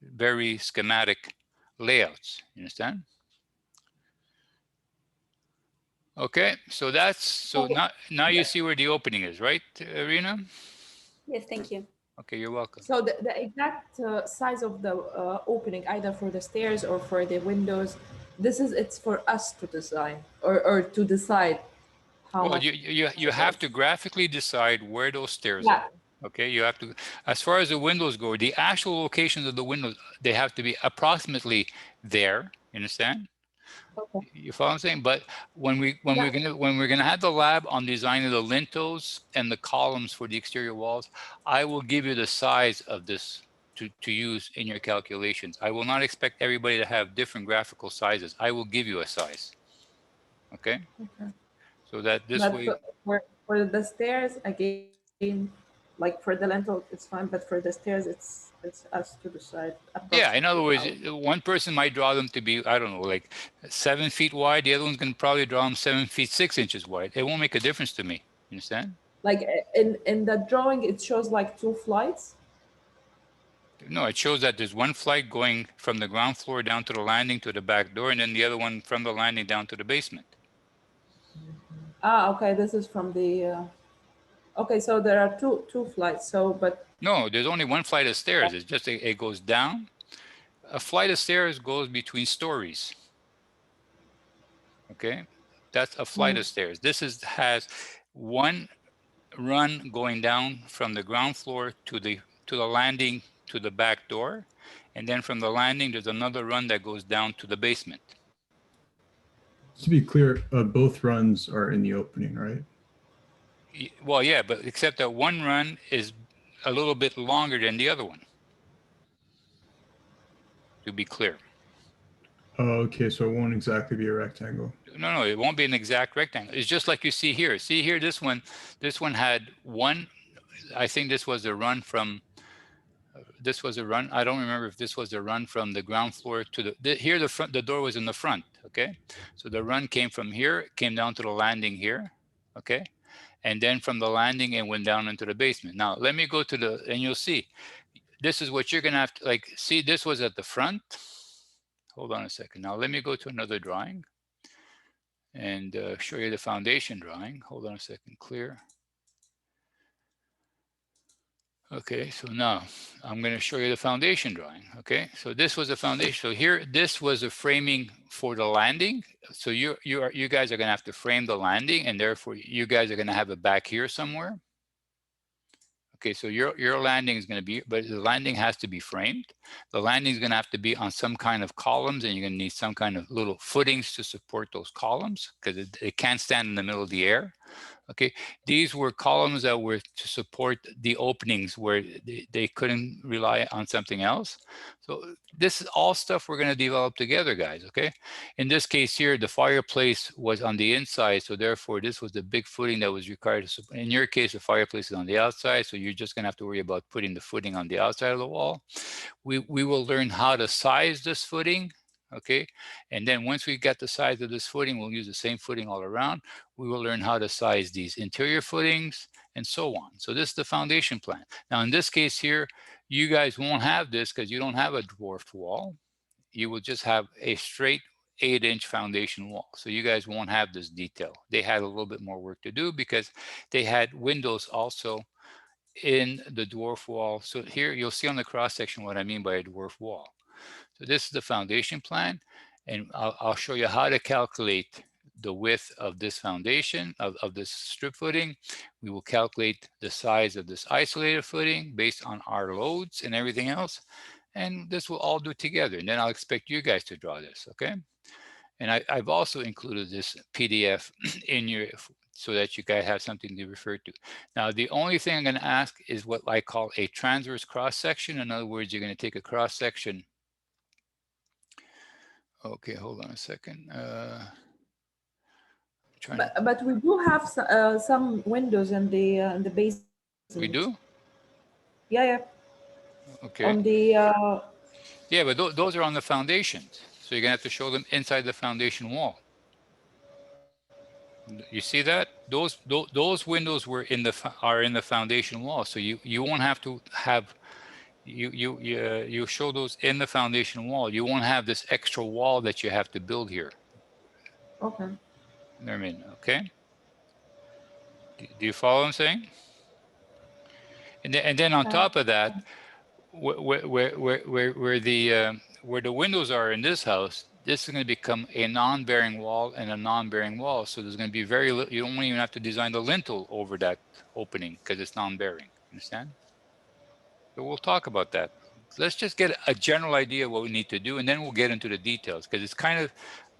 very schematic layouts. You understand? Okay, so now you see where the opening is, right, Rena? Yes, thank you. Okay, you're welcome. So the exact size of the opening, either for the stairs or for the windows, it's for us to design or to decide how much. You have to graphically decide where those stairs are. Okay, you have to, as far as the windows go, the actual locations of the windows, they have to be approximately there. You understand? Okay. You follow what I'm saying? But when we're gonna have the lab on designing the lintels and the columns for the exterior walls, I will give you the size of this to use in your calculations. I will not expect everybody to have different graphical sizes. I will give you a size. Okay. Okay. So that this way. For the stairs again, like for the lintel, it's fine, but for the stairs, it's us to decide. Yeah, in other words, one person might draw them to be, I don't know, like 7 feet wide. The other one's going to probably draw them 7 feet 6 inches wide. It won't make a difference to me. You understand? Like in the drawing, it shows like 2 flights. No, it shows that there's one flight going from the ground floor down to the landing to the back door, and then the other one from the landing down to the basement. Ah, okay. This is from the. Okay, so there are two flights. So, but no, there's only one flight of stairs. It's just it goes down. A flight of stairs goes between stories. Okay, that's a flight of stairs. This has one run going down from the ground floor to the landing to the back door, and then from the landing there's another run that goes down to the basement. To be clear, both runs are in the opening, right? Well, yeah, but except that one run is a little bit longer than the other one. To be clear. Oh, okay, so it won't exactly be a rectangle. No, it won't be an exact rectangle. It's just like you see here. See here, this one had one. I think this was a run from. This was a run. I don't remember if this was a run from the ground floor to here. The front, the door was in the front. Okay, so the run came from here, came down to the landing here. Okay, and then from the landing it went down into the basement. Now let me go to and you'll see. This is what you're gonna have to see. This was at the front. Hold on a second. Now let me go to another drawing. and show you the foundation drawing. Hold on a second, clear. Okay, so now I'm going to show you the foundation drawing. Okay, so this was a foundation. So here, this was a framing for the landing. So you guys are going to have to frame the landing, and therefore you guys are going to have it back here somewhere. Okay, so your landing is going to be, but the landing has to be framed. The landing is going to have to be on some kind of columns, and you're going to need some kind of little footings to support those columns, because it can't stand in the middle of the air. Okay, these were columns that were to support the openings where they couldn't rely on something else. So this is all stuff we're going to develop together, guys. Okay, in this case here, the fireplace was on the inside, so therefore this was the big footing that was required to support. In your case, the fireplace is on the outside, so you're just going to have to worry about putting the footing on the outside of the wall. We will learn how to size this footing. Okay, and then once we get the size of this footing, we'll use the same footing all around. We will learn how to size these interior footings and so on. So this is the foundation plan. Now in this case here, you guys won't have this because you don't have a dwarfed wall. You will just have a straight 8-inch foundation wall. So you guys won't have this detail. They had a little bit more work to do because they had windows also in the dwarf wall. So here you'll see on the cross section what I mean by a dwarf wall. So this is the foundation plan, and I'll show you how to calculate the width of this foundation, of this strip footing. We will calculate the size of this isolated footing based on our loads and everything else. And this will all do together. And then I'll expect you guys to draw this, okay? And I've also included this PDF in your, so that you guys have something to refer to. Now, the only thing I'm going to ask is what I call a transverse cross section. In other words, you're going to take a cross section. Okay, hold on a second. But we do have some windows in the basement. We do? Yeah. Okay. On the yeah, but those are on the foundations, so you're gonna have to show them inside the foundation wall. You see that? Those windows were are in the foundation wall, so you won't have to have you show those in the foundation wall. You won't have this extra wall that you have to build here. Okay. I mean, okay. Do you follow what I'm saying? And then on top of that, where the windows are in this house, this is going to become a non-bearing wall and a non-bearing wall. So there's going to be very little. You don't even have to design the lintel over that opening because it's non-bearing. Understand? So we'll talk about that. Let's just get a general idea of what we need to do, and then we'll get into the details, because it's kind of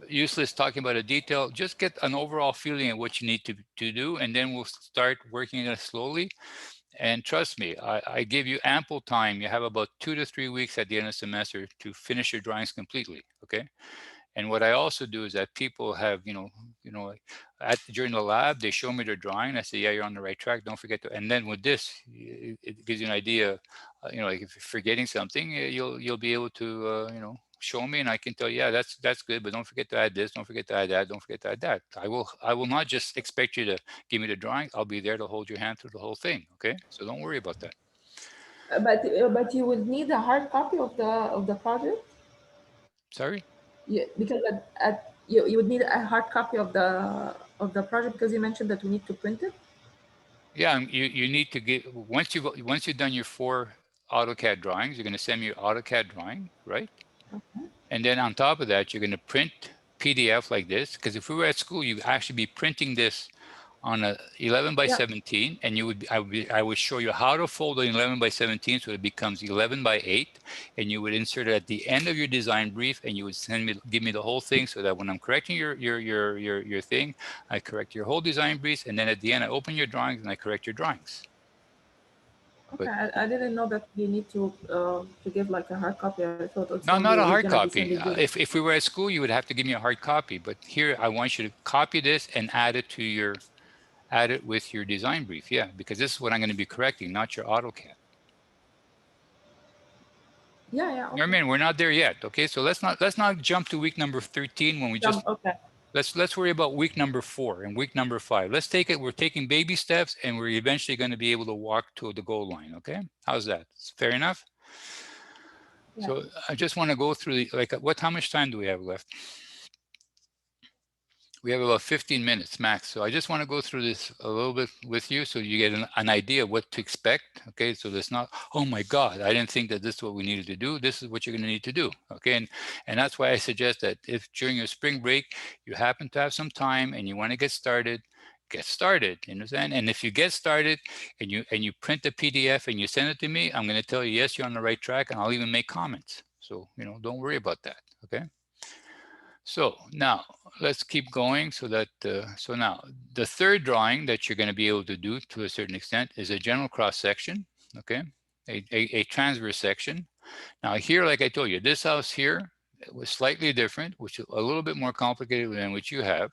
useless talking about a detail. Just get an overall feeling of what you need to do, and then we'll start working it slowly. And trust me, I give you ample time. You have about 2 to 3 weeks at the end of the semester to finish your drawings completely, okay? And what I also do is that people have, during the lab, they show me their drawing. I say, yeah, you're on the right track. Don't forget to, and then with this, it gives you an idea, like if you're forgetting something, you'll be able to, show me, and I can tell you, yeah, that's good, but don't forget to add this, don't forget to add that, don't forget to add that. I will not just expect you to give me the drawing. I'll be there to hold your hand through the whole thing, okay? So don't worry about that. But you would need a hard copy of the project. Sorry? Yeah, because you would need a hard copy of the project, because you mentioned that we need to print it. Yeah, you need to get, once you've done your 4 AutoCAD drawings, you're going to send me your AutoCAD drawing, right? Okay. And then on top of that, you're going to print PDF like this, because if we were at school, you'd actually be printing this on a 11 by 17, and I would show you how to fold an 11 by 17 so it becomes 11 by 8, and you would insert it at the end of your design brief, and you would give me the whole thing, so that when I'm correcting your thing, I correct your whole design brief, and then at the end I open your drawings and I correct your drawings. Okay, I didn't know that you need to give like a hard copy. I thought it's No, not a hard gonna be copy. sending you. If we were at school, you would have to give me a hard copy, but here I want you to copy this and add it with your design brief. Yeah, because this is what I'm going to be correcting, not your AutoCAD. Yeah. Okay. I mean, we're not there yet. Okay, so let's not jump to week number 13 when we just. Okay. Let's worry about week number 4 and week number 5. Let's take it. We're taking baby steps, and we're eventually going to be able to walk to the goal line. Okay, how's that? Fair enough. Yeah. So I just want to go through how much time do we have left? we have about 15 minutes max. So I just want to go through this a little bit with you so you get an idea of what to expect. Okay, so there's not, oh my God, I didn't think that this is what we needed to do. This is what you're going to need to do. Okay, and that's why I suggest that if during your spring break you happen to have some time and you want to get started, you understand? And if you get started and you print the PDF and you send it to me, I'm going to tell you, yes, you're on the right track, and I'll even make comments. So, don't worry about that. Okay. So now let's keep going so that, so now the third drawing that you're going to be able to do to a certain extent is a general cross section, okay? A transverse section. Now here, like I told you, this house here was slightly different, which is a little bit more complicated than what you have.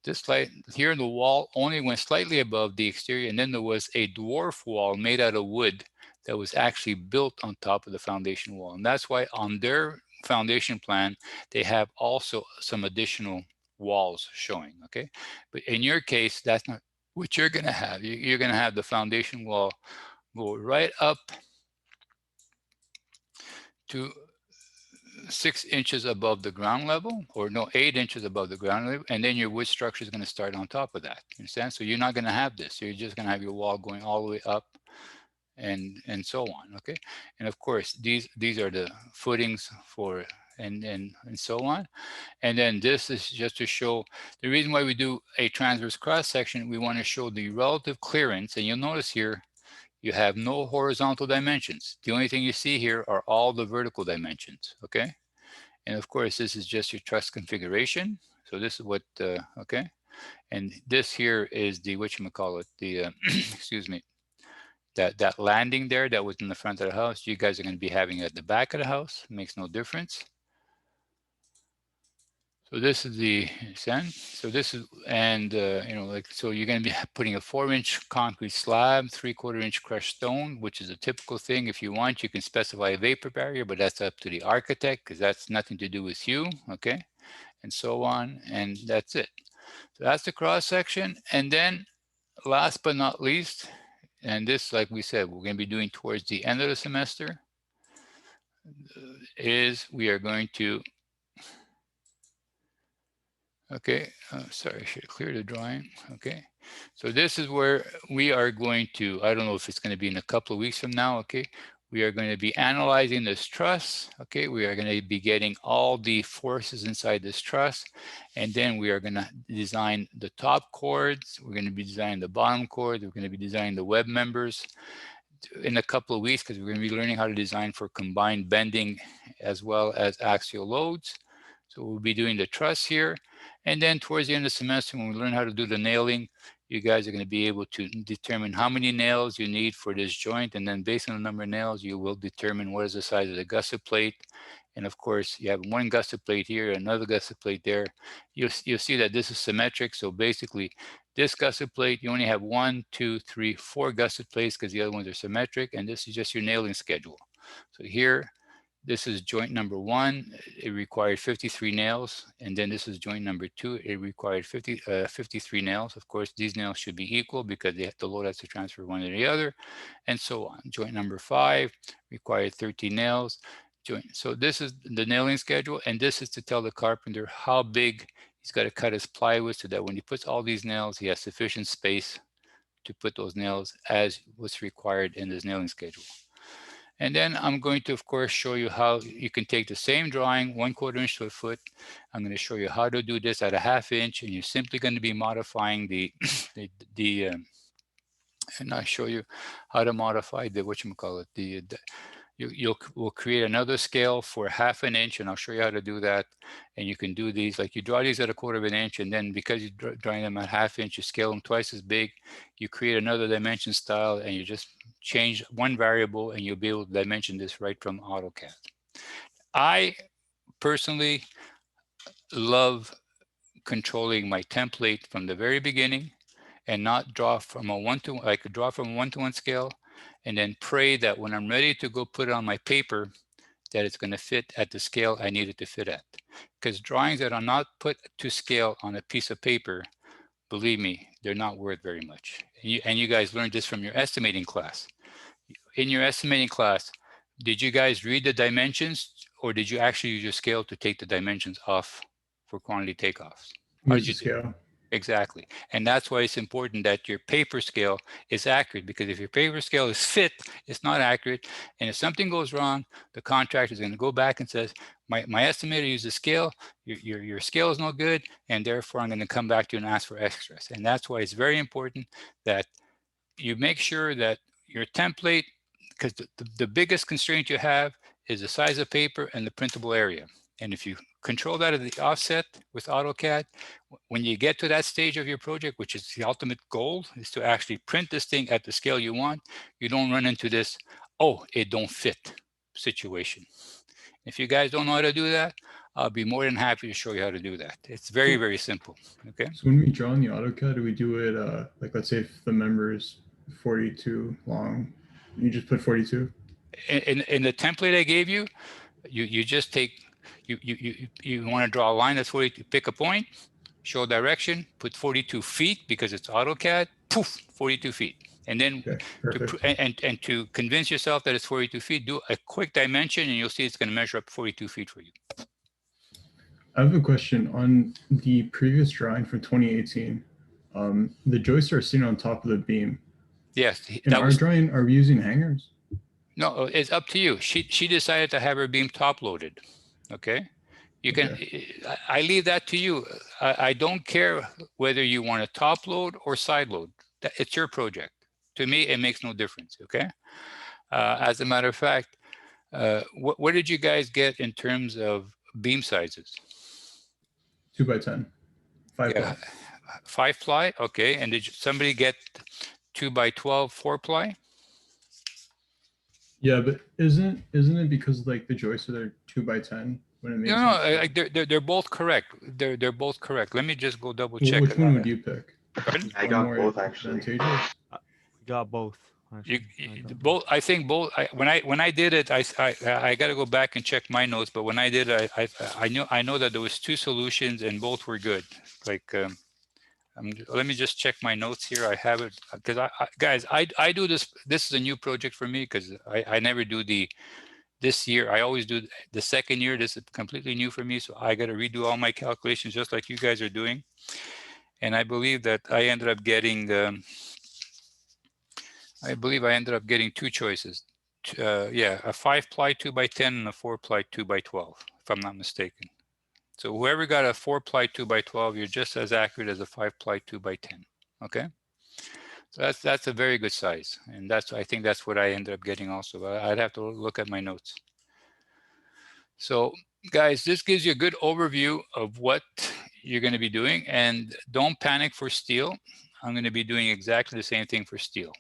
This light here in the wall only went slightly above the exterior, and then there was a dwarf wall made out of wood that was actually built on top of the foundation wall. And that's why on their foundation plan, they have also some additional walls showing, okay? But in your case, that's not what you're gonna have. You're gonna have the foundation wall go right up to 6 inches above the ground level, or no, 8 inches above the ground level, and then your wood structure is going to start on top of that. You understand? So you're not going to have this. You're just going to have your wall going all the way up, and so on. Okay, and of course these are the footings for and so on. And then this is just to show the reason why we do a transverse cross section. We want to show the relative clearance, and you'll notice here you have no horizontal dimensions. The only thing you see here are all the vertical dimensions, okay? And of course, this is just your truss configuration. So this is what, okay? And this here is the, whatchamacallit, the, excuse me, that landing there that was in the front of the house, you guys are gonna be having it at the back of the house. It makes no difference. So this is the sand. So this is, and like, so you're going to be putting a 4-inch concrete slab, 3/4 inch crushed stone, which is a typical thing. If you want, you can specify a vapor barrier, but that's up to the architect because that's nothing to do with you, okay? And so on, and that's it. So that's the cross section. And then last but not least, and this, like we said, we're going to be doing towards the end of the semester, is we are going to, okay, sorry, I should clear the drawing. Okay, so this is where we are going to, I don't know if it's going to be in a couple of weeks from now, okay, we are going to be analyzing this truss, okay, we are going to be getting all the forces inside this truss, and then we are going to design the top chords, we're going to be designing the bottom chords, we're going to be designing the web members in a couple of weeks because we're going to be learning how to design for combined bending as well as axial loads. So we'll be doing the truss here. And then towards the end of the semester, when we learn how to do the nailing, you guys are going to be able to determine how many nails you need for this joint. And then based on the number of nails, you will determine what is the size of the gusset plate. And of course, you have one gusset plate here, another gusset plate there. You'll see that this is symmetric. So basically, this gusset plate, you only have 1, 2, 3, 4 gusset plates because the other ones are symmetric. And this is just your nailing schedule. So here, this is joint number 1. It required 53 nails. And then this is joint number 2. It required 53 nails. Of course, these nails should be equal because the load has to transfer one to the other, and so on. Joint number 5 required 13 nails. So this is the nailing schedule. And this is to tell the carpenter how big he's got to cut his plywood so that when he puts all these nails, he has sufficient space to put those nails as what's required in this nailing schedule. And then I'm going to, of course, show you how you can take the same drawing, 1/4 inch to a foot. I'm going to show you how to do this at a 1/2 inch, and you're simply going to be modifying and I'll show you how to modify the, whatchamacallit, we'll create another scale for 1/2 inch, and I'll show you how to do that. And you can do these, like you draw these at 1/4 inch, and then because you're drawing them at 1/2 inch, you scale them twice as big. You create another dimension style, and you just change one variable, and you'll be able to dimension this right from AutoCAD. I personally love controlling my template from the very beginning and not draw from a one-to-one. I could draw from a 1-to-1 scale and then pray that when I'm ready to go put it on my paper, that it's going to fit at the scale I need it to fit at. Because drawings that are not put to scale on a piece of paper, believe me, they're not worth very much. And you guys learned this from your estimating class. In your estimating class, did you guys read the dimensions, or did you actually use your scale to take the dimensions off for quantity takeoffs? How Use did you the scale. Exactly. And that's why it's important that your paper scale is accurate, because if your paper scale is fit, it's not accurate. And if something goes wrong, the contractor is going to go back and says, my estimator used a scale, your scale is no good, and therefore I'm going to come back to you and ask for extras. And that's why it's very important that you make sure that your template, because the biggest constraint you have is the size of paper and the printable area. And if you control that at the offset with AutoCAD, when you get to that stage of your project, which is the ultimate goal, is to actually print this thing at the scale you want, you don't run into this, oh, it don't fit situation. If you guys don't know how to do that, I'll be more than happy to show you how to do that. It's very, very simple, okay? So when we draw in the AutoCAD, do we do it, like, let's say if the member is 42 long, you just put 42? In the template I gave you, you just take, you want to draw a line that's 42, pick a point, show direction, put 42 feet because it's AutoCAD, poof, 42 feet. And then Okay, to convince yourself that it's 42 feet, do a quick dimension and you'll see it's going to measure up 42 feet for you. I have a question. On the previous drawing from 2018, the joists are sitting on top of the beam. Yes. In our drawing, are we using hangers? No, it's up to you. She decided to have her beam top loaded. Okay. You can, I leave that to you. I don't care whether you want to top load or side load. It's your project. To me, it makes no difference. Okay. As a matter of fact, what did you guys get in terms of beam sizes? 2 by 10, 5 ply. 5 ply. Okay. And did somebody get 2 by 12, 4 ply? Yeah, but isn't it because like the joists are 2 by 10 when it makes sense? No, they're both correct. They're both correct. Let me just go double check. Which one would you pick? Pardon? I got both actually. We got both. Both. I think both. When I did it, I got to go back and check my notes. But when I did, I know that there was 2 solutions and both were good. Like, let me just check my notes here. I have it because guys, I do this. This is a new project for me because I never do this year. I always do the second year. This is completely new for me, so I got to redo all my calculations just like you guys are doing. And I believe that I ended up getting. I believe I ended up getting 2 choices. Yeah, a 5 ply 2 by 10 and a 4 ply 2 by 12, if I'm not mistaken. So whoever got a 4 ply 2 by 12, you're just as accurate as a 5 ply 2 by 10. Okay. So that's a very good size, and I think that's what I ended up getting also. I'd have to look at my notes. So guys, this gives you a good overview of what you're going to be doing, and don't panic for steel. I'm going to be doing exactly the same thing for steel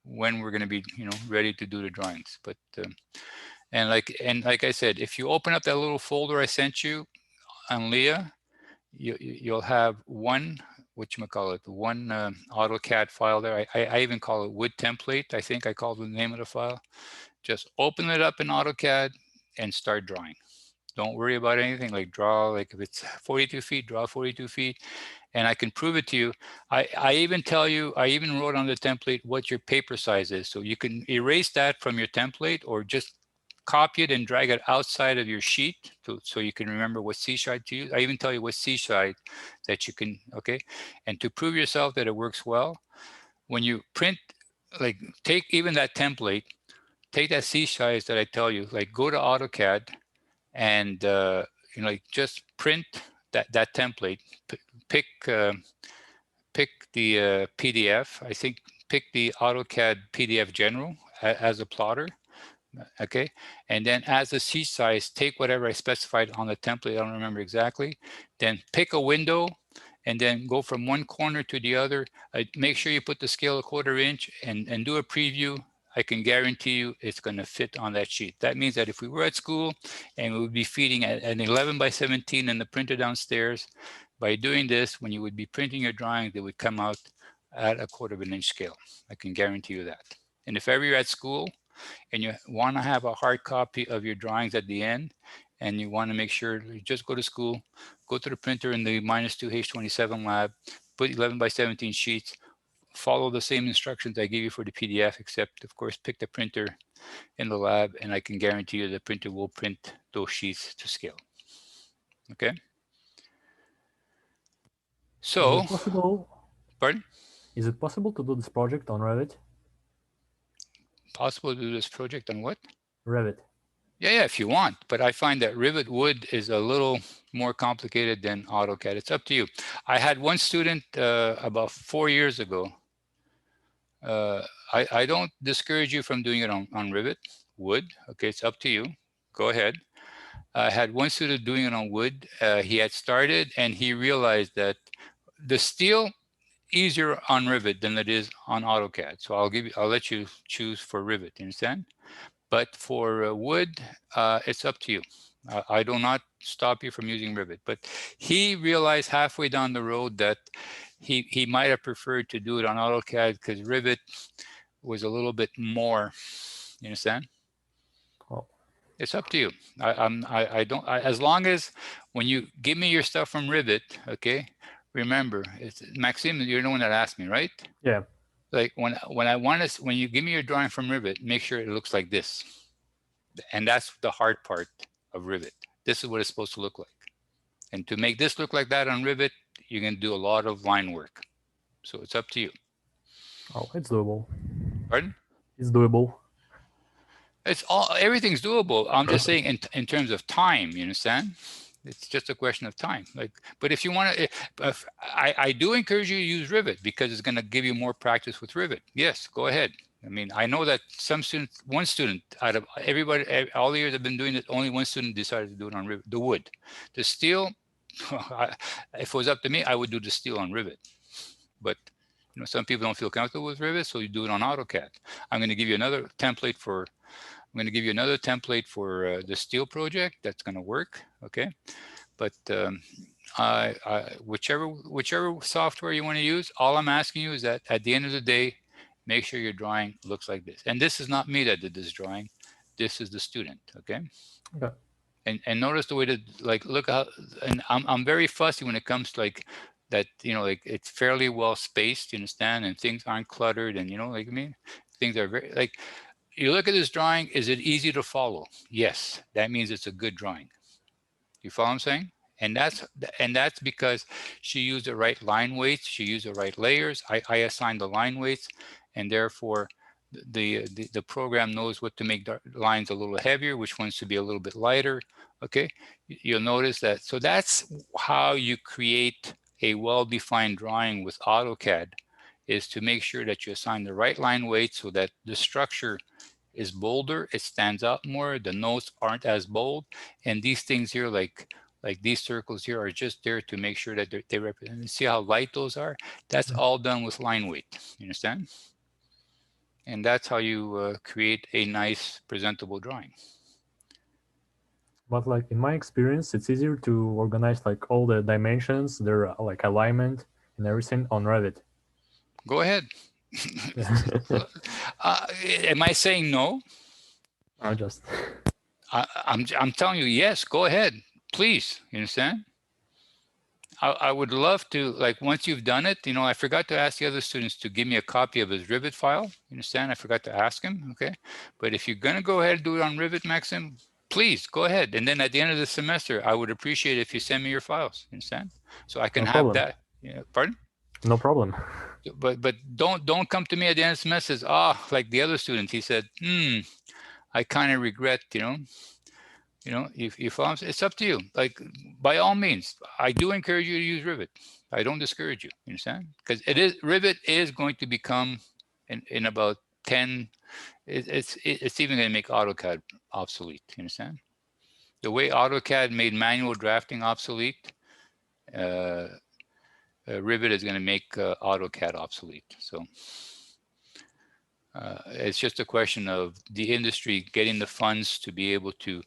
when we're going to be, ready to do the drawings. But and like I said, if you open up that little folder I sent you on Leah, you'll have one one AutoCAD file there. I even call it wood template. I think I called the name of the file. Just open it up in AutoCAD and start drawing. Don't worry about anything, like draw, like if it's 42 feet, draw 42 feet. And I can prove it to you. I even tell you, I even wrote on the template what your paper size is. So you can erase that from your template or just copy it and drag it outside of your sheet so you can remember what C-side to use. I even tell you what C-side that you can, okay? And to prove yourself that it works well, when you print, like take even that template, take that C-size that I tell you, like go to AutoCAD and like just print that template, pick the PDF. I think pick the AutoCAD PDF General as a plotter. Okay, and then as a C size, take whatever I specified on the template. I don't remember exactly. Then pick a window and then go from one corner to the other. Make sure you put the scale 1/4 inch and do a preview. I can guarantee you it's going to fit on that sheet. That means that if we were at school and we would be feeding an 11 by 17 in the printer downstairs, by doing this, when you would be printing your drawings, they would come out at a 1/4 inch scale. I can guarantee you that. And if ever you're at school and you want to have a hard copy of your drawings at the end, and you want to make sure you just go to school, go to the printer in the -2H27 lab, put 11 by 17 sheets, follow the same instructions I gave you for the PDF, except of course, pick the printer in the lab, and I can guarantee you the printer will print those sheets to scale. Okay. So, is it possible? Pardon? Is it possible to do this project on Revit? Possible to do this project on what? Revit. Yeah, if you want, but I find that Rivet Wood is a little more complicated than AutoCAD. It's up to you. I had one student about 4 years ago. I don't discourage you from doing it on Rivet Wood. Okay, it's up to you. Go ahead. I had one student doing it on wood. He had started and he realized that the steel easier on Rivet than it is on AutoCAD. So I'll let you choose for Rivet. You understand? But for wood, it's up to you. I do not stop you from using Rivet. But he realized halfway down the road that he might have preferred to do it on AutoCAD because Rivet was a little bit more. You understand? Oh. It's up to you. I don't. As long as when you give me your stuff from Rivet, okay. Remember, it's Maxime. You're the one that asked me, right? Yeah. Like when you give me your drawing from Rivet, make sure it looks like this. And that's the hard part of Rivet. This is what it's supposed to look like. And to make this look like that on Rivet, you're going to do a lot of line work. So it's up to you. Oh, it's doable. Pardon? It's doable. Everything's doable. I'm just saying in terms of time, you understand? It's just a question of time. But if you want to, I do encourage you to use Rivet because it's going to give you more practice with Rivet. Yes, go ahead. I mean, I know that one student out of everybody, all the years I've been doing it, only one student decided to do it on Rivet, the wood. The steel, if it was up to me, I would do the steel on Rivet. But some people don't feel comfortable with Rivet, so you do it on AutoCAD. I'm going to give you another template for the steel project that's going to work. Okay, but whichever software you want to use, all I'm asking you is that at the end of the day, make sure your drawing looks like this. And this is not me that did this drawing. This is the student. Okay. Okay. And notice the way that look how, and I'm very fussy when it comes to that, it's fairly well spaced, you understand, and things aren't cluttered, and I mean, things are very you look at this drawing, is it easy to follow? Yes, that means it's a good drawing. You follow what I'm saying? And that's because she used the right line weights, she used the right layers. I assigned the line weights, and therefore the program knows what to make the lines a little heavier, which ones to be a little bit lighter. Okay, you'll notice that. So that's how you create a well-defined drawing with AutoCAD, is to make sure that you assign the right line weight so that the structure is bolder, it stands out more, the notes aren't as bold, and these things here, like these circles here, are just there to make sure that they represent. See how light those are? That's all done with line weight. You understand? And that's how you create a nice, presentable drawing. But in my experience, it's easier to organize all the dimensions, their alignment and everything on Revit. Go ahead. Am I saying no? I'm telling you, yes, go ahead, please. You understand? I would love to, once you've done it, I forgot to ask the other students to give me a copy of his Rivet file. You understand? I forgot to ask him, okay? But if you're going to go ahead and do it on Rivet, Maxim, please go ahead. And then at the end of the semester, I would appreciate it if you send me your files. You understand? So I can have that. Pardon? No problem. But don't come to me at the end of the semester, like the other student, he said, I kind of regret, if it's up to you. By all means, I do encourage you to use Rivet. I don't discourage you. You understand? Because Rivet is going to become in about 10. It's even going to make AutoCAD obsolete. You understand? The way AutoCAD made manual drafting obsolete, Rivet is going to make AutoCAD obsolete. So it's just a question of the industry getting the funds to be able to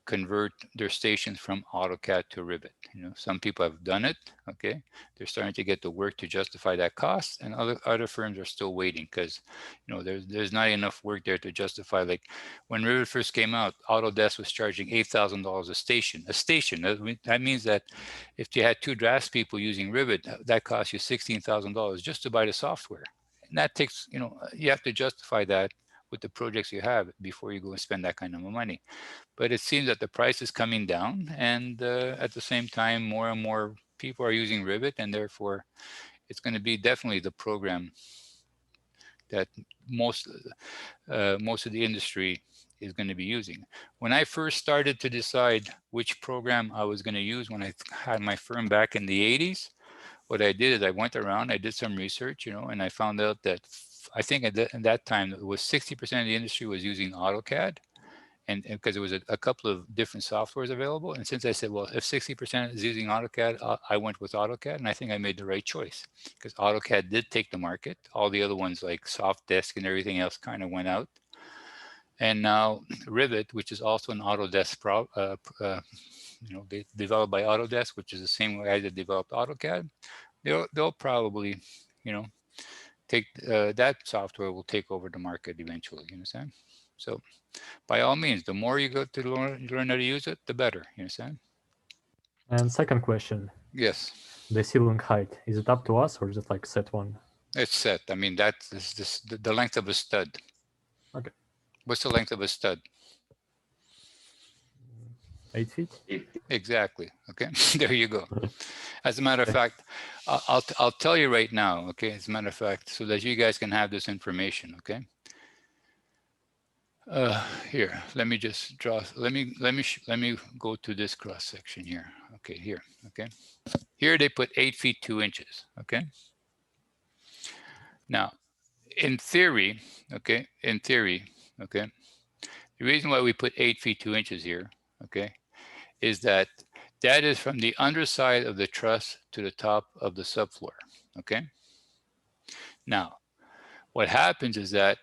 convert their stations from AutoCAD to Rivet. Some people have done it. Okay, they're starting to get the work to justify that cost, and other firms are still waiting because there's not enough work there to justify. Like when Rivet first came out, Autodesk was charging $8,000 a station. That means that if you had 2 draftspeople using Rivet, that costs you $16,000 just to buy the software. And that takes, you have to justify that with the projects you have before you go and spend that kind of money. But it seems that the price is coming down, and at the same time, more and more people are using Rivet, and therefore it's going to be definitely the program that most of the industry is going to be using. When I first started to decide which program I was going to use when I had my firm back in the 80s, what I did is I went around, I did some research, and I found out that I think at that time it was 60% of the industry was using AutoCAD, and because there was a couple of different softwares available. And since I said, well, if 60% is using AutoCAD, I went with AutoCAD, and I think I made the right choice because AutoCAD did take the market. All the other ones like Sofdesk and everything else kind of went out. And now Rivet, which is also an Autodesk, developed by Autodesk, which is the same guy that developed AutoCAD, they'll probably, take that software will take over the market eventually. You understand? So, by all means, the more you go to learn how to use it, the better. You understand? And second question. Yes. The ceiling height, is it up to us or is it like set one? It's set. I mean, that's the length of a stud. Okay. What's the length of a stud? 8 feet? Exactly. Okay. There you go. As a matter of fact, I'll tell you right now. Okay. As a matter of fact, so that you guys can have this information. Okay. Here, let me just draw. Let me go to this cross section here. Okay. Here. Okay. Here they put 8 feet 2 inches. Okay. Now, in theory, okay. Okay. The reason why we put 8 feet 2 inches here, okay, is that is from the underside of the truss to the top of the subfloor, okay? Now, what happens is that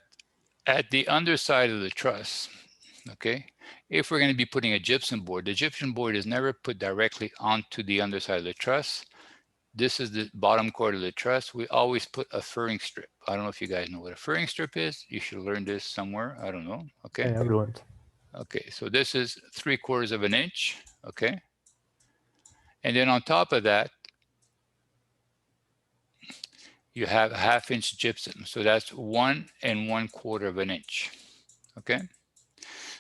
at the underside of the truss, okay, if we're going to be putting a gypsum board, the gypsum board is never put directly onto the underside of the truss. This is the bottom chord of the truss. We always put a furring strip. I don't know if you guys know what a furring strip is. You should learn this somewhere. I don't know. Okay. Yeah, we learned. Okay, so this is 3/4 of an inch. Okay. And then on top of that, you have a 1/2 inch gypsum. So that's 1 1/4 of an inch. Okay.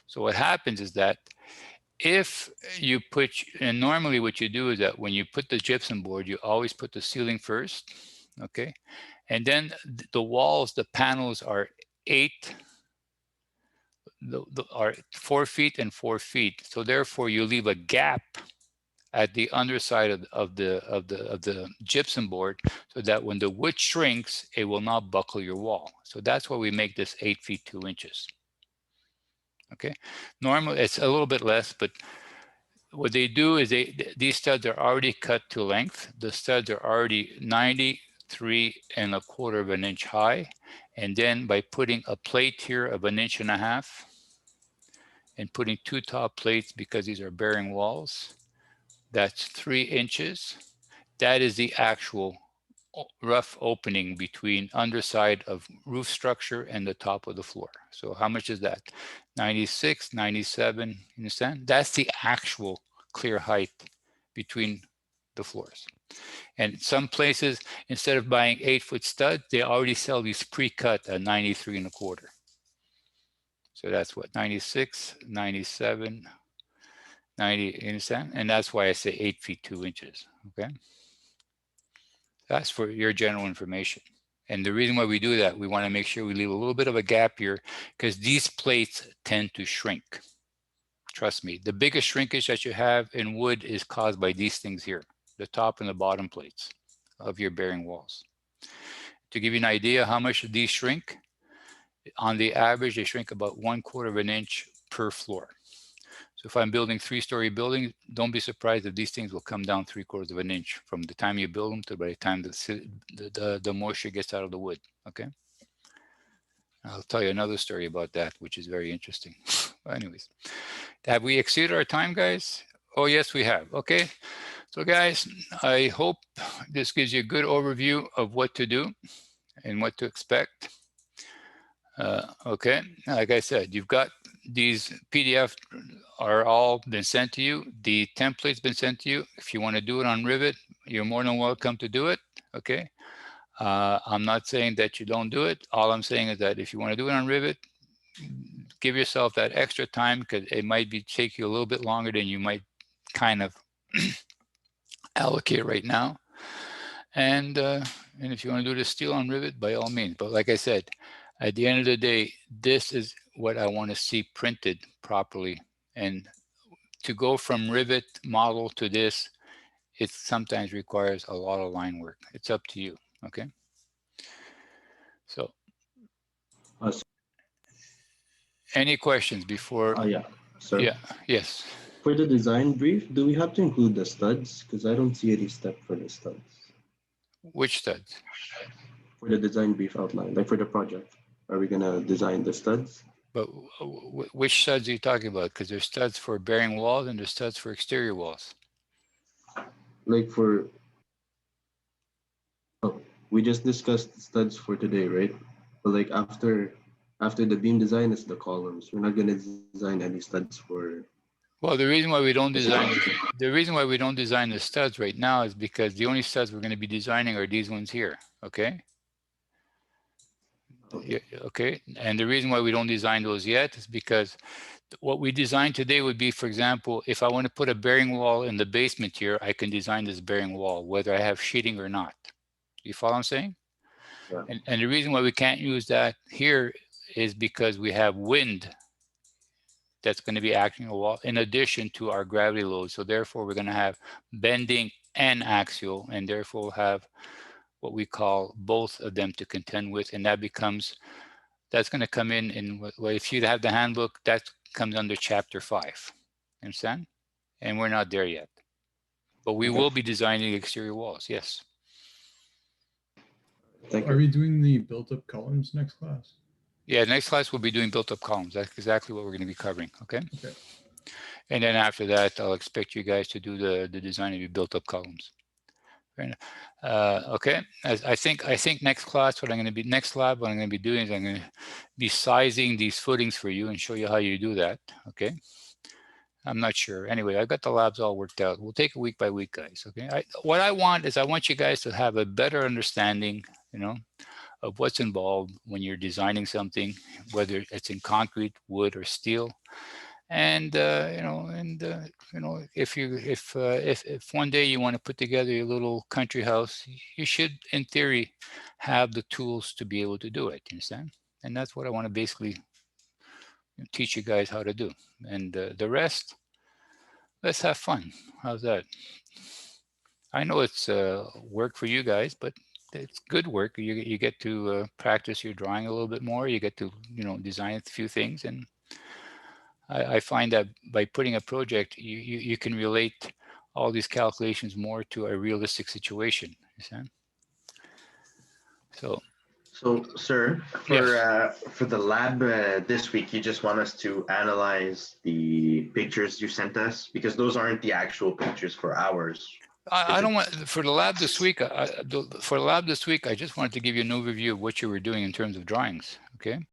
So what happens is that if you put, and normally what you do is that when you put the gypsum board, you always put the ceiling first. Okay. And then the walls, the panels are 4 feet and 4 feet. So therefore you leave a gap at the underside of the gypsum board so that when the wood shrinks, it will not buckle your wall. So that's why we make this 8 feet 2 inches. Okay. Normally it's a little bit less, but what they do is these studs are already cut to length. The studs are already 93 1/4 of an inch high. And then by putting a plate here of 1.5 inches and putting 2 top plates, because these are bearing walls, that's 3 inches. That is the actual rough opening between underside of roof structure and the top of the floor. So how much is that? 96, 97, you understand? That's the actual clear height between the floors. And some places, instead of buying 8-foot studs, they already sell these pre-cut at 93 1/4. So that's what, 96, 97, 90, you understand? And that's why I say 8 feet 2 inches, okay? That's for your general information. And the reason why we do that, we want to make sure we leave a little bit of a gap here because these plates tend to shrink. Trust me, the biggest shrinkage that you have in wood is caused by these things here, the top and the bottom plates of your bearing walls. To give you an idea how much these shrink, on the average, they shrink about 1/4 of an inch per floor. So if I'm building 3-story buildings, don't be surprised if these things will come down 3/4 of an inch from the time you build them to by the time the moisture gets out of the wood, okay? I'll tell you another story about that, which is very interesting. Anyways, have we exceeded our time, guys? Oh, yes, we have. Okay. So guys, I hope this gives you a good overview of what to do and what to expect. Okay, like I said, you've got these PDF are all been sent to you. The template's been sent to you. If you want to do it on Rivet, you're more than welcome to do it. Okay. I'm not saying that you don't do it. All I'm saying is that if you want to do it on Rivet, give yourself that extra time because it might take you a little bit longer than you might kind of allocate right now. And if you want to do the steel on rivet, by all means. But like I said, at the end of the day, this is what I want to see printed properly. And to go from rivet model to this, it sometimes requires a lot of line work. It's up to you, okay? So, any questions before? Yeah, sir. Yeah, yes. For the design brief, do we have to include the studs? Because I don't see any step for the studs. Which studs? For the design brief outline, like for the project. Are we gonna design the studs? But which studs are you talking about? Because there's studs for bearing walls and there's studs for exterior walls. Like for, oh, we just discussed studs for today, right? But like after the beam design is the columns. We're not gonna design any studs for. Well, the reason why we don't design the studs right now is because the only studs we're going to be designing are these ones here. Okay. Okay. And the reason why we don't design those yet is because what we designed today would be, for example, if I want to put a bearing wall in the basement here, I can design this bearing wall, whether I have sheeting or not. You follow what I'm saying? Yeah. And the reason why we can't use that here is because we have wind that's going to be acting a wall in addition to our gravity load. So therefore, we're going to have bending and axial, and therefore we'll have what we call both of them to contend with. And that becomes, that's going to come in well, if you have the handbook, that comes under chapter 5. Understand? And we're not there yet. But we will be designing exterior walls, yes. Are we doing the built-up columns next class? Yeah, next class we'll be doing built-up columns. That's exactly what we're going to be covering, okay? Okay. And then after that, I'll expect you guys to do the design of your built-up columns. Okay, I think next class, what I'm going to be, next lab, what I'm going to be doing is I'm going to be sizing these footings for you and show you how you do that, okay? I'm not sure. Anyway, I got the labs all worked out. We'll take it week by week, guys, okay? What I want is I want you guys to have a better understanding, you know, of what's involved when you're designing something, whether it's in concrete, wood, or steel. And you know, if one day you want to put together your little country house, you should, in theory, have the tools to be able to do it. You understand? And that's what I want to basically teach you guys how to do. And the rest, let's have fun. How's that? I know it's work for you guys, but it's good work. You get to practice your drawing a little bit more. You get to, you know, design a few things, and I find that by putting a project, you can relate all these calculations more to a realistic situation. You see? So, sir, for the lab this week, you just want us to analyze the pictures you sent us, because those aren't the actual pictures for ours. I don't want, for the lab this week. I just wanted to give you an overview of what you were doing in terms of drawings. Okay.